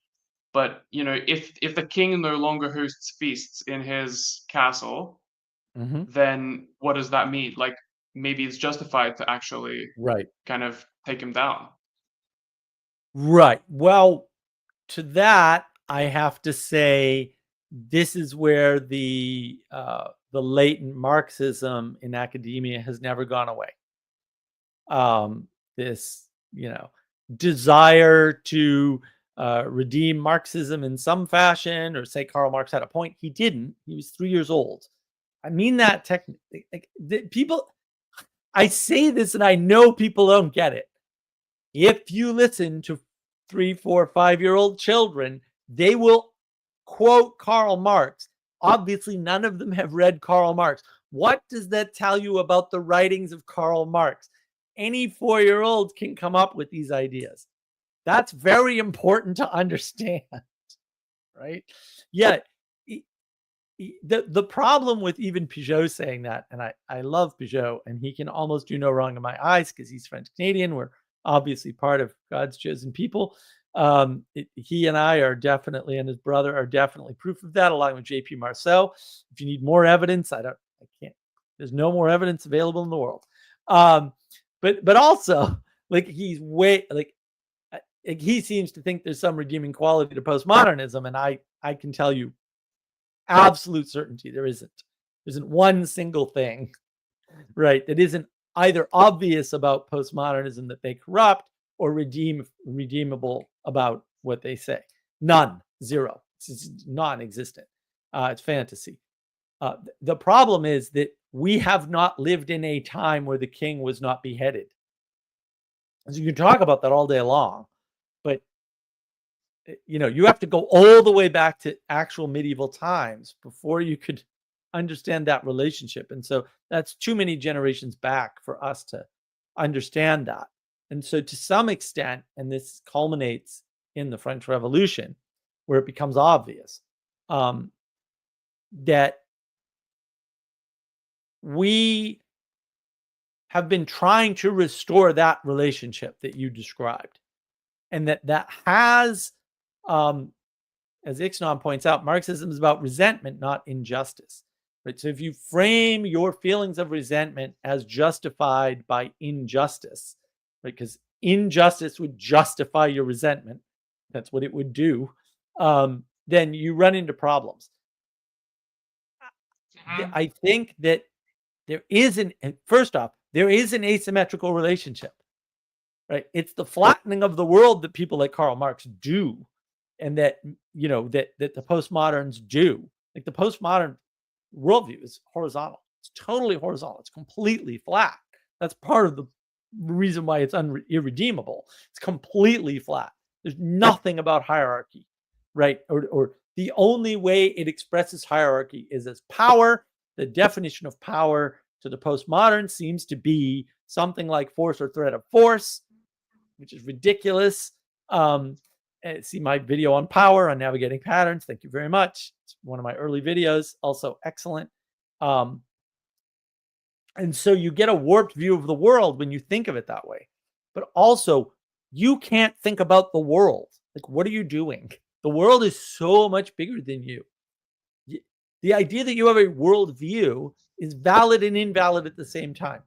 C: but if the king no longer hosts feasts in his castle, then what does that mean? Like maybe it's justified to actually kind of take him down.
A: Right. Well, to that, I have to say this is where the latent Marxism in academia has never gone away. This, desire to redeem Marxism in some fashion, or say Karl Marx had a point. He didn't. He was 3 years old. I mean that technically. People, I say this and I know people don't get it. If you listen to 3, 4, 5-year-old children, they will quote Karl Marx. Obviously, none of them have read Karl Marx. What does that tell you about the writings of Karl Marx? Any 4-year-old can come up with these ideas. That's very important to understand, right? Yeah. The problem with even Peugeot saying that, and I love Peugeot, and he can almost do no wrong in my eyes because he's French Canadian. We're obviously part of God's chosen people. He and I are definitely, and his brother are definitely proof of that, along with JP Marceau. If you need more evidence, I can't. There's no more evidence available in the world. But also, like, he's way like he seems to think there's some redeeming quality to postmodernism, and I can tell you, absolute certainty there isn't. There isn't one single thing, right, that isn't either obvious about postmodernism that they corrupt or redeemable about what they say. None, zero. It's non-existent. It's fantasy. The problem is that we have not lived in a time where the king was not beheaded. So you can talk about that all day long, but you have to go all the way back to actual medieval times before you could understand that relationship. And so that's too many generations back for us to understand that. And so to some extent, and this culminates in the French Revolution, where it becomes obvious that we have been trying to restore that relationship that you described. And that has, as Ixnon points out, Marxism is about resentment, not injustice. Right? So if you frame your feelings of resentment as justified by injustice, right, because injustice would justify your resentment, that's what it would do, then you run into problems. I think that first off, there is an asymmetrical relationship. Right? It's the flattening of the world that people like Karl Marx do, and that the postmoderns do. Like, the postmodern worldview is horizontal. It's totally horizontal. It's completely flat. That's part of the reason why it's irredeemable. It's completely flat. There's nothing about hierarchy, right? Or the only way it expresses hierarchy is as power. The definition of power to the postmodern seems to be something like force or threat of force, which is ridiculous. See my video on power, on navigating patterns. Thank you very much. It's one of my early videos, also excellent. And so you get a warped view of the world when you think of it that way. But also, you can't think about the world. Like, what are you doing? The world is so much bigger than you. The idea that you have a world view is valid and invalid at the same time.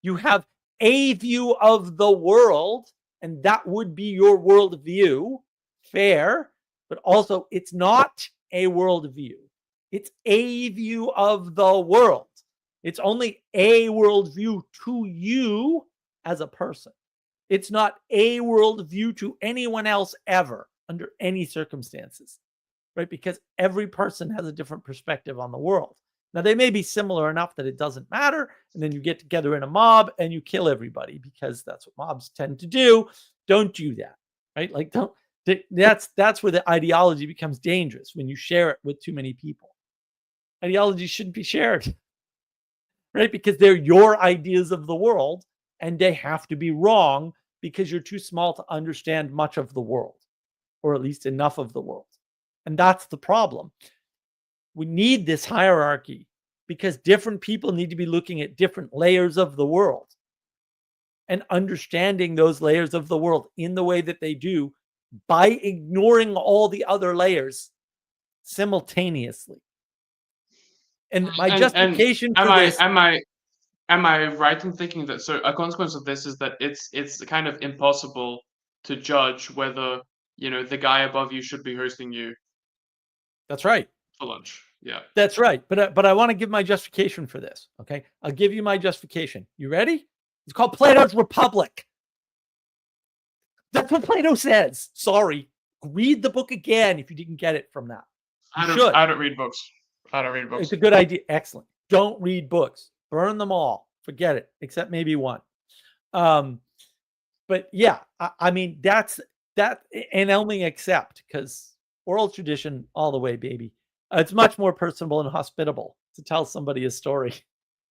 A: You have a view of the world, and that would be your world view. Fair, but also it's not a world view. It's a view of the world. It's only a world view to you as a person. It's not a world view to anyone else ever, under any circumstances, right? Because every person has a different perspective on the world. Now, they may be similar enough that it doesn't matter, and then you get together in a mob and you kill everybody, because that's what mobs tend to do. Don't do that, right? Like, don't. That's where the ideology becomes dangerous, when you share it with too many people. Ideology shouldn't be shared, right? Because they're your ideas of the world, and they have to be wrong because you're too small to understand much of the world, or at least enough of the world. And that's the problem. We need this hierarchy because different people need to be looking at different layers of the world and understanding those layers of the world in the way that they do, by ignoring all the other layers simultaneously. And my justification for this.
C: Am I right in thinking that, so a consequence of this is that it's kind of impossible to judge whether the guy above you should be hosting you?
A: That's right.
C: For lunch. Yeah.
A: That's right. But I want to give my justification for this. Okay. I'll give you my justification. You ready? It's called Plato's Republic. That's what Plato says. Sorry. Read the book again if you didn't get it from that.
C: I don't read books.
A: It's a good idea. Excellent. Don't read books. Burn them all. Forget it, except maybe one. But yeah, I mean, that's that, and only accept, because oral tradition all the way, baby. It's much more personable and hospitable to tell somebody a story.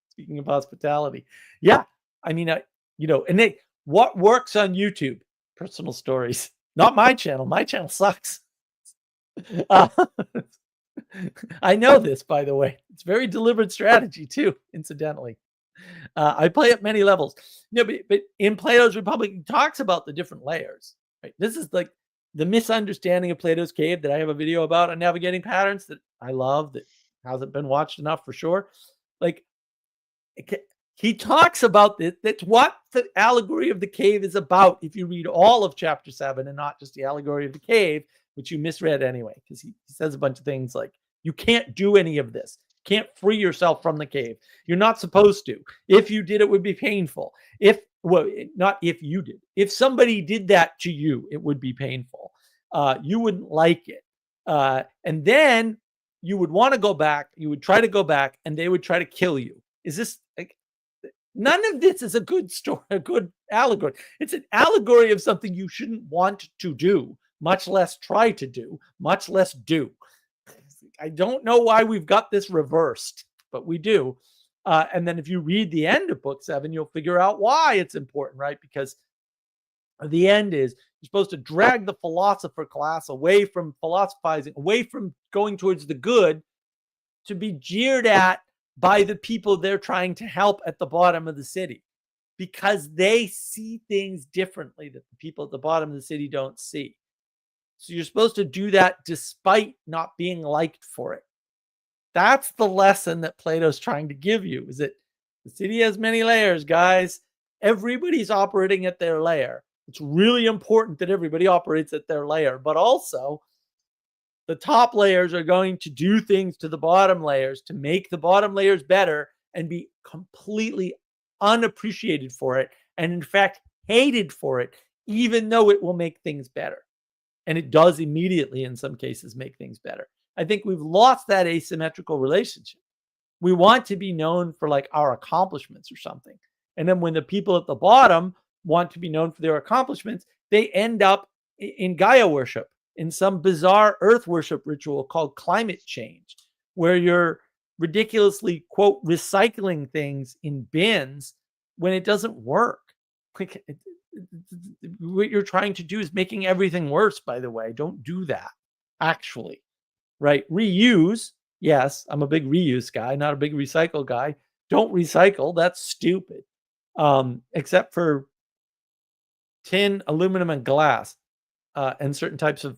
A: Speaking of hospitality. Yeah. I mean, and what works on YouTube? Personal stories. Not my channel. My channel sucks. Uh, I know this, by the way. It's very deliberate strategy too, incidentally. I play at many levels. No, but in Plato's Republic, he talks about the different layers. Right? This is like the misunderstanding of Plato's Cave that I have a video about on navigating patterns that I love, that hasn't been watched enough for sure. Like he talks about this. That's what the allegory of the cave is about. If you read all of chapter 7 and not just the allegory of the cave, which you misread anyway, because he says a bunch of things like, you can't do any of this. Can't free yourself from the cave. You're not supposed to. If you did, it would be painful. Not if you did. If somebody did that to you, it would be painful. You wouldn't like it. And then you would want to go back. You would try to go back, and they would try to kill you. Is this like, none of this is a good story, a good allegory. It's an allegory of something you shouldn't want to do, much less try to do, much less do. I don't know why we've got this reversed, but we do. And then if you read the end of book 7, you'll figure out why it's important, right? Because the end is you're supposed to drag the philosopher class away from philosophizing, away from going towards the good, to be jeered at by the people they're trying to help at the bottom of the city, because they see things differently that the people at the bottom of the city don't see. So you're supposed to do that despite not being liked for it. That's the lesson that Plato's trying to give you, is that the city has many layers, guys. Everybody's operating at their layer. It's really important that everybody operates at their layer, but also the top layers are going to do things to the bottom layers to make the bottom layers better and be completely unappreciated for it, and in fact hated for it, even though it will make things better. And it does immediately, in some cases, make things better. I think we've lost that asymmetrical relationship. We want to be known for like our accomplishments or something. And then when the people at the bottom want to be known for their accomplishments, they end up in Gaia worship, in some bizarre earth worship ritual called climate change, where you're ridiculously, quote, recycling things in bins when it doesn't work. What you're trying to do is making everything worse, by the way. Don't do that, actually. Right? Reuse. Yes, I'm a big reuse guy, not a big recycle guy. Don't recycle. That's stupid. Except for tin, aluminum, and glass, and certain types of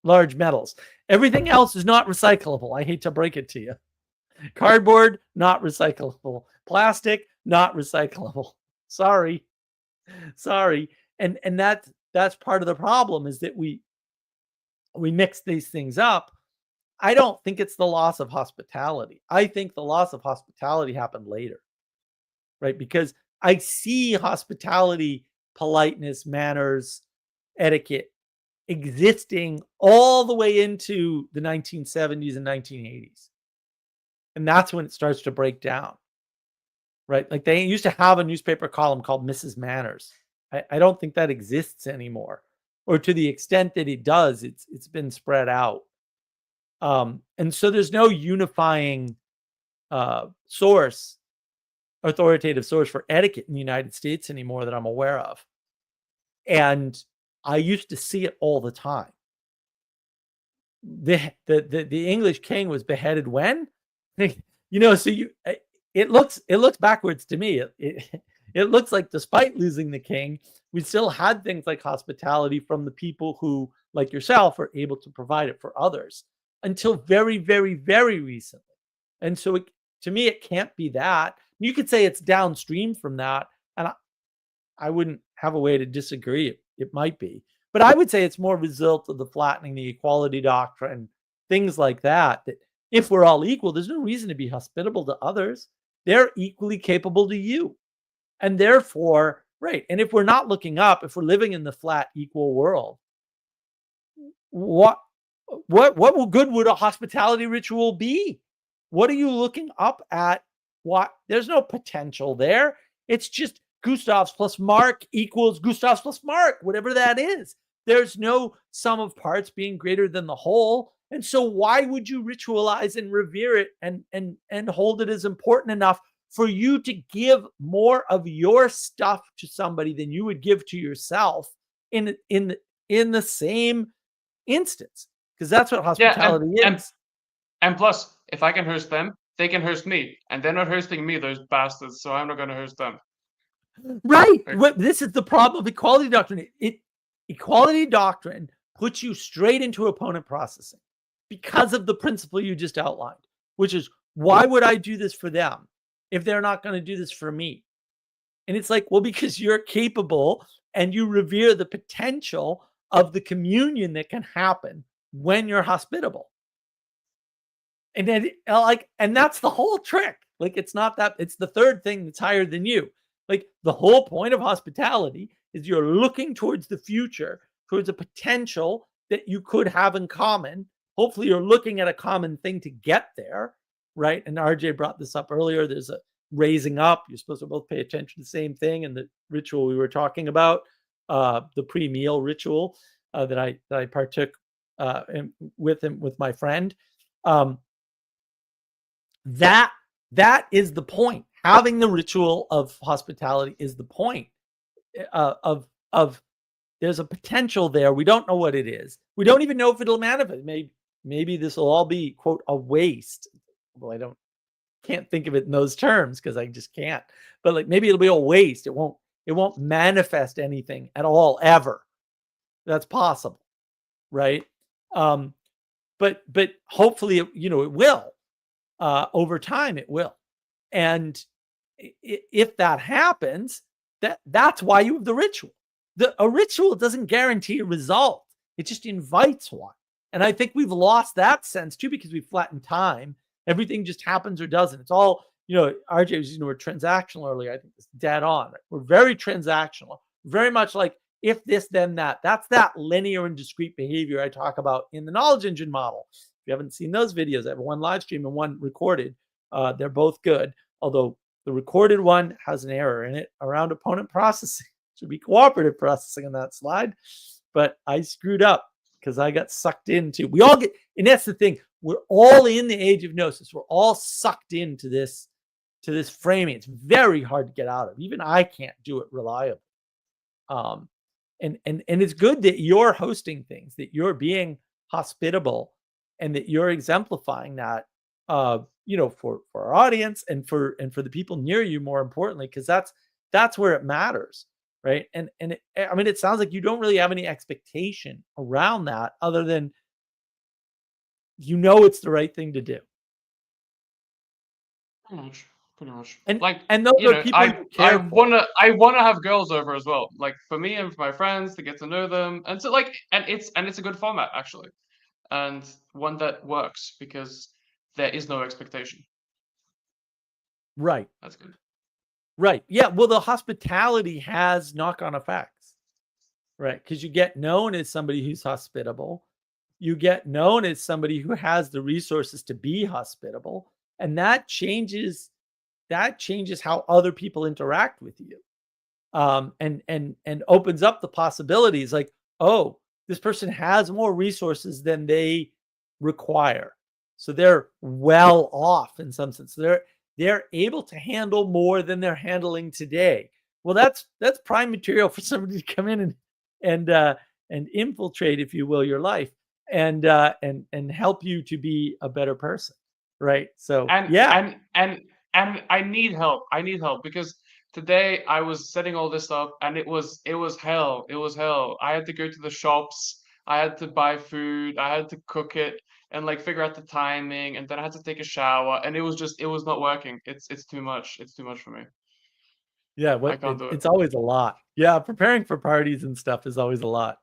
A: large metals. Everything else is not recyclable. I hate to break it to you. Cardboard, not recyclable. Plastic, not recyclable. Sorry. And that's part of the problem, is that we mix these things up. I don't think it's the loss of hospitality. I think the loss of hospitality happened later, right? Because I see hospitality, politeness, manners, etiquette existing all the way into the 1970s and 1980s. And that's when it starts to break down, right? Like they used to have a newspaper column called Mrs. Manners. I don't think that exists anymore, or to the extent that it does, it's been spread out. And so there's no unifying authoritative source for etiquette in the United States anymore that I'm aware of. And I used to see it all the time. The English king was beheaded when? So it looks backwards to me. It looks like despite losing the king, we still had things like hospitality from the people who, like yourself, are able to provide it for others until very, very, very recently. And so to me, it can't be that. You could say it's downstream from that, and I wouldn't have a way to disagree. It might be. But I would say it's more a result of the flattening the equality doctrine, things like that, that if we're all equal, there's no reason to be hospitable to others. They're equally capable to you. And therefore, right, and if we're not looking up, if we're living in the flat, equal world, what good would a hospitality ritual be? What are you looking up at? What? There's no potential there. It's just Gustavs plus Mark equals Gustavs plus Mark, whatever that is. There's no sum of parts being greater than the whole. And so why would you ritualize and revere it and hold it as important enough for you to give more of your stuff to somebody than you would give to yourself in the same instance? because that's what
C: Yeah,
A: hospitality is.
C: and plus, if I can host them, they can host me, and they're not hosting me, those bastards. So I'm not going to host them.
A: Right.
C: Like,
A: This is the problem of equality doctrine. Equality doctrine puts you straight into opponent processing because of the principle you just outlined, which is, why would I do this for them if they're not going to do this for me? And it's like, well, because you're capable and you revere the potential of the communion that can happen when you're hospitable. And then, and that's the whole trick. Like, it's not that, it's the third thing that's higher than you. Like, the whole point of hospitality is you're looking towards the future, towards a potential that you could have in common. Hopefully, you're looking at a common thing to get there, right? And RJ brought this up earlier. There's a raising up. You're supposed to both pay attention to the same thing. And the ritual we were talking about, the pre-meal ritual that I partook with my friend. That is the point. Having the ritual of hospitality is the point of there's a potential there. We don't know what it is. We don't even know if it'll manifest. Maybe this will all be, quote, a waste. Well, I can't think of it in those terms because I just can't. But like, maybe it'll be a waste. It won't manifest anything at all ever. That's possible, right? But hopefully, it will. Over time, it will. And if that happens, that's why you have the ritual. A ritual doesn't guarantee a result. It just invites one. And I think we've lost that sense too, because we flatten time. Everything just happens or doesn't. It's all, RJ was using the word transactional earlier. I think it's dead on. Right? We're very transactional, very much like if this, then that. That's that linear and discrete behavior I talk about in the knowledge engine model. If you haven't seen those videos, I have one live stream and one recorded. They're both good, although the recorded one has an error in it around opponent processing. It should be cooperative processing on that slide, but I screwed up because I got sucked into. We all get, and that's the thing. We're all in the age of gnosis. We're all sucked into this framing. It's very hard to get out of. Even I can't do it reliably. And it's good that you're hosting things, that you're being hospitable, and that you're exemplifying that, for our audience and for the people near you, more importantly, because that's where it matters, right? And it sounds like you don't really have any expectation around that, other than it's the right thing to do.
C: Pretty much.
A: And
C: like,
A: those are people you care for.
C: I wanna have girls over as well, like for me and for my friends, to get to know them, and so it's a good format actually, and one that works because there is no expectation.
A: Right.
C: That's good.
A: Right. Yeah. Well, the hospitality has knock-on effects, right? Because you get known as somebody who's hospitable. You get known as somebody who has the resources to be hospitable, and that changes how other people interact with you, and opens up the possibilities. Like, oh, this person has more resources than they require, so they're well off in some sense. They're able to handle more than they're handling today. Well, that's prime material for somebody to come in and infiltrate, if you will, your life, and help you to be a better person, right? So
C: And I need help. I need help because today I was setting all this up, and it was hell. It was hell. I had to go to the shops. I had to buy food. I had to cook it and like figure out the timing, and then I had to take a shower, and it was not working. It's too much. It's too much for me.
A: Yeah,
C: I can't do it.
A: it's always a lot. Yeah, preparing for parties and stuff is always a lot.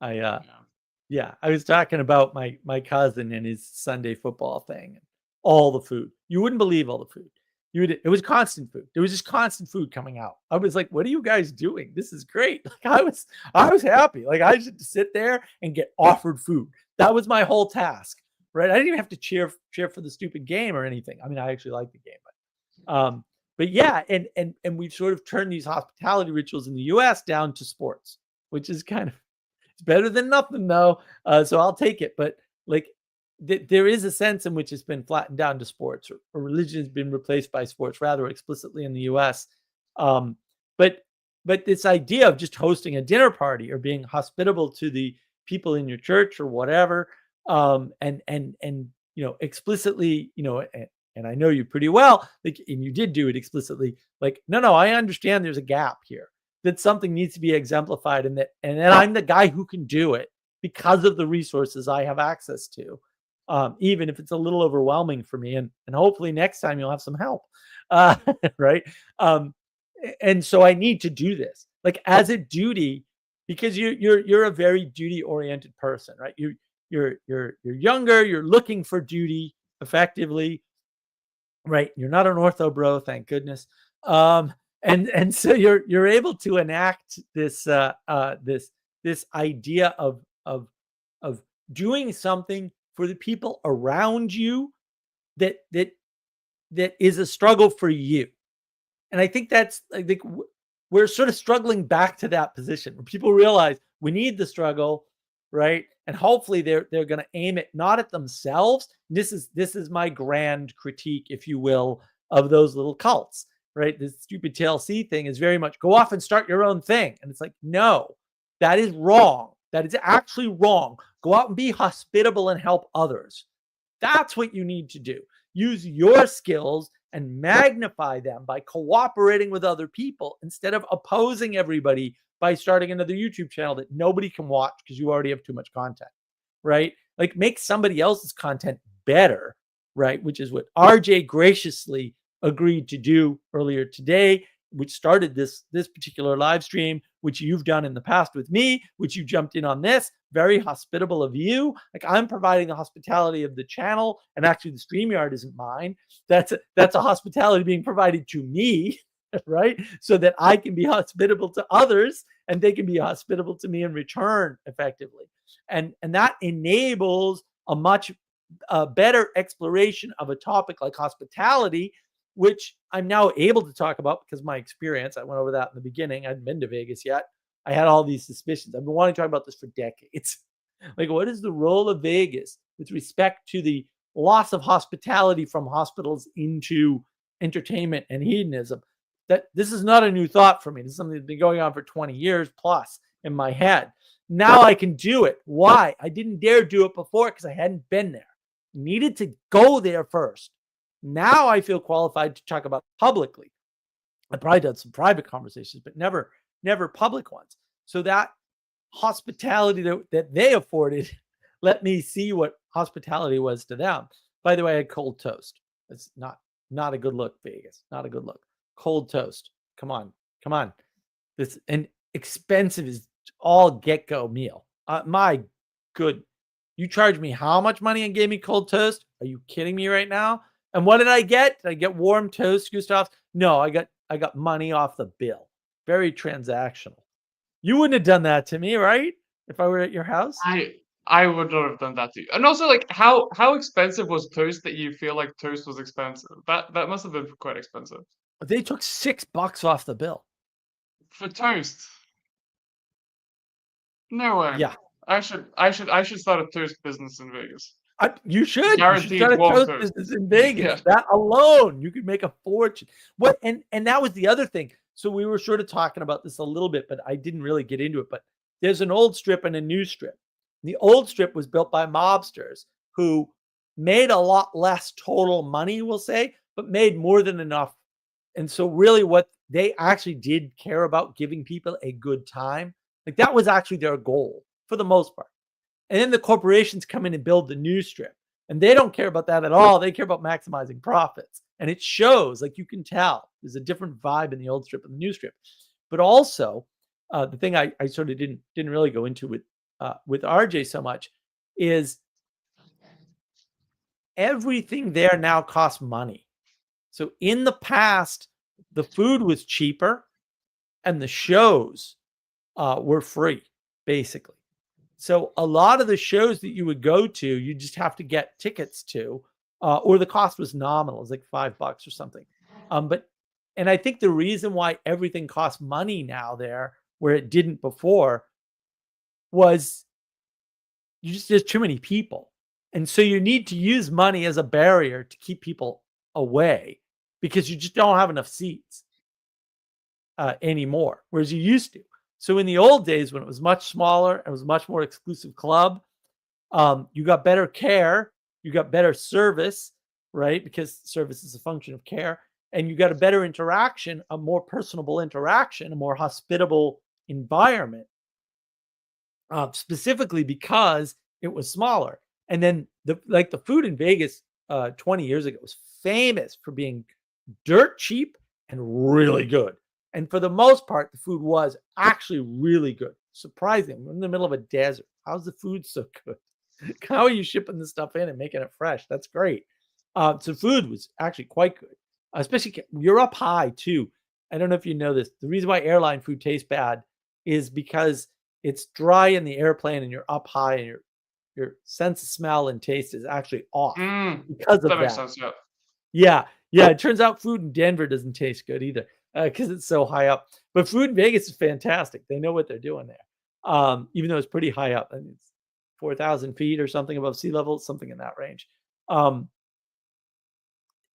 A: Yeah, I was talking about my cousin and his Sunday football thing, and all the food. You wouldn't believe all the food. It was constant food. There was just constant food coming out. I was like, "What are you guys doing? This is great!" Like, I was happy. Like, I should sit there and get offered food. That was my whole task, right? I didn't even have to cheer for the stupid game or anything. I mean, I actually like the game, but yeah, and we've sort of turned these hospitality rituals in the U.S. down to sports, which is kind of, it's better than nothing though. So I'll take it. But like, there is a sense in which it's been flattened down to sports, or religion has been replaced by sports rather explicitly in the U.S. But this idea of just hosting a dinner party or being hospitable to the people in your church or whatever, And explicitly, and I know you pretty well, like, and you did do it explicitly, like, no, I understand there's a gap here, that something needs to be exemplified, and that I'm the guy who can do it because of the resources I have access to, even if it's a little overwhelming for me, and hopefully next time you'll have some help, right? And so I need to do this, like, as a duty, because you're a very duty oriented person, right? You're younger, you're looking for duty effectively, right? You're not an ortho bro, thank goodness. And so you're able to enact this idea of doing something for the people around you that is a struggle for you. And I think we're sort of struggling back to that position where people realize we need the struggle, right? And hopefully they're going to aim it not at themselves. This is my grand critique, if you will, of those little cults, right? This stupid TLC thing is very much go off and start your own thing. And it's like, no, that is wrong. That is actually wrong. Go out and be hospitable and help others. That's what you need to do. Use your skills and magnify them by cooperating with other people instead of opposing everybody by starting another YouTube channel that nobody can watch because you already have too much content, right? Like, make somebody else's content better, right? Which is what RJ graciously agreed to do earlier today, which started this particular live stream, which you've done in the past with me, which you jumped in on this. Very hospitable of you. Like, I'm providing the hospitality of the channel, and actually the StreamYard isn't mine. That's a hospitality being provided to me, right? So that I can be hospitable to others and they can be hospitable to me in return effectively. And that enables a much better exploration of a topic like hospitality, which I'm now able to talk about because my experience. I went over that in the beginning. I hadn't been to Vegas yet. I had all these suspicions. I've been wanting to talk about this for decades. Like, what is the role of Vegas with respect to the loss of hospitality from hospitals into entertainment and hedonism? That this is not a new thought for me. This is something that's been going on for 20 years plus in my head. Now I can do it. Why? I didn't dare do it before because I hadn't been there. Needed to go there first. Now I feel qualified to talk about it publicly. I've probably done some private conversations, but never public ones. So that hospitality that they afforded let me see what hospitality was to them. By the way, I had cold toast. It's not a good look, Vegas. Not a good look. Cold toast. Come on. This and expensive is all get-go meal. My good. You charged me how much money and gave me cold toast? Are you kidding me right now? And what did I get? Did I get warm toast, Gustav? No, I got money off the bill. Very transactional. You wouldn't have done that to me, right? If I were at your house?
C: I would not have done that to you. And also, like, how expensive was toast that you feel like toast was expensive? That must have been quite expensive.
A: They took $6 off the bill.
C: For toast. No way.
A: Yeah.
C: I should start a toast business in Vegas.
A: You should.
C: Guaranteed
A: You should start a
C: warm
A: toast
C: toast.
A: business in Vegas.
C: Yeah.
A: That alone, you could make a fortune. What? And that was the other thing. So we were sort of talking about this a little bit, but I didn't really get into it. But there's an old strip and a new strip. The old strip was built by mobsters who made a lot less total money, we'll say, but made more than enough. And so really what they actually did care about giving people a good time. Like, that was actually their goal for the most part. And then the corporations come in and build the new strip. And they don't care about that at all. They care about maximizing profits. And it shows, like, you can tell there's a different vibe in the old strip and the new strip. But also, the thing I sort of didn't really go into with RJ so much is everything there now costs money. So in the past, the food was cheaper and the shows were free, basically. So a lot of the shows that you would go to, you just have to get tickets to, or the cost was nominal. It was like $5 or something. And I think the reason why everything costs money now there, where it didn't before, was there's too many people. And so you need to use money as a barrier to keep people away because you just don't have enough seats anymore, whereas you used to. So in the old days, when it was much smaller and was much more exclusive club, You got better care, you got better service, right? Because service is a function of care, and you got a better interaction, a more personable interaction, a more hospitable environment, specifically because it was smaller. And then the food in Vegas 20 years ago was famous for being dirt cheap and really good. And for the most part, the food was actually really good. Surprising. We're in the middle of a desert. How's the food so good? How are you shipping the stuff in and making it fresh? That's great. So food was actually quite good, especially you're up high too. I don't know if you know this. The reason why airline food tastes bad is because it's dry in the airplane and you're up high and your sense of smell and taste is actually off because
C: That
A: of
C: makes
A: that.
C: sense. Yeah.
A: Yeah, yeah. It turns out food in Denver doesn't taste good either because it's so high up. But food in Vegas is fantastic. They know what they're doing there, even though it's pretty high up. I mean, it's 4,000 feet or something above sea level, something in that range. Um,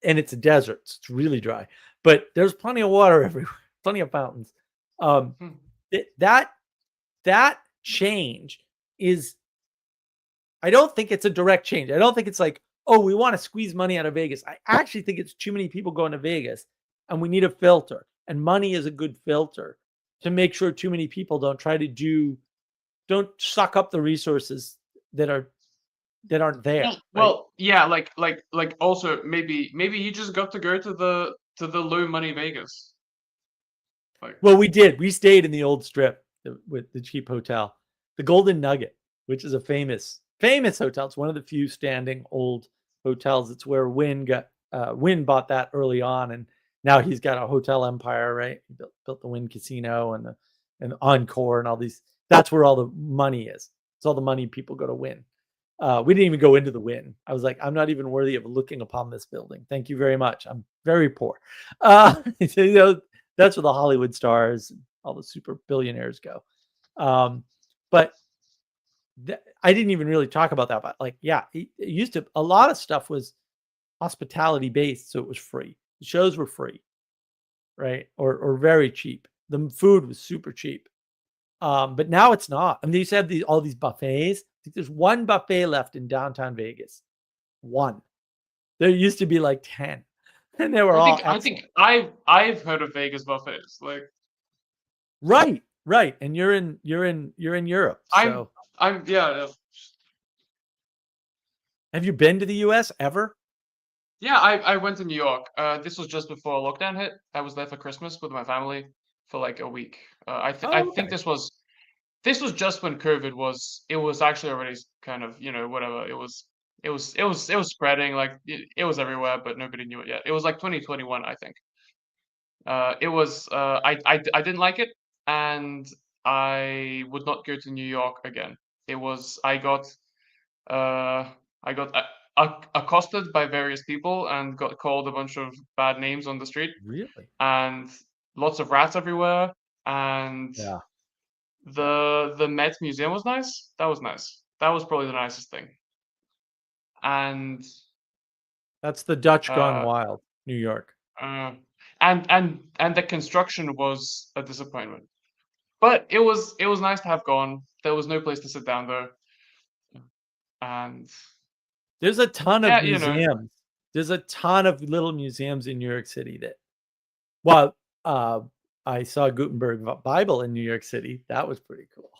A: and it's a desert. So it's really dry, but there's plenty of water everywhere, plenty of fountains. Um,
C: Hmm.
A: that that change is, I don't think it's a direct change. I don't think it's like, oh, we want to squeeze money out of Vegas. I actually think it's too many people going to Vegas and we need a filter. And money is a good filter to make sure too many people don't suck up the resources that aren't there. Right?
C: Well, yeah, like also maybe you just got to go to the low money Vegas. Like,
A: Well, we did. We stayed in the old strip with the cheap hotel, the Golden Nugget, which is a famous hotel. It's one of the few standing old hotels. It's where Wynn bought that early on, and now he's got a hotel empire. Right, he built the Wynn Casino and the Encore and all these. That's where all the money is. It's all the money people go to Wynn. We didn't even go into the Wynn. I was like, I'm not even worthy of looking upon this building. Thank you very much. I'm very poor. That's where the Hollywood stars, all the super billionaires go. But I didn't even really talk about that. But like, yeah, it used to, a lot of stuff was hospitality based, so it was free. The shows were free, right? Or very cheap. The food was super cheap. But now it's not. I mean, they used to have all these buffets. I think there's one buffet left in downtown Vegas. One. There used to be like 10. And they were all
C: I
A: excellent.
C: think I've heard of Vegas buffets. Like,
A: Right. And you're in Europe. So
C: I'm yeah.
A: have you been to the US ever?
C: Yeah, I went to New York. This was just before lockdown hit. I was there for Christmas with my family for like a week. I
A: Oh,
C: think
A: okay.
C: this was just when COVID was, it was actually already kind of, whatever. It was spreading, like it was everywhere, but nobody knew it yet. It was like 2021, I think. It was I didn't like it, and I would not go to New York again. It was uh I got accosted by various people and got called a bunch of bad names on the street,
A: Really?
C: and lots of rats everywhere, and
A: Yeah.
C: the Met Museum was nice. That was nice. That was probably the nicest thing. And
A: That's the Dutch gone
C: uh,
A: wild, New York.
C: uh and the construction was a disappointment. But it was nice to have gone. There was no place to sit down though. And
A: There's a ton of
C: yeah,
A: museums. There's a ton of little museums in New York City that, well, uh, I saw Gutenberg Bible in New York City. That was pretty cool.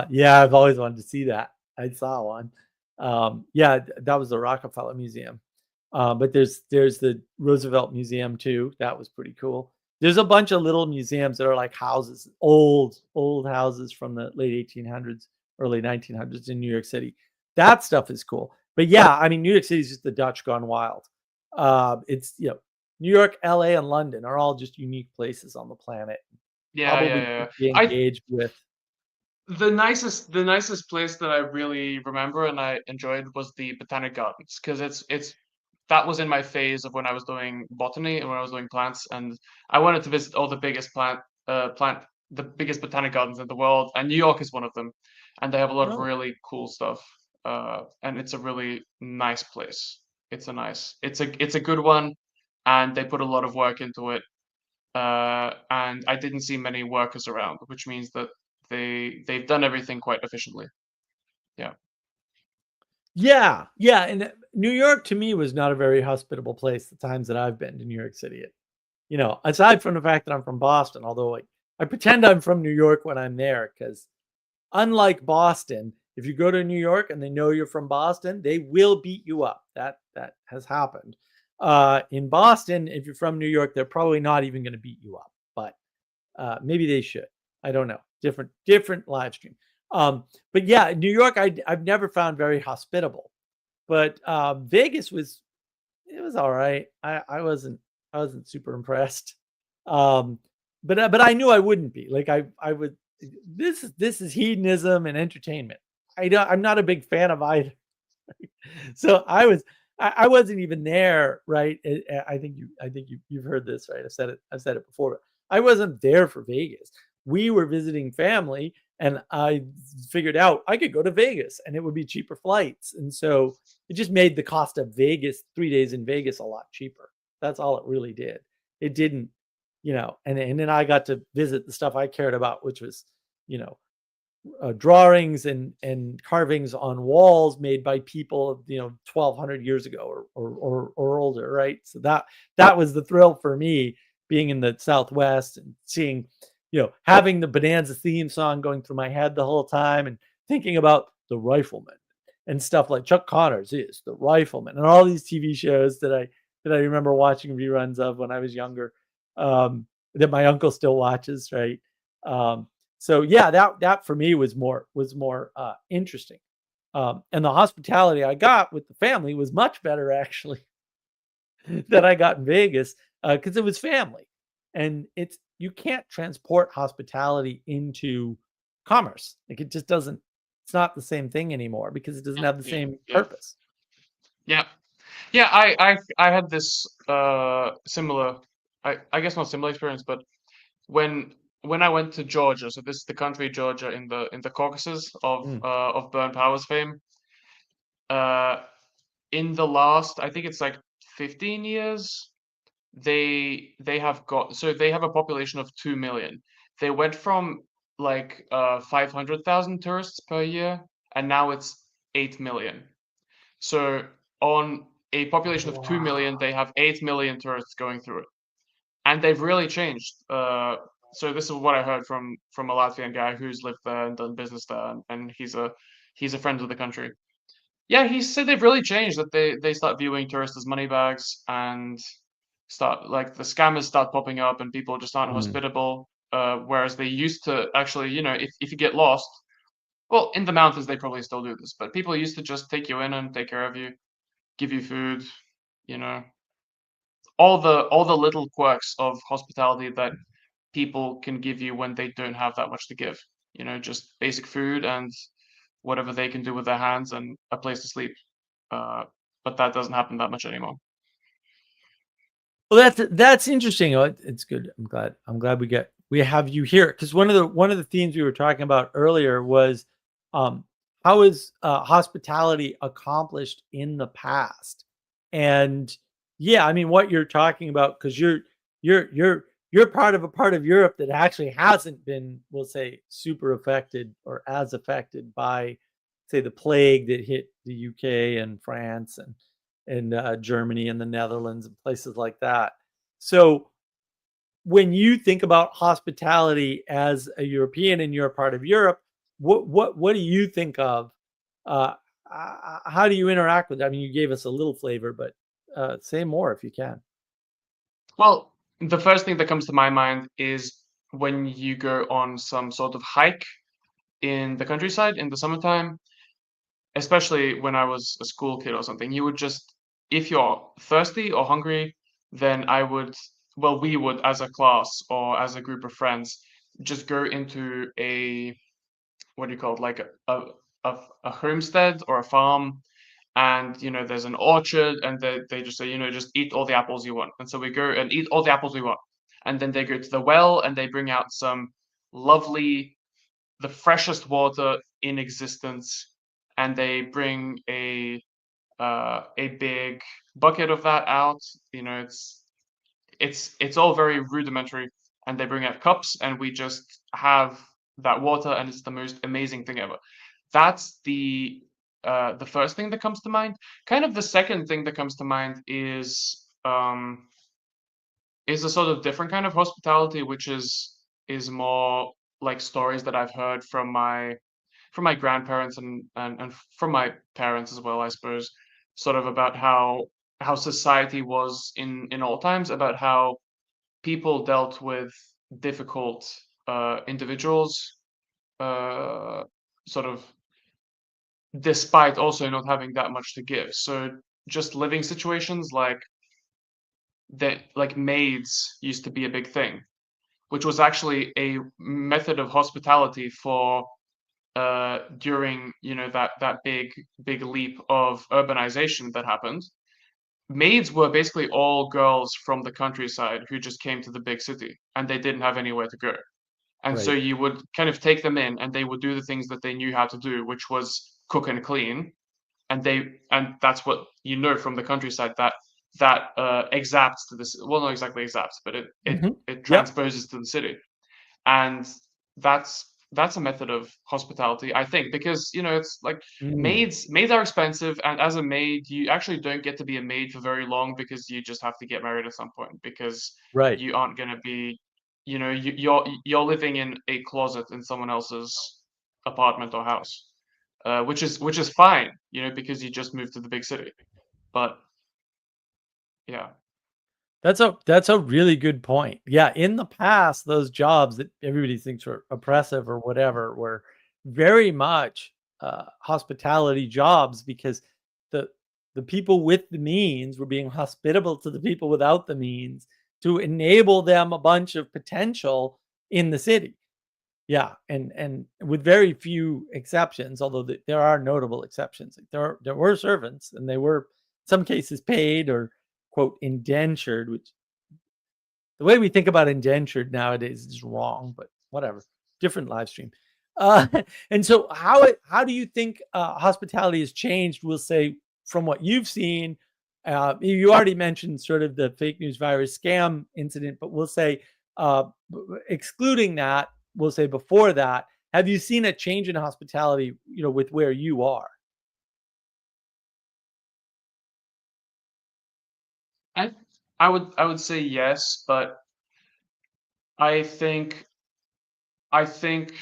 A: Yeah, I've always wanted to see that. I saw one. Yeah, that was the Rockefeller Museum. But there's the Roosevelt Museum too. That was pretty cool. There's a bunch of little museums that are like houses, old houses from the late 1800s, early 1900s in New York City. That stuff is cool. But yeah, I mean, New York City is just the Dutch gone wild. It's New York, LA, and London are all just unique places on the planet.
C: yeah,
A: Probably
C: yeah.
A: should be
C: I
A: engaged with.
C: The nicest place that I really remember and I enjoyed was the Botanic Gardens, because it's that was in my phase of when I was doing botany and when I was doing plants, and I wanted to visit all the biggest the biggest botanic gardens in the world, and New York is one of them, and they have a lot of
A: Oh,
C: really cool stuff. And it's a really nice place. It's a good one, and they put a lot of work into it. And I didn't see many workers around, which means that they've done everything quite efficiently. Yeah.
A: Yeah, yeah, and New York to me was not a very hospitable place the times that I've been to New York City. You know, aside from the fact that I'm from Boston, although I pretend I'm from New York when I'm there, because unlike Boston, if you go to New York and they know you're from Boston, they will beat you up. That has happened. In Boston, if you're from New York, they're probably not even going to beat you up, but maybe they should. I don't know. Different live stream. But yeah, New York, I've never found very hospitable. But Vegas was it was all right. I wasn't super impressed. Um, but I knew I wouldn't be. Like I would. This is hedonism and entertainment. I'm not a big fan of either. So I wasn't even there, right? I think you've heard this, right? I've said it before. I wasn't there for Vegas. We were visiting family, and I figured out I could go to Vegas, and it would be cheaper flights, and so it just made the cost of Vegas 3 days in Vegas a lot cheaper. That's all it really did. It didn't, and then I got to visit the stuff I cared about, which was, you know, drawings and carvings on walls made by people 1200 years ago or older, right? So that was the thrill for me, being in the Southwest and seeing, having the Bonanza theme song going through my head the whole time, and thinking about the Rifleman and stuff like Chuck Connors is the Rifleman, and all these TV shows that I remember watching reruns of when I was younger, that my uncle still watches, right? um, so yeah, that for me was more interesting. And the hospitality I got with the family was much better, actually, than I got in Vegas, because it was family, and you can't transport hospitality into commerce. Like, it just doesn't. It's not the same thing anymore because it doesn't
C: Yeah,
A: have the
C: yeah,
A: same
C: yeah,
A: purpose.
C: yeah, yeah. I had this similar, I guess not similar experience, but when when I went to Georgia, so this is the country Georgia in the Caucasus
A: Mm.
C: of Burn Powers fame. Uh, in the last, I think it's like 15 years, they have got so they have a population of 2 million. They went from like 500,000 tourists per year, and now it's 8 million. So on a population of 2 million,
A: Wow.
C: they have 8 million tourists going through it, and they've really changed. So this is what I heard from a Latvian guy who's lived there and done business there, and he's a friend of the country. Yeah, he said they've really changed. That they start viewing tourists as money bags, and start like the scammers start popping up, and people just aren't
A: Mm.
C: hospitable. Whereas they used to actually, if you get lost, well, in the mountains they probably still do this, but people used to just take you in and take care of you, give you food, you know, all the little quirks of hospitality that people can give you when they don't have that much to give. Just basic food and whatever they can do with their hands and a place to sleep. Uh, but that doesn't happen that much anymore.
A: Well, that's interesting. It's good. I'm glad we have you here, because one of the themes we were talking about earlier was, um, how is hospitality accomplished in the past, and yeah, I mean what you're talking about, because you're part of Europe that actually hasn't been, we'll say, super affected or as affected by, say, the plague that hit the UK and France and Germany and the Netherlands and places like that. So when you think about hospitality as a European and you're a part of Europe, what do you think of? Uh, how do you interact with it? I mean, you gave us a little flavor, but say more if you can.
C: Well, the first thing that comes to my mind is when you go on some sort of hike in the countryside in the summertime, especially when I was a school kid or something. You would just, if you're thirsty or hungry, then well, we would, as a class or as a group of friends, just go into what do you call it, like a homestead or a farm, and there's an orchard, and they just say, just eat all the apples you want. And so we go and eat all the apples we want, and then they go to the well and they bring out some lovely, the freshest water in existence, and they bring a big bucket of that out. It's all very rudimentary, and they bring out cups, and we just have that water, and it's the most amazing thing ever. That's the the first thing that comes to mind. Kind of the second thing that comes to mind is a sort of different kind of hospitality, which is more like stories that I've heard from my grandparents and from my parents as well, I suppose, sort of about how society was in old times, about how people dealt with difficult individuals, uh, sort of despite also not having that much to give. So just living situations like that, like maids used to be a big thing, which was actually a method of hospitality for during that big leap of urbanization that happened. Maids were basically all girls from the countryside who just came to the big city and they didn't have anywhere to go. And so
A: Right.
C: you would kind of take them in and they would do the things that they knew how to do, which was cook and clean. And that's what you know from the countryside, that exapts to this, well, not exactly exapts, but it
A: Yep.
C: transposes to the city. And that's a method of hospitality, I think, because it's like
A: Mm.
C: maids are expensive, and as a maid you actually don't get to be a maid for very long because you just have to get married at some point, because
A: Right.
C: you aren't going to be, you're living in a closet in someone else's apartment or house, which is fine, because you just moved to the big city. But yeah.
A: That's a really good point. Yeah, in the past, those jobs that everybody thinks were oppressive or whatever were very much hospitality jobs, because the the people with the means were being hospitable to the people without the means to enable them a bunch of potential in the city. Yeah, and with very few exceptions, although there are notable exceptions. Like there were servants, and they were in some cases paid or quote indentured, which the way we think about indentured nowadays is wrong, but whatever. Different live stream. Uh, and so, how do you think hospitality has changed? We'll say from what you've seen. You already mentioned sort of the fake news virus scam incident, but we'll say excluding that, we'll say before that, have you seen a change in hospitality? With where you are.
C: I I would say yes, but I think I think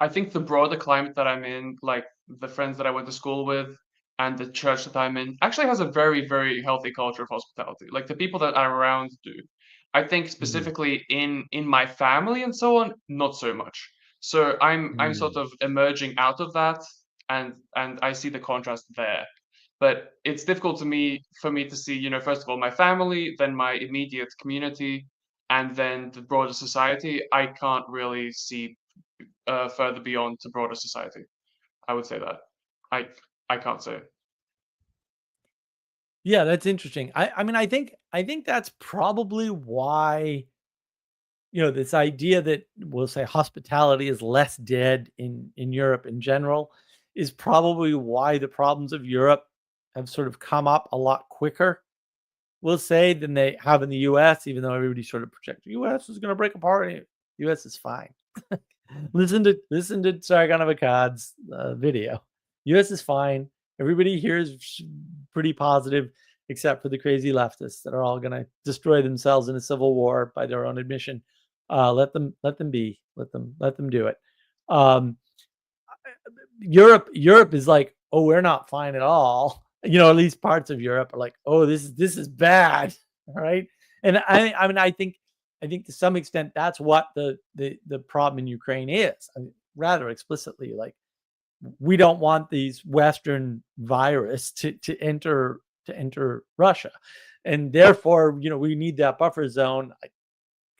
C: I think the broader climate that I'm in, like the friends that I went to school with and the church that I'm in, actually has a very, very healthy culture of hospitality. Like the people that I'm around do. I think
A: Mhm.
C: specifically in my family and so on, not so much. So I'm sort
A: Mm.
C: of emerging out of that, and I see the contrast there. But it's difficult for me to see, first of all, my family, then my immediate community, and then the broader society. I can't really see further beyond to broader society. I would say that. I I can't say.
A: Yeah, that's interesting. I mean, I think that's probably why this idea that we'll say hospitality is less dead in Europe in general is probably why the problems of Europe have sort of come up a lot quicker, we'll say, than they have in the US, even though everybody sort of projects the US is going to break apart. US is fine. Listen to Sargon of Akkad's video. US is fine. Everybody here is pretty positive, except for the crazy leftists that are all going to destroy themselves in a civil war by their own admission. Let them be. Let them do it. Um, Europe is like, oh, we're not fine at all. At least parts of Europe are like, oh, this is bad, right? And I mean, I think to some extent that's what the problem in Ukraine is. I mean, rather explicitly, like we don't want these Western virus to enter Russia, and therefore, we need that buffer zone.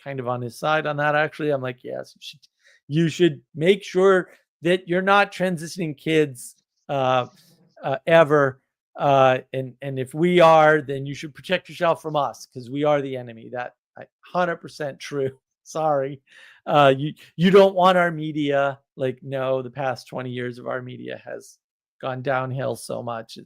A: Kind of on his side on that, actually. I'm like, yes, you should make sure that you're not transitioning kids uh, ever. And if we are, then you should protect yourself from us because we are the enemy. That 100% true. Sorry. You don't want our media. Like, no, the past 20 years of our media has gone downhill so much.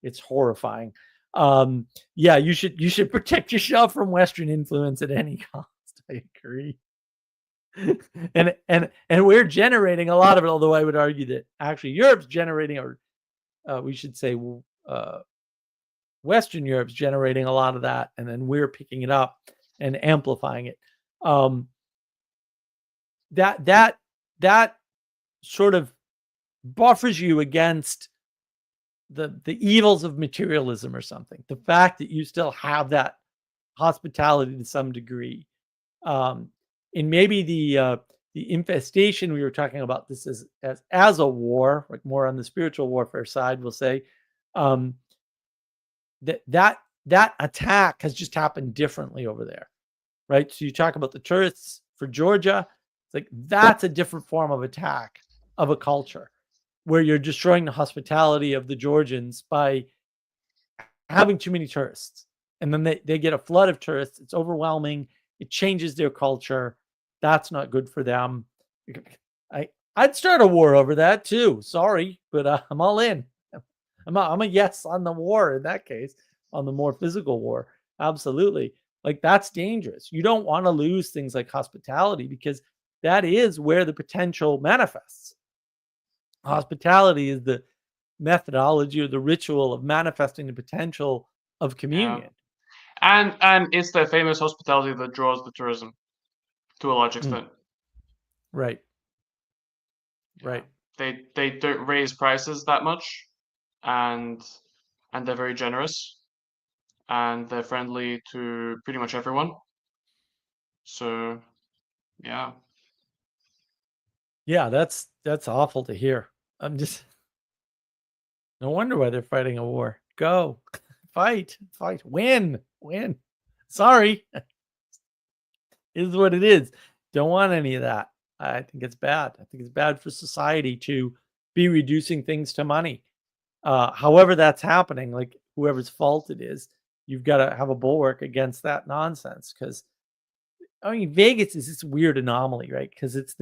A: It's horrifying. Yeah, you should protect yourself from Western influence at any cost. I agree. And we're generating a lot of it, although I would argue that actually Europe's generating or we should say, Western Europe's generating a lot of that, and then we're picking it up and amplifying it. That sort of buffers you against the evils of materialism or something. The fact that you still have that hospitality to some degree, and maybe the infestation we were talking about this as a war, like more on the spiritual warfare side, we'll say, that attack has just happened differently over there, right? So you talk about the tourists for Georgia, it's like that's a different form of attack of a culture where you're destroying the hospitality of the Georgians by having too many tourists. And then they get a flood of tourists. It's overwhelming. It changes their culture. That's not good for them. I'd start a war over that too. Sorry, but I'm all in. I'm a yes on the war in that case, on the more physical war. Absolutely. Like that's dangerous. You don't want to lose things like hospitality because that is where the potential manifests. Hospitality is the methodology or the ritual of manifesting the potential of communion.
C: Yeah. And it's the famous hospitality that draws the tourism to a large extent.
A: Right.
C: Yeah.
A: Right.
C: They don't raise prices that much, and they're very generous, and they're friendly to pretty much everyone. So, yeah.
A: Yeah, that's awful to hear. I'm just no wonder why they're fighting a war. Go. Fight. Win. Sorry. It is what it is. Don't want any of that. I think it's bad. I think it's bad for society to be reducing things to money. However that's happening, like whoever's fault it is, you've got to have a bulwark against that nonsense. Because I mean, Vegas is this weird anomaly, right? Because it's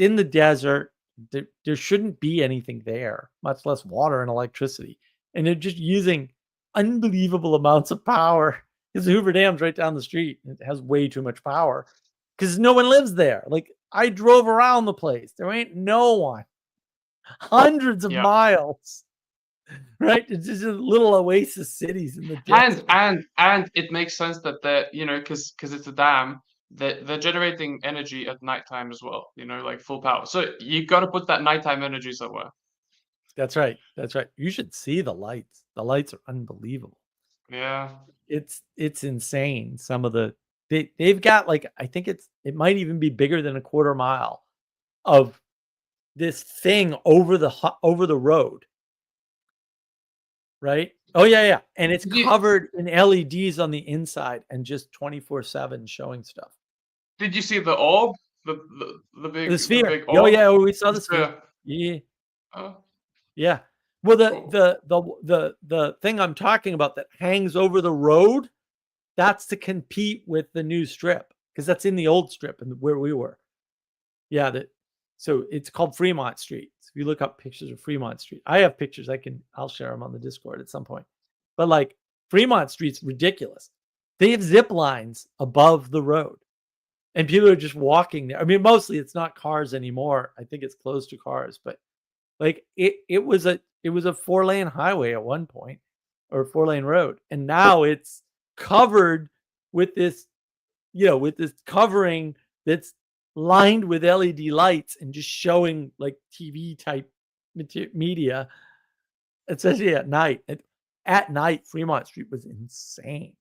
A: in the desert. There shouldn't be anything there, much less water and electricity. And they're just using unbelievable amounts of power. Because the Hoover Dam's right down the street. It has way too much power because no one lives there. Like I drove around the place. There ain't no one. Hundreds of miles. Right? It's just little oasis cities in the desert.
C: And it makes sense that they're, because it's a dam, they're generating energy at nighttime as well, like full power. So you got to put that nighttime energy somewhere.
A: That's right. You should see the lights. The lights are unbelievable.
C: Yeah.
A: It's insane. Some of they've got like, I think it might even be bigger than a quarter mile of this thing over the road. Right? Oh yeah. And it's covered in LEDs on the inside and just 24/7 showing stuff.
C: Did you see the orb? The big
A: sphere.
C: The big orb?
A: Oh yeah, we saw the sphere. Yeah. Yeah. Well, the thing I'm talking about that hangs over the road, that's to compete with the new strip because that's in the old strip and where we were. Yeah, so it's called Fremont Street. So if you look up pictures of Fremont Street, I have pictures. I'll share them on the Discord at some point. But like Fremont Street's ridiculous. They have zip lines above the road, and people are just walking there. I mean, mostly it's not cars anymore. I think it's closed to cars, but like it was a 4-lane highway at one point, or a 4-lane road, and now it's covered with this, with this covering that's lined with LED lights and just showing like TV type media, especially at night. At night, Fremont Street was insane.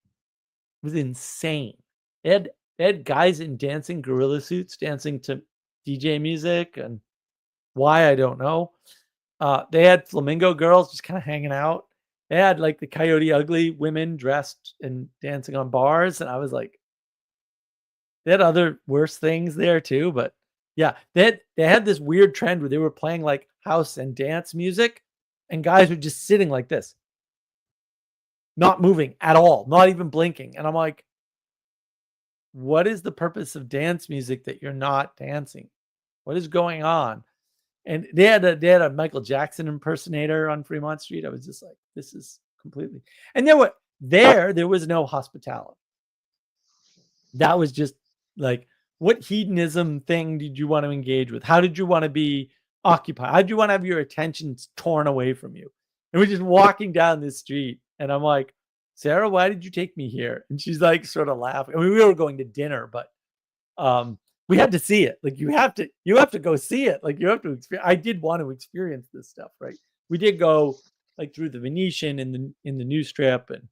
A: It was insane. They had guys in dancing gorilla suits dancing to DJ music, and why I don't know. They had flamingo girls just kind of hanging out. They had like the Coyote Ugly women dressed and dancing on bars, and I was like, they had other worse things there too. But yeah, they had this weird trend where they were playing like house and dance music, and guys were just sitting like this, not moving at all, not even blinking. And I'm like, what is the purpose of dance music that you're not dancing? What is going on? And they had a Michael Jackson impersonator on Fremont Street. I was just like, this is completely. And there was no hospitality. That was just like, what hedonism thing did you want to engage with? How did you want to be occupied? How do you want to have your attention torn away from you? And we're just walking down this street, and I'm like, Sarah, why did you take me here? And she's like, sort of laughing. I mean, we were going to dinner, but we had to see it. Like you have to go see it. Like you have to experience. I did want to experience this stuff, right? We did go like through the Venetian in the new strip, and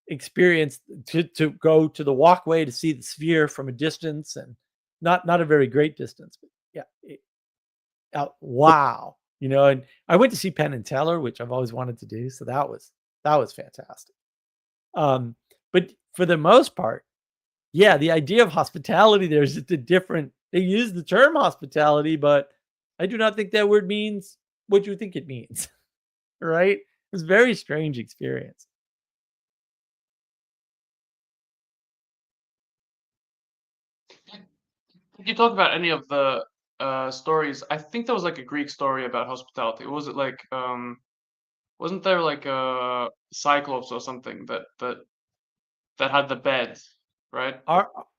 A: experience to go to the walkway to see the Sphere from a distance, and not a very great distance, but yeah, wow. And I went to see Penn and Teller, which I've always wanted to do, so that was fantastic. But for the most part, yeah, the idea of hospitality there is just a different. They use the term hospitality, but I do not think that word means what you think it means. Right? It was a very strange experience.
C: Did you talk about any of the stories? I think there was like a Greek story about hospitality. Was it like wasn't there like a Cyclops or something that had the bed, right?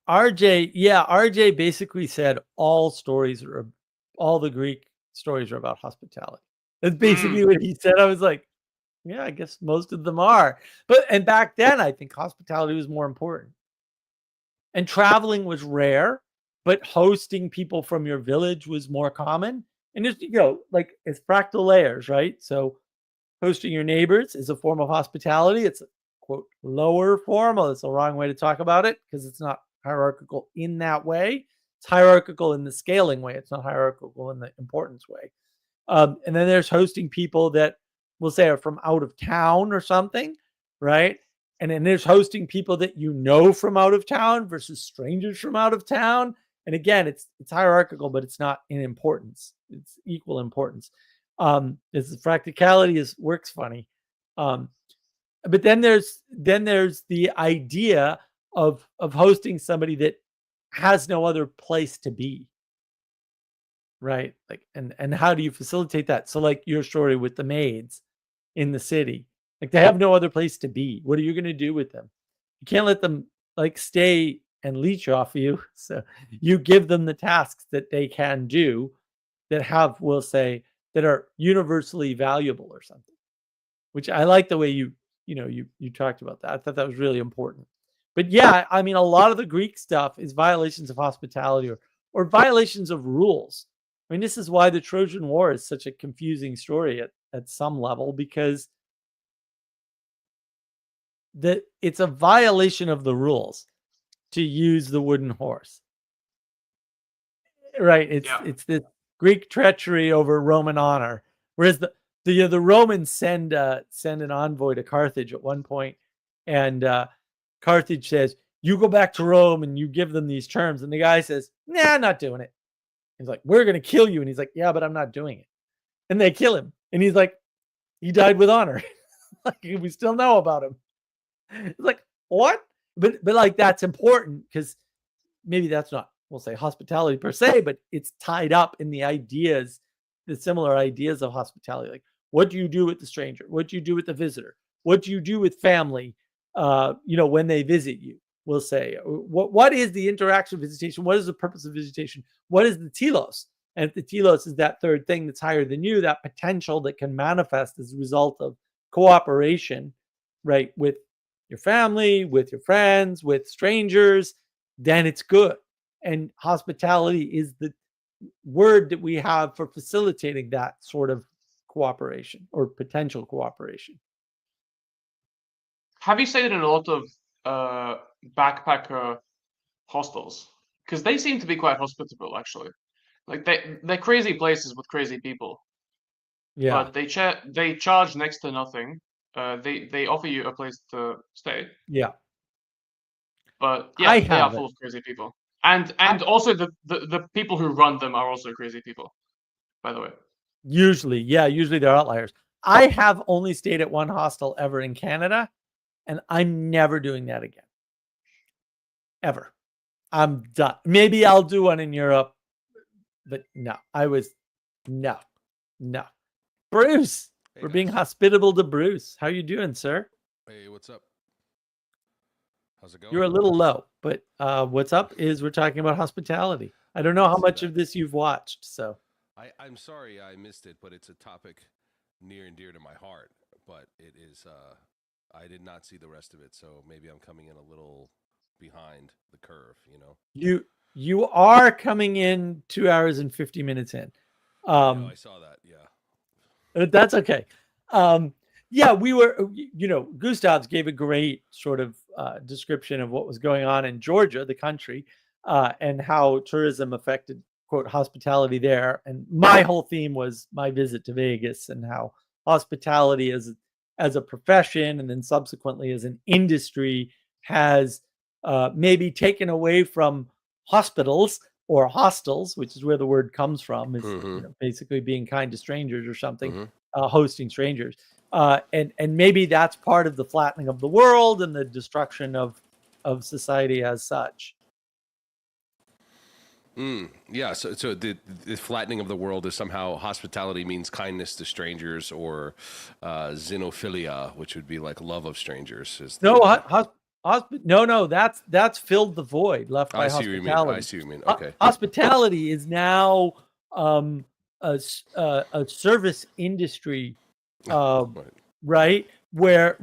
A: RJ basically said all the Greek stories are about hospitality. That's basically what he said. I was like, yeah, I guess most of them are. And back then, I think hospitality was more important. And traveling was rare, but hosting people from your village was more common. And just, like it's fractal layers, right? So hosting your neighbors is a form of hospitality. It's a quote lower form. Well, it's the wrong way to talk about it because it's not hierarchical in that way. It's hierarchical in the scaling way. It's not hierarchical in the importance way. And then there's hosting people that we'll say are from out of town or something, right? And then there's hosting people that from out of town versus strangers from out of town. And again, it's hierarchical, but it's not in importance. It's equal importance. It's practicality works funny. But then there's the idea of hosting somebody that has no other place to be. Right. Like, and how do you facilitate that? So like your story with the maids in the city, like they have no other place to be. What are you going to do with them? You can't let them like stay and leech off you. So you give them the tasks that they can do that we'll say, that are universally valuable or something, which I like the way you talked about that. I thought that was really important. But yeah, I mean, a lot of the Greek stuff is violations of hospitality or violations of rules. I mean, this is why the Trojan War is such a confusing story at some level, because it's a violation of the rules to use the wooden horse. Right. It's this Greek treachery over Roman honor. Whereas the Romans send an envoy to Carthage at one point, and Carthage says, you go back to Rome and you give them these terms. And the guy says, nah, I'm not doing it. He's like, we're going to kill you. And he's like, yeah, but I'm not doing it. And they kill him. And he's like, he died with honor. Like, we still know about him. It's like, what? But like, that's important because maybe that's not, we'll say hospitality per se, but it's tied up in the similar ideas of hospitality. Like, what do you do with the stranger? What do you do with the visitor? What do you do with family? When they visit you, we'll say, what is the interaction of visitation? What is the purpose of visitation? What is the telos? And if the telos is that third thing that's higher than you, that potential that can manifest as a result of cooperation, right, with your family, with your friends, with strangers, then it's good. And hospitality is the word that we have for facilitating that sort of cooperation or potential cooperation.
C: Have you stayed in a lot of backpacker hostels? Because they seem to be quite hospitable, actually. Like they're crazy places with crazy people.
A: Yeah.
C: But they charge next to nothing. They offer you a place to stay.
A: Yeah.
C: But yeah, they are full of crazy people. And also the people who run them are also crazy people, by the way.
A: Usually they're outliers. I have only stayed at one hostel ever in Canada, and I'm never doing that again. Ever. I'm done. Maybe I'll do one in Europe, but no. No. Bruce, we're being hospitable to Bruce. How you doing, sir?
D: Hey, what's up? How's it going?
A: You're a little low, but what's up is we're talking about hospitality. I don't know how much of this you've watched, so.
D: I'm sorry I missed it, but it's a topic near and dear to my heart. But it is, I did not see the rest of it, so maybe I'm coming in a little behind the curve, you know?
A: You are coming in 2 hours and 50 minutes in.
D: No, I saw that, yeah.
A: That's okay. Yeah, we were, Gustav's gave a great sort of description of what was going on in Georgia, the country, and how tourism affected, quote, hospitality there. And my whole theme was my visit to Vegas and how hospitality as a profession and then subsequently as an industry has maybe taken away from hospitals or hostels, which is where the word comes from, is basically being kind to strangers or something, hosting strangers. And maybe that's part of the flattening of the world and the destruction of society as such.
D: Yeah, so the flattening of the world is somehow hospitality means kindness to strangers, or xenophilia, which would be like love of strangers.
A: No, that's filled the void left by hospitality.
D: I see what you mean. Okay.
A: Hospitality is now a service industry, right? Where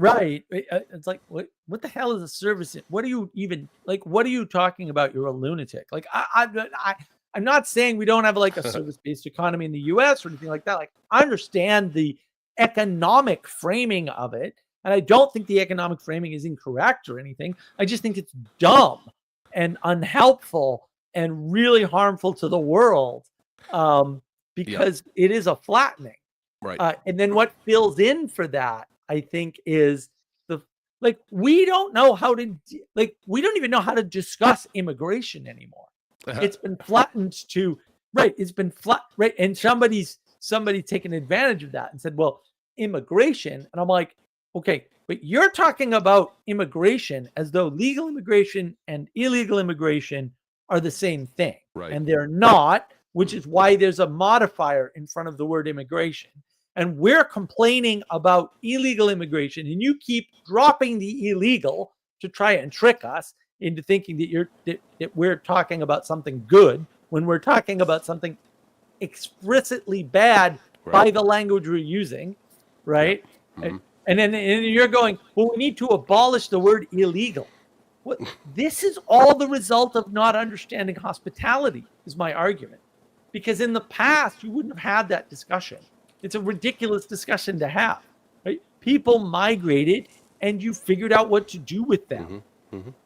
A: it's like what the hell is a service? What are you even like? What are you talking about? You're a lunatic. Like I'm not saying we don't have like a service-based economy in the U.S. or anything like that. Like I understand the economic framing of it, and I don't think the economic framing is incorrect or anything. I just think it's dumb and unhelpful and really harmful to the world because it is a flattening.
D: Right.
A: And then what fills in for that, I think, is we don't know how to we don't even know how to discuss immigration anymore. It's been flattened to it's been flat, right? And somebody's taken advantage of that and said, well, immigration. And I'm like, okay, but you're talking about immigration as though legal immigration and illegal immigration are the same thing.
D: Right.
A: And they're not, which is why there's a modifier in front of the word immigration. And we're complaining about illegal immigration, and you keep dropping the illegal to try and trick us into thinking that we're talking about something good when we're talking about something explicitly bad by the language we're using, right? Mm-hmm. And then you're going, well, we need to abolish the word illegal. What? This is all the result of not understanding hospitality, is my argument. Because in the past, you wouldn't have had that discussion. It's a ridiculous discussion to have. Right? People migrated, and you figured out what to do with them,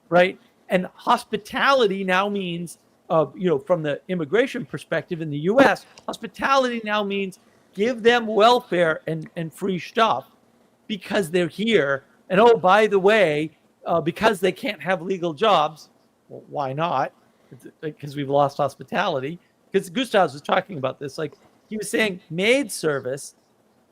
A: right? And hospitality now means, from the immigration perspective in the U.S., hospitality now means give them welfare and free stuff because they're here. And oh, by the way, because they can't have legal jobs, well, why not? Because we've lost hospitality. Because Gustav was talking about this, like he was saying, maid service,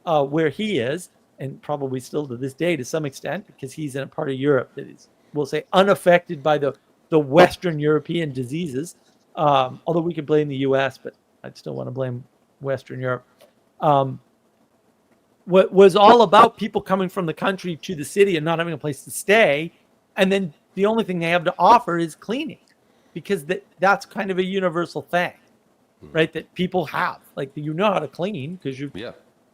A: where he is, and probably still to this day to some extent, because he's in a part of Europe that is, we'll say, unaffected by the Western European diseases. Although we could blame the U.S., but I'd still want to blame Western Europe. What was all about people coming from the country to the city and not having a place to stay, and then the only thing they have to offer is cleaning, because that's kind of a universal thing, right? That people have, like, you know how to clean because you're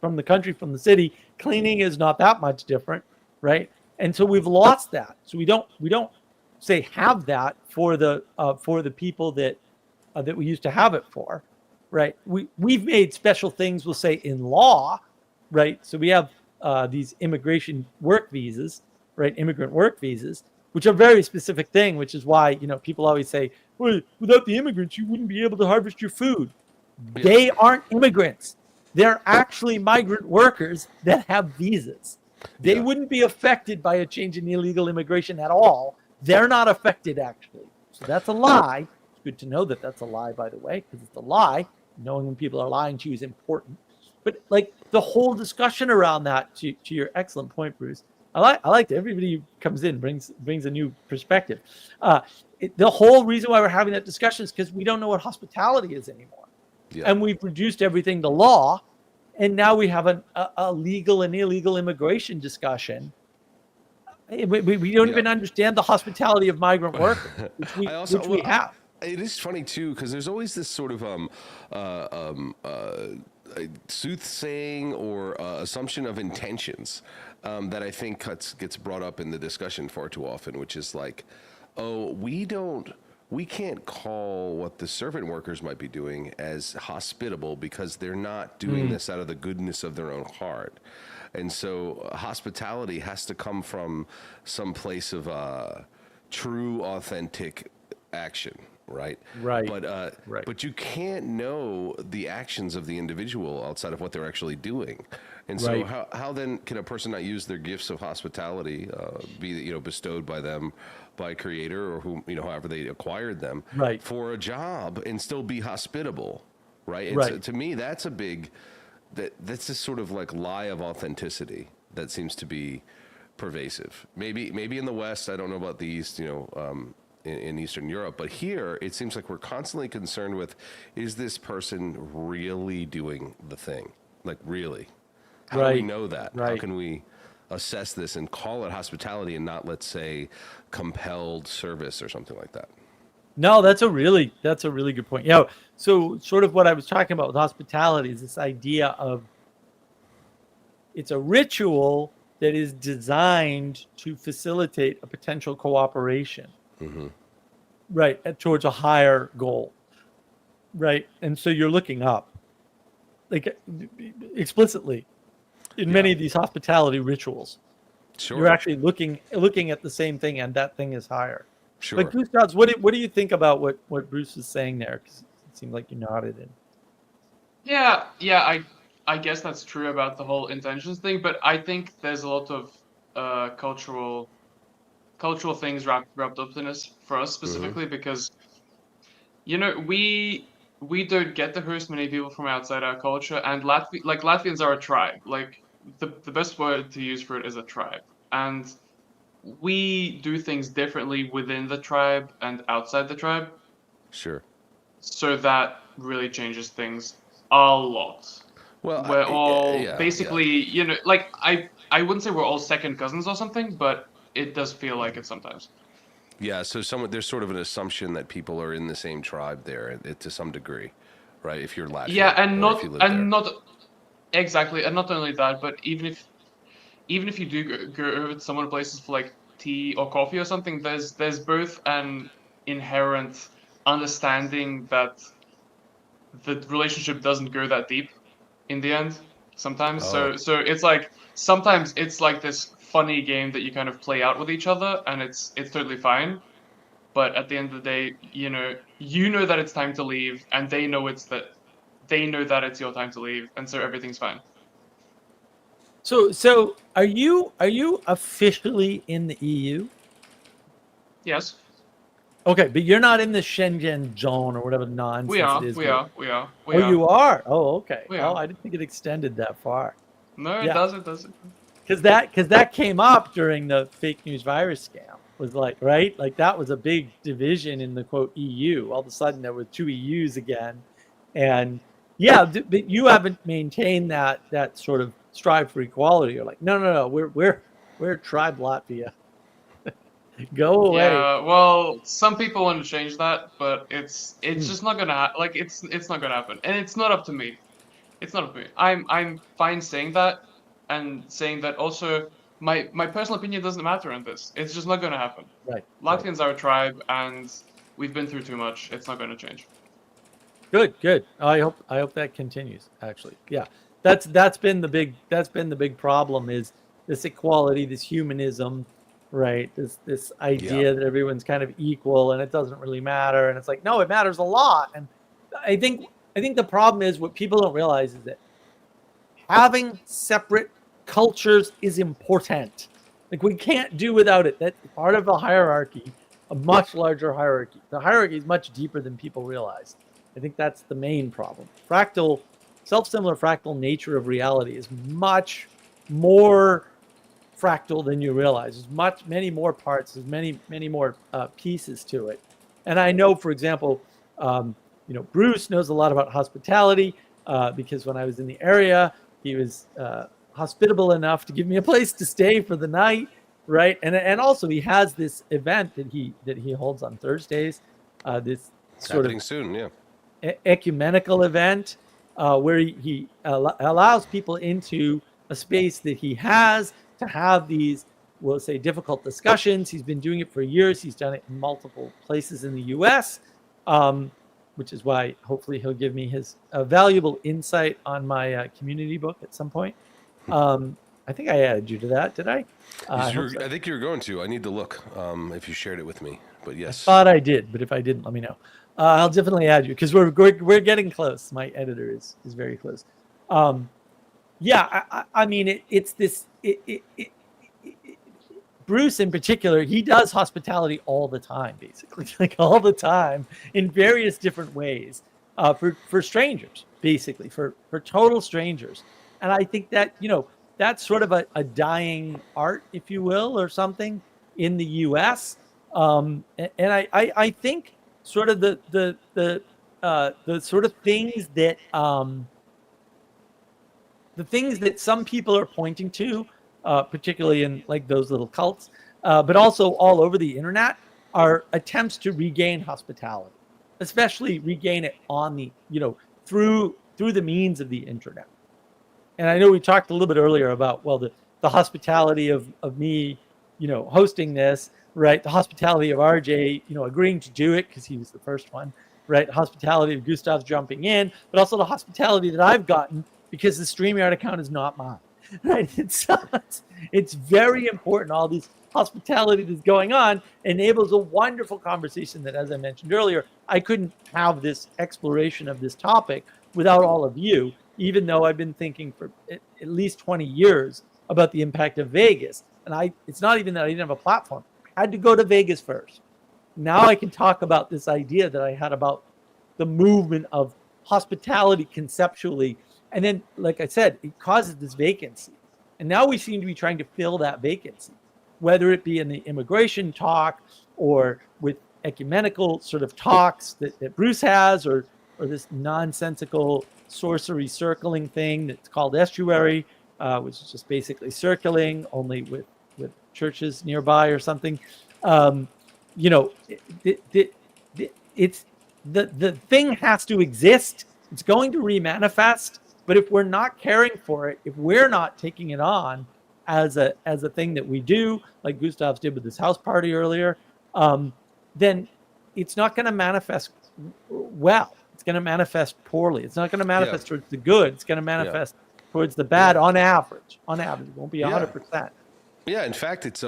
A: from the country, from the city. Cleaning is not that much different, right? And so we've lost that. So we don't say have that for the people that we used to have it for, right? We've made special things, we'll say, in law, right? So we have these immigration work visas, right? Immigrant work visas, which are a very specific thing, which is why, people always say, well, without the immigrants, you wouldn't be able to harvest your food. Yeah. They aren't immigrants. They're actually migrant workers that have visas. They wouldn't be affected by a change in illegal immigration at all. They're not affected, actually. So that's a lie. It's good to know that that's a lie, by the way, because it's a lie. Knowing when people are lying to you is important. But like the whole discussion around that, to your excellent point, Bruce, I like that everybody who comes in brings a new perspective. The whole reason why we're having that discussion is because we don't know what hospitality is anymore. Yeah. And we've reduced everything to law. And now we have a legal and illegal immigration discussion. We don't even understand the hospitality of migrant workers, which we have.
D: it is funny too, because there's always this sort of soothsaying or assumption of intentions that I think gets brought up in the discussion far too often, which is like, oh, we can't call what the servant workers might be doing as hospitable because they're not doing this out of the goodness of their own heart. And so hospitality has to come from some place of true, authentic action, right?
A: Right.
D: But you can't know the actions of the individual outside of what they're actually doing. And so how then can a person not use their gifts of hospitality, be bestowed by them, by Creator, or whom however they acquired them, for a job and still be hospitable, right? And so, to me, that's a big that's this sort of like lie of authenticity that seems to be pervasive. Maybe in the West, I don't know about the East, in Eastern Europe, but here it seems like we're constantly concerned with, is this person really doing the thing? Like, really? How do we know that? How can we assess this and call it hospitality and not, let's say, compelled service or something like that?
A: No, that's a really good point. Yeah. So sort of what I was talking about with hospitality is this idea of it's a ritual that is designed to facilitate a potential cooperation, right, towards a higher goal, right? And so you're looking up, like explicitly, in many of these hospitality rituals. Sure. You're actually looking at the same thing, and that thing is higher.
D: Sure.
A: Like, Gustav, what do you think about what Bruce was saying there? Because it seemed like you nodded in.
C: Yeah, I guess that's true about the whole intentions thing, but I think there's a lot of cultural things wrapped up in this for us specifically because we don't get to host many people from outside our culture, and Latvians are a tribe. Like the best word to use for it is a tribe, and we do things differently within the tribe and outside the tribe.
D: Sure.
C: So that really changes things a lot.
D: Well,
C: we're all basically, like I wouldn't say we're all second cousins or something, but it does feel like it sometimes.
D: Yeah, so there's sort of an assumption that people are in the same tribe there to some degree, right? If you're Latvian,
C: yeah, and not only that, but even if you do go over to some other places for like tea or coffee or something, there's both an inherent understanding that the relationship doesn't go that deep in the end sometimes. So it's like sometimes it's like this funny game that you kind of play out with each other, and it's totally fine. But at the end of the day, you know that it's time to leave, and they know that it's your time to leave, and so everything's fine.
A: So are you officially in the EU?
C: Yes.
A: Okay, but you're not in the Schengen zone or whatever nonsense it is.
C: We are.
A: You are? Oh, okay.
C: Oh,
A: I didn't think it extended that far.
C: No, it doesn't.
A: Because that came up during the fake news virus scam. Was like, right? Like that was a big division in the quote EU. All of a sudden there were two EUs again. And but you haven't maintained that sort of strive for equality. You're like, no, we're tribe Latvia. Go away.
C: Yeah, well, some people want to change that, but it's just not gonna it's not gonna happen, and it's not up to me. It's not up to me. I'm fine saying that, and saying that also my personal opinion doesn't matter on this. It's just not gonna happen.
A: Right.
C: Latvians are a tribe, and we've been through too much. It's not gonna change.
A: Good. I hope that continues. Actually, yeah. That's been the big problem is this equality, this humanism. Right, this idea that everyone's kind of equal and it doesn't really matter, and it's like, no, it matters a lot. And I think the problem is what people don't realize is that having separate cultures is important. Like we can't do without it. That's part of a hierarchy, a much larger hierarchy. The hierarchy is much deeper than people realize. I think that's the main problem. Self-similar fractal nature of reality is much more fractal than you realize. There's many more parts. There's many more pieces to it. And I know, for example, Bruce knows a lot about hospitality because when I was in the area, he was hospitable enough to give me a place to stay for the night, right? And also he has this event that he holds on Thursdays, this
D: happening soon. Yeah.
A: Ecumenical event where he allows people into a space that he has to have these, we'll say, difficult discussions. He's been doing it for years. He's done it in multiple places in the U.S., which is why hopefully he'll give me his valuable insight on my community book at some point. I think I added you to that, did I?
D: I think you're going to. I need to look if you shared it with me. But yes,
A: I thought I did, but if I didn't, let me know. I'll definitely add you because we're getting close. My editor is very close. Yeah, I mean it's this. Bruce in particular, he does hospitality all the time, basically, like all the time in various different ways for strangers, basically for total strangers. And I think that that's sort of a dying art, if you will, or something in the U.S. And I think sort of the sort of things that some people are pointing to, particularly in like those little cults, but also all over the internet, are attempts to regain hospitality, especially regain it on the through the means of the internet. And I know we talked a little bit earlier about the hospitality of me, hosting this, right? The hospitality of RJ, agreeing to do it because he was the first one, right? The hospitality of Gustav's jumping in, but also the hospitality that I've gotten because the StreamYard account is not mine, right? It's very important. All these hospitality that's going on enables a wonderful conversation that, as I mentioned earlier, I couldn't have this exploration of this topic without all of you, even though I've been thinking for at least 20 years about the impact of Vegas. And it's not even that I didn't have a platform. I had to go to Vegas first. Now I can talk about this idea that I had about the movement of hospitality conceptually. And then, like I said, it causes this vacancy. And now we seem to be trying to fill that vacancy, whether it be in the immigration talk or with ecumenical sort of talks that Bruce has, or this nonsensical sorcery circling thing that's called estuary, which is just basically circling, only with churches nearby or something. It's the thing has to exist. It's going to remanifest. But if we're not caring for it, if we're not taking it on as a thing that we do, like Gustav's did with this house party earlier, then it's not going to manifest well. It's going to manifest poorly. It's not going to manifest towards the good. It's going to manifest towards the bad on average. On average, it won't be 100%.
D: Yeah, in fact, it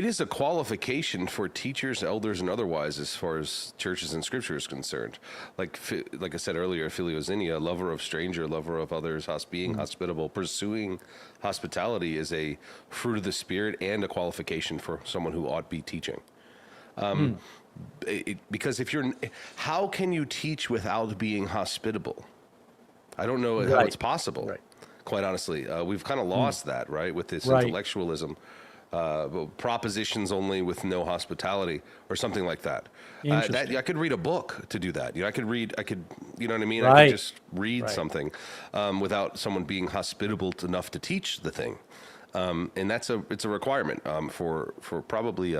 D: is a qualification for teachers, elders, and otherwise as far as churches and scripture is concerned. Like I said earlier, philoxenia, lover of stranger, lover of others, being hospitable, pursuing hospitality is a fruit of the Spirit and a qualification for someone who ought be teaching. Because how can you teach without being hospitable? I don't know how it's possible. Right. Quite honestly, we've kind of lost that, right, with this intellectualism. Propositions only with no hospitality or something like that. I could read a book to do that. I could, you know what I mean? I could just read something without someone being hospitable enough to teach the thing. And it's a requirement for probably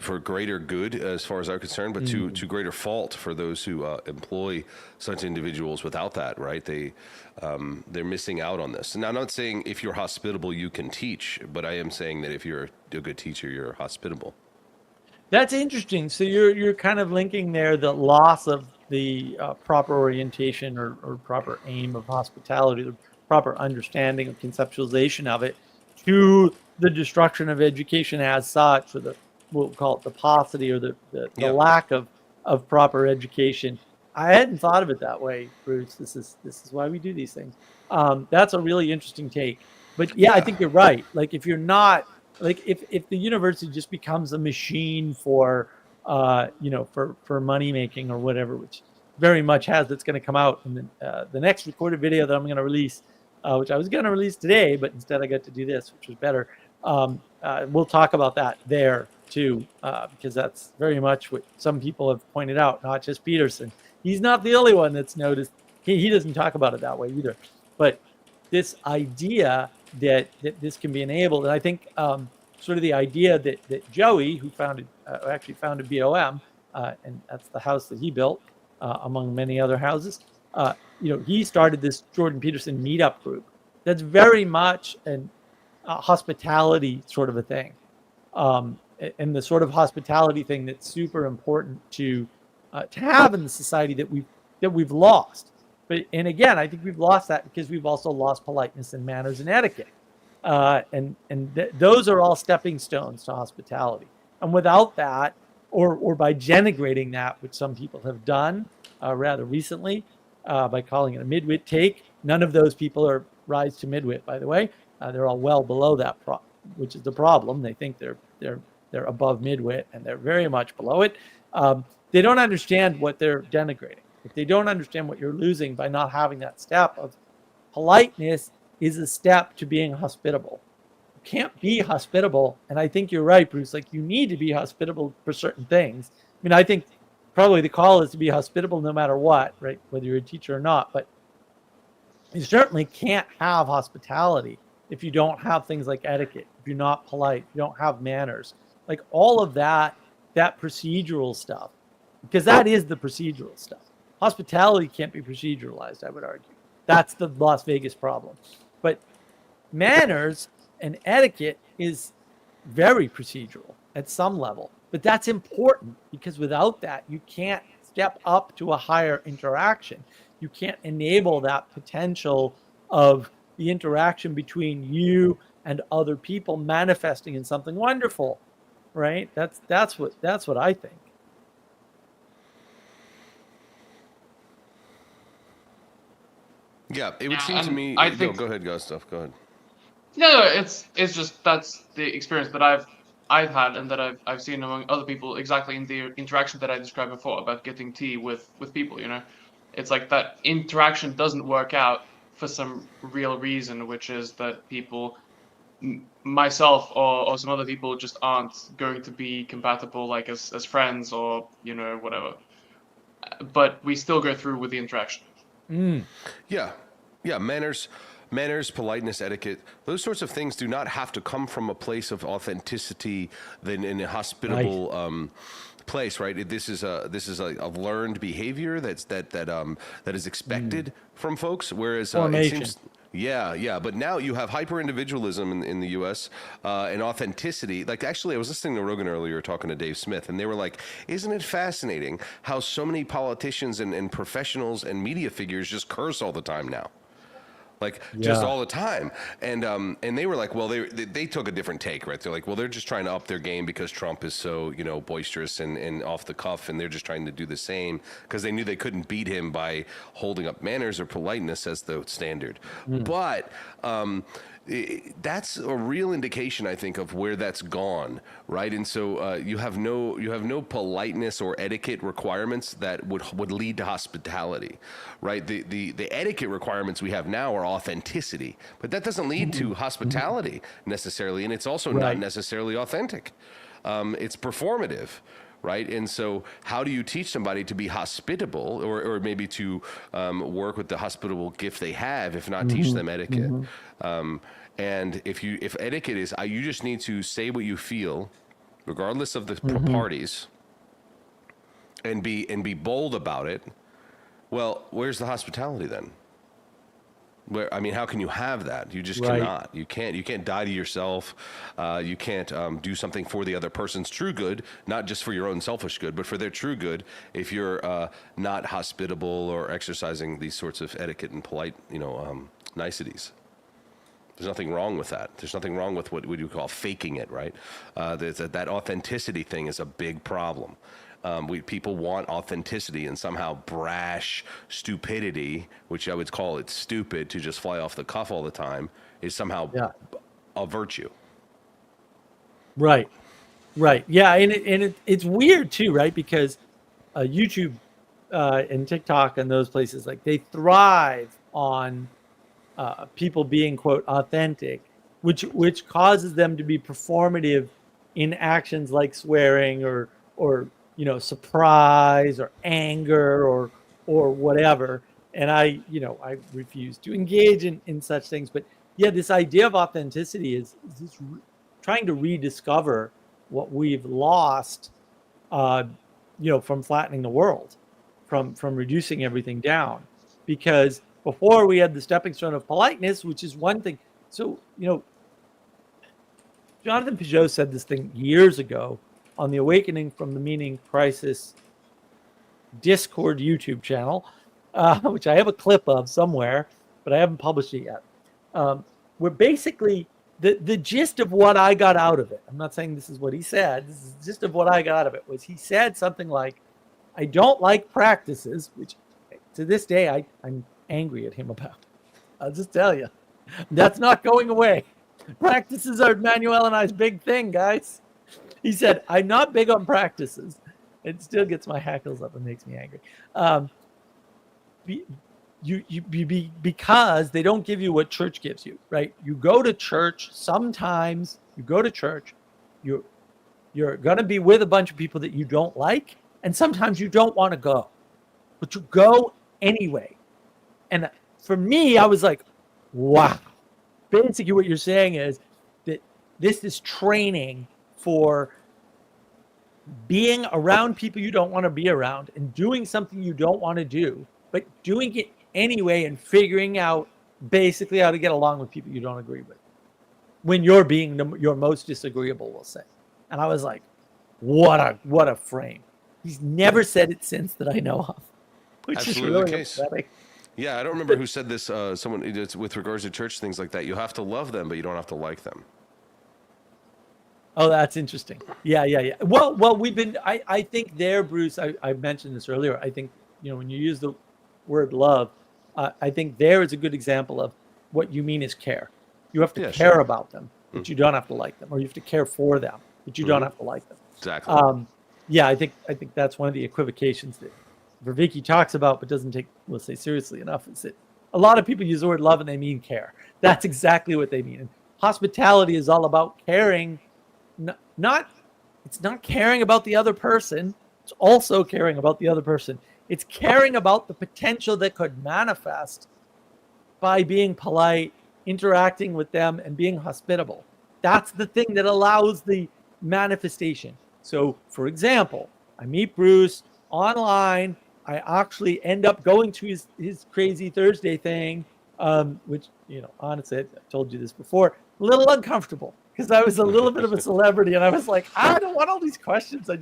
D: for greater good as far as I'm concerned, but to greater fault for those who employ such individuals without that, right? They're missing out on this. And I'm not saying if you're hospitable, you can teach, but I am saying that if you're a good teacher, you're hospitable.
A: That's interesting. So you're kind of linking there the loss of the proper orientation or proper aim of hospitality, the proper understanding of conceptualization of it, to the destruction of education as such, or we'll call it the paucity or the lack of proper education. I hadn't thought of it that way, Bruce. This is why we do these things. That's a really interesting take. But I think you're right. Like if you're not, like if the university just becomes a machine for for money making or whatever, which very much has, that's going to come out in the next recorded video that I'm going to release, which I was going to release today, but instead I got to do this, which was better. We'll talk about that there too, because that's very much what some people have pointed out, not just Peterson. He's not the only one that's noticed. He doesn't talk about it that way either. But this idea that this can be enabled, and I think sort of the idea that Joey, who founded BOM, and that's the house that he built, among many other houses. He started this Jordan Peterson meetup group that's very much an hospitality sort of a thing, and the sort of hospitality thing that's super important to have in the society that we've lost. And again, I think we've lost that because we've also lost politeness and manners and etiquette. Those are all stepping stones to hospitality. And without that, or by denigrating that, which some people have done rather recently, by calling it a midwit take, none of those people are rise to midwit, by the way. They're all well below that, which is the problem. They think they're above midwit, and they're very much below it. They don't understand what they're denigrating. If they don't understand what you're losing by not having that step of politeness is a step to being hospitable. You can't be hospitable, and I think you're right, Bruce. Like, you need to be hospitable for certain things. I mean, I think probably the call is to be hospitable no matter what, right? Whether you're a teacher or not. But you certainly can't have hospitality if you don't have things like etiquette, if you're not polite, if you don't have manners, like all of that procedural stuff, because that is the procedural stuff. Hospitality can't be proceduralized, I would argue. That's the Las Vegas problem. But manners and etiquette is very procedural at some level. But that's important, because without that, you can't step up to a higher interaction. You can't enable that potential of the interaction between you and other people manifesting in something wonderful, right? That's what I think.
D: Yeah, it would seem to me.
C: I think.
D: Go ahead, Gustav. Go ahead.
C: No, it's just that's the experience that I've had and that I've seen among other people, exactly in the interaction that I described before about getting tea with people. It's like that interaction doesn't work out for some real reason, which is that people, myself or some other people, just aren't going to be compatible, like as friends or whatever. But we still go through with the interaction.
D: Yeah, manners, politeness, etiquette, those sorts of things do not have to come from a place of authenticity than in a hospitable place, right? This is a learned behavior that is expected from folks, whereas it seems. Yeah, but now you have hyper individualism in the U.S. And authenticity. Like, actually, I was listening to Rogan earlier talking to Dave Smith, and they were like, "Isn't it fascinating how so many politicians and professionals and media figures just curse all the time now?" Like, just all the time. And they were like, well, they took a different take, right? They're like, well, they're just trying to up their game because Trump is so, boisterous and off the cuff, and they're just trying to do the same because they knew they couldn't beat him by holding up manners or politeness as the standard. But that's a real indication, I think, of where that's gone, right? And so you have no politeness or etiquette requirements that would lead to hospitality, right? The etiquette requirements we have now are authenticity, but that doesn't lead to hospitality necessarily, and it's also not necessarily authentic. It's performative. Right. And so how do you teach somebody to be hospitable or maybe to work with the hospitable gift they have, if not teach them etiquette? And if etiquette is, you just need to say what you feel, regardless of the parties, and be bold about it. Well, where's the hospitality then? How can you have that? You just cannot. You can't die to yourself. You can't do something for the other person's true good, not just for your own selfish good, but for their true good. If you're not hospitable or exercising these sorts of etiquette and polite, niceties. There's nothing wrong with that. There's nothing wrong with what you call faking it, right? That authenticity thing is a big problem. People want authenticity, and somehow brash stupidity, which I would call it stupid to just fly off the cuff all the time, is somehow a virtue.
A: Right. Yeah, and it's weird too, right? Because YouTube and TikTok and those places, like, they thrive on people being, quote, authentic, which causes them to be performative in actions like swearing or surprise or anger or whatever. And I refuse to engage in such things. But yeah, this idea of authenticity is trying to rediscover what we've lost from flattening the world, from reducing everything down, because before we had the stepping stone of politeness, which is one thing. So, Jonathan Peugeot said this thing years ago on the Awakening from the Meaning Crisis Discord YouTube channel, which I have a clip of somewhere, but I haven't published it yet. Where basically the gist of what I got out of it, I'm not saying this is what he said, this is the gist of what I got out of it, was he said something like, I don't like practices, which to this day I'm angry at him about. I'll just tell you, that's not going away. Practices are Manuel and I's big thing, guys. He said, I'm not big on practices. It still gets my hackles up and makes me angry. Because they don't give you what church gives you, right? You go to church, sometimes you go to church, you're going to be with a bunch of people that you don't like, and sometimes you don't want to go, but you go anyway. And for me, I was like, wow. Basically what you're saying is that this is training for being around people you don't want to be around and doing something you don't want to do, but doing it anyway and figuring out basically how to get along with people you don't agree with when you're being your most disagreeable, we'll say. And I was like, what a frame. He's never said it since that I know of, which
D: Absolutely
A: is really
D: the case.
A: upsetting.
D: Yeah, I don't remember who said this. Someone with regards to church things like that. You have to love them, but you don't have to like them.
A: Oh, that's interesting. Yeah. Well, we've been. I think there, Bruce. I mentioned this earlier. I think when you use the word love, I think there is a good example of what you mean is care. You have to care about them, but you don't have to like them, or you have to care for them, but you don't have to like them.
D: Exactly.
A: Yeah, I think that's one of the equivocations that Vervaeke talks about, but doesn't take, we'll say, seriously enough. Is that a lot of people use the word love and they mean care. That's exactly what they mean. And hospitality is all about caring. It's not caring about the other person. It's also caring about the other person. It's caring about the potential that could manifest by being polite, interacting with them, and being hospitable. That's the thing that allows the manifestation. So, for example, I meet Bruce online. I actually end up going to his crazy Thursday thing, which, honestly, I've told you this before, a little uncomfortable because I was a little bit of a celebrity, and I was like, I don't want all these questions. I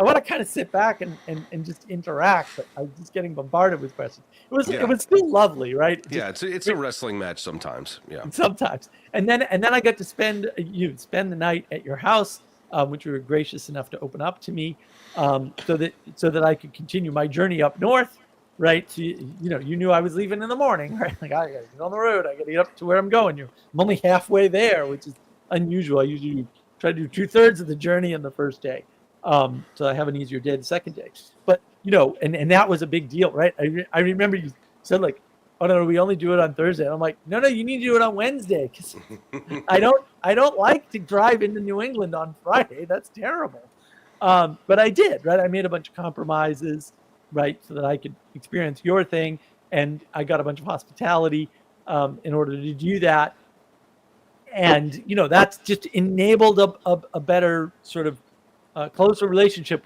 A: want to kind of sit back and just interact, but I was just getting bombarded with questions. It was still lovely, right?
D: Yeah, it's a wrestling match sometimes. Yeah,
A: sometimes. And then I got to spend the night at your house, which you were gracious enough to open up to me, so that I could continue my journey up north, right? So, you knew I was leaving in the morning, right? Like, I got to get on the road. I got to get up to where I'm going. I'm only halfway there, which is unusual. I usually try to do 2/3 of the journey in the first day, so I have an easier day the second day. But and that was a big deal, right? I remember you said like, oh no, we only do it on Thursday. And I'm like, no, you need to do it on Wednesday because I don't like to drive into New England on Friday. That's terrible. But I did, right? I made a bunch of compromises, right, so that I could experience your thing, and I got a bunch of hospitality in order to do that. And that's just enabled a better sort of closer relationship,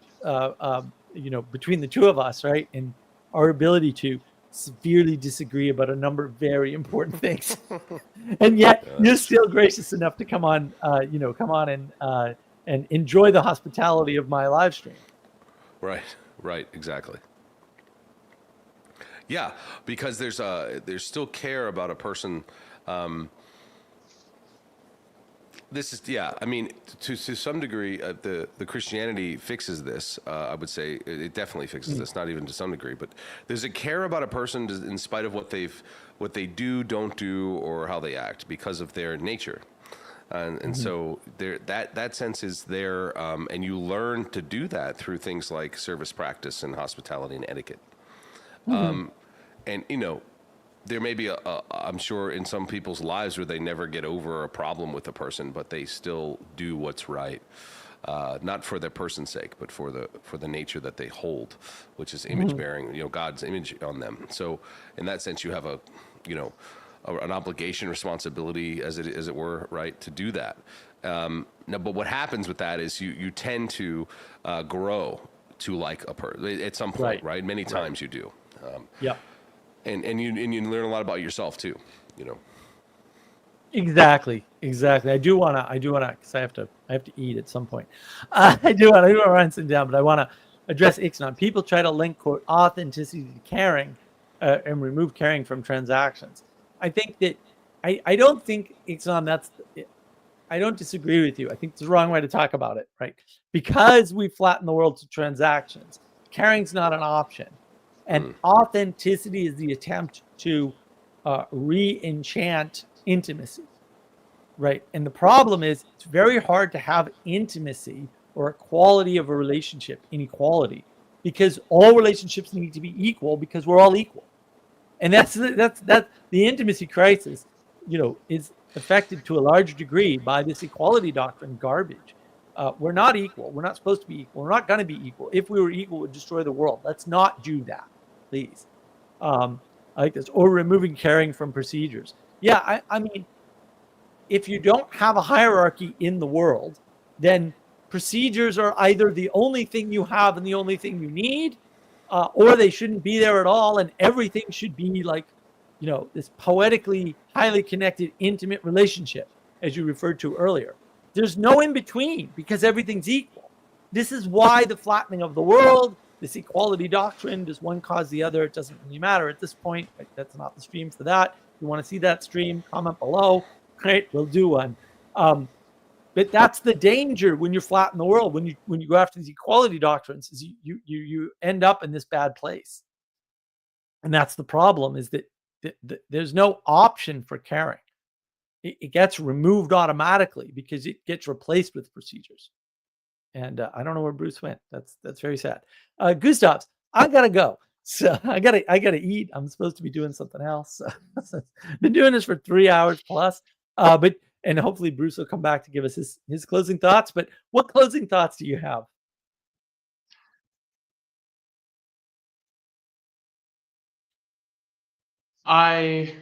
A: between the two of us, right, and our ability to severely disagree about a number of very important things, and yet you're still gracious enough to come on and enjoy the hospitality of my live stream.
D: Right, exactly. Yeah, because there's still care about a person. This is, I mean, to some degree, the Christianity fixes this. I would say it definitely fixes this. Not even to some degree, but there's a care about a person in spite of what they do, don't do, or how they act because of their nature, and so that sense is there, and you learn to do that through things like service practice and hospitality and etiquette, and there may be I'm sure in some people's lives where they never get over a problem with a person, but they still do what's right, not for their person's sake, but for the nature that they hold, which is image bearing, God's image on them. So in that sense, you have an obligation, responsibility, as it were, right, to do that. Now, but what happens with that is you tend to grow to like a person at some point, right? Many times you do.
A: Yeah.
D: And you learn a lot about yourself too, you know.
A: Exactly. I do wanna, because I have to eat at some point. I do wanna run some down, but I wanna address Ixon. People try to link quote authenticity to caring, and remove caring from transactions. I think that I don't think Ixon. I don't disagree with you. I think it's the wrong way to talk about it, right? Because we flatten the world to transactions, caring's not an option, and authenticity is the attempt to re-enchant intimacy, right? And the problem is it's very hard to have intimacy or a quality of a relationship in equality, because all relationships need to be equal because we're all equal. And that's the intimacy crisis, is affected to a large degree by this equality doctrine garbage. We're not equal. We're not supposed to be equal. We're not going to be equal. If we were equal, it would destroy the world. Let's not do that, please. I like this. Or removing caring from procedures. Yeah, I mean, if you don't have a hierarchy in the world, then procedures are either the only thing you have and the only thing you need, or they shouldn't be there at all, and everything should be like, this poetically highly connected, intimate relationship, as you referred to earlier. There's no in between because everything's equal. This is why the flattening of the world, this equality doctrine, does one cause the other? It doesn't really matter at this point. Like, that's not the stream for that. If you want to see that stream, comment below. Right, we'll do one. But that's the danger when you flatten the world, when you go after these equality doctrines, is you end up in this bad place. And that's the problem, is that there's no option for caring. It gets removed automatically because it gets replaced with procedures. And I don't know where Bruce went. That's very sad. Gustavs, I gotta go. So I gotta eat. I'm supposed to be doing something else. Been doing this for 3 hours plus. And hopefully Bruce will come back to give us his closing thoughts. But what closing thoughts do you have?
C: I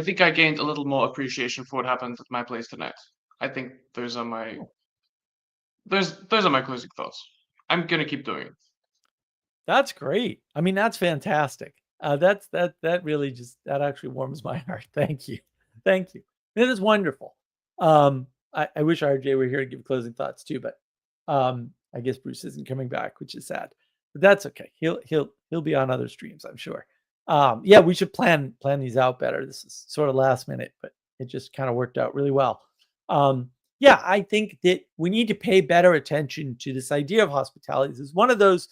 C: think I gained a little more appreciation for what happened at my place tonight. I think those are my closing thoughts. I'm gonna keep doing it.
A: That's great. I mean, that's fantastic. That really that actually warms my heart. Thank you. It is wonderful. I wish RJ were here to give closing thoughts too, but I guess Bruce isn't coming back, which is sad. But that's okay. He'll be on other streams, I'm sure. Yeah, we should plan these out better. This is sort of last minute, but it just kind of worked out really well. Yeah, I think that we need to pay better attention to this idea of hospitality. This is one of those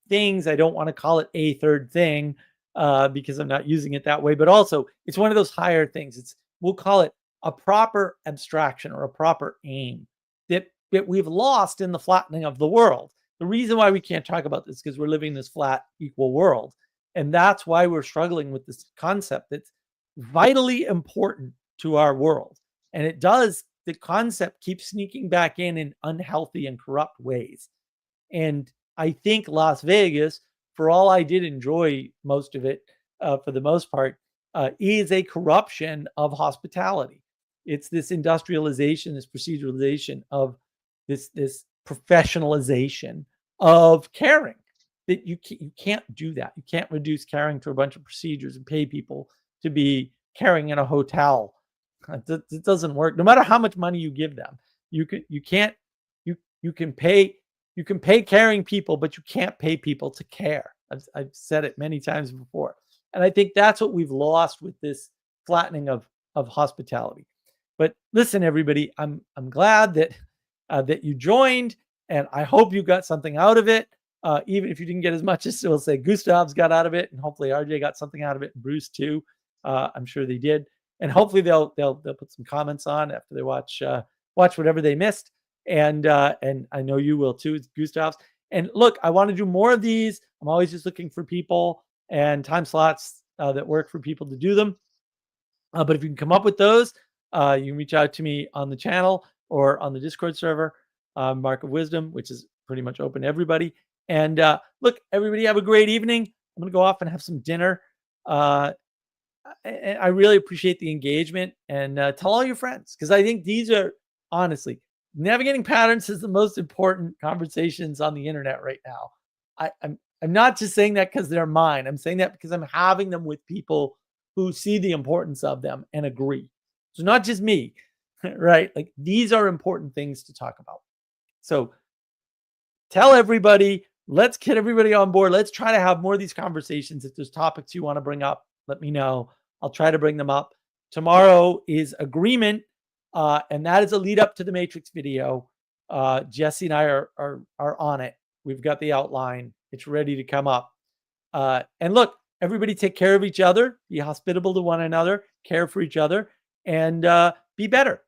A: things. I don't want to call it a third thing because I'm not using it that way, but also it's one of those higher things. We'll call it a proper abstraction or a proper aim that we've lost in the flattening of the world. The reason why we can't talk about this is because we're living in this flat, equal world. And that's why we're struggling with this concept that's vitally important to our world. And the concept keeps sneaking back in unhealthy and corrupt ways. And I think Las Vegas, for all I did enjoy most of it, for the most part, is a corruption of hospitality. It's this industrialization, this proceduralization of this professionalization of caring. That you can't do that. You can't reduce caring to a bunch of procedures and pay people to be caring in a hotel. It doesn't work. No matter how much money you give them, you can pay caring people, but you can't pay people to care. I've said it many times before. And I think that's what we've lost with this flattening of hospitality. But listen, everybody, I'm glad that you joined, and I hope you got something out of it. Even if you didn't get as much as, we'll say, Gustav's got out of it, and hopefully RJ got something out of it, and Bruce too. I'm sure they did. And hopefully they'll put some comments on after they watch whatever they missed. And I know you will too, Gustav's. And look, I want to do more of these. I'm always just looking for people and time slots that work for people to do them. But if you can come up with those, you can reach out to me on the channel or on the Discord server, Mark of Wisdom, which is pretty much open to everybody. And look, everybody have a great evening. I'm going to go off and have some dinner. I really appreciate the engagement, and tell all your friends, because I think these are, honestly, navigating patterns is the most important conversations on the internet right now. I'm not just saying that because they're mine. I'm saying that because I'm having them with people who see the importance of them and agree. So not just me, right? Like these are important things to talk about. So tell everybody, let's get everybody on board. Let's try to have more of these conversations. If there's topics you want to bring up, let me know. I'll try to bring them up. Tomorrow is agreement, and that is a lead up to the Matrix video. Jesse and I are on it. We've got the outline. It's ready to come up. And look, everybody take care of each other. Be hospitable to one another. Care for each other. And be better.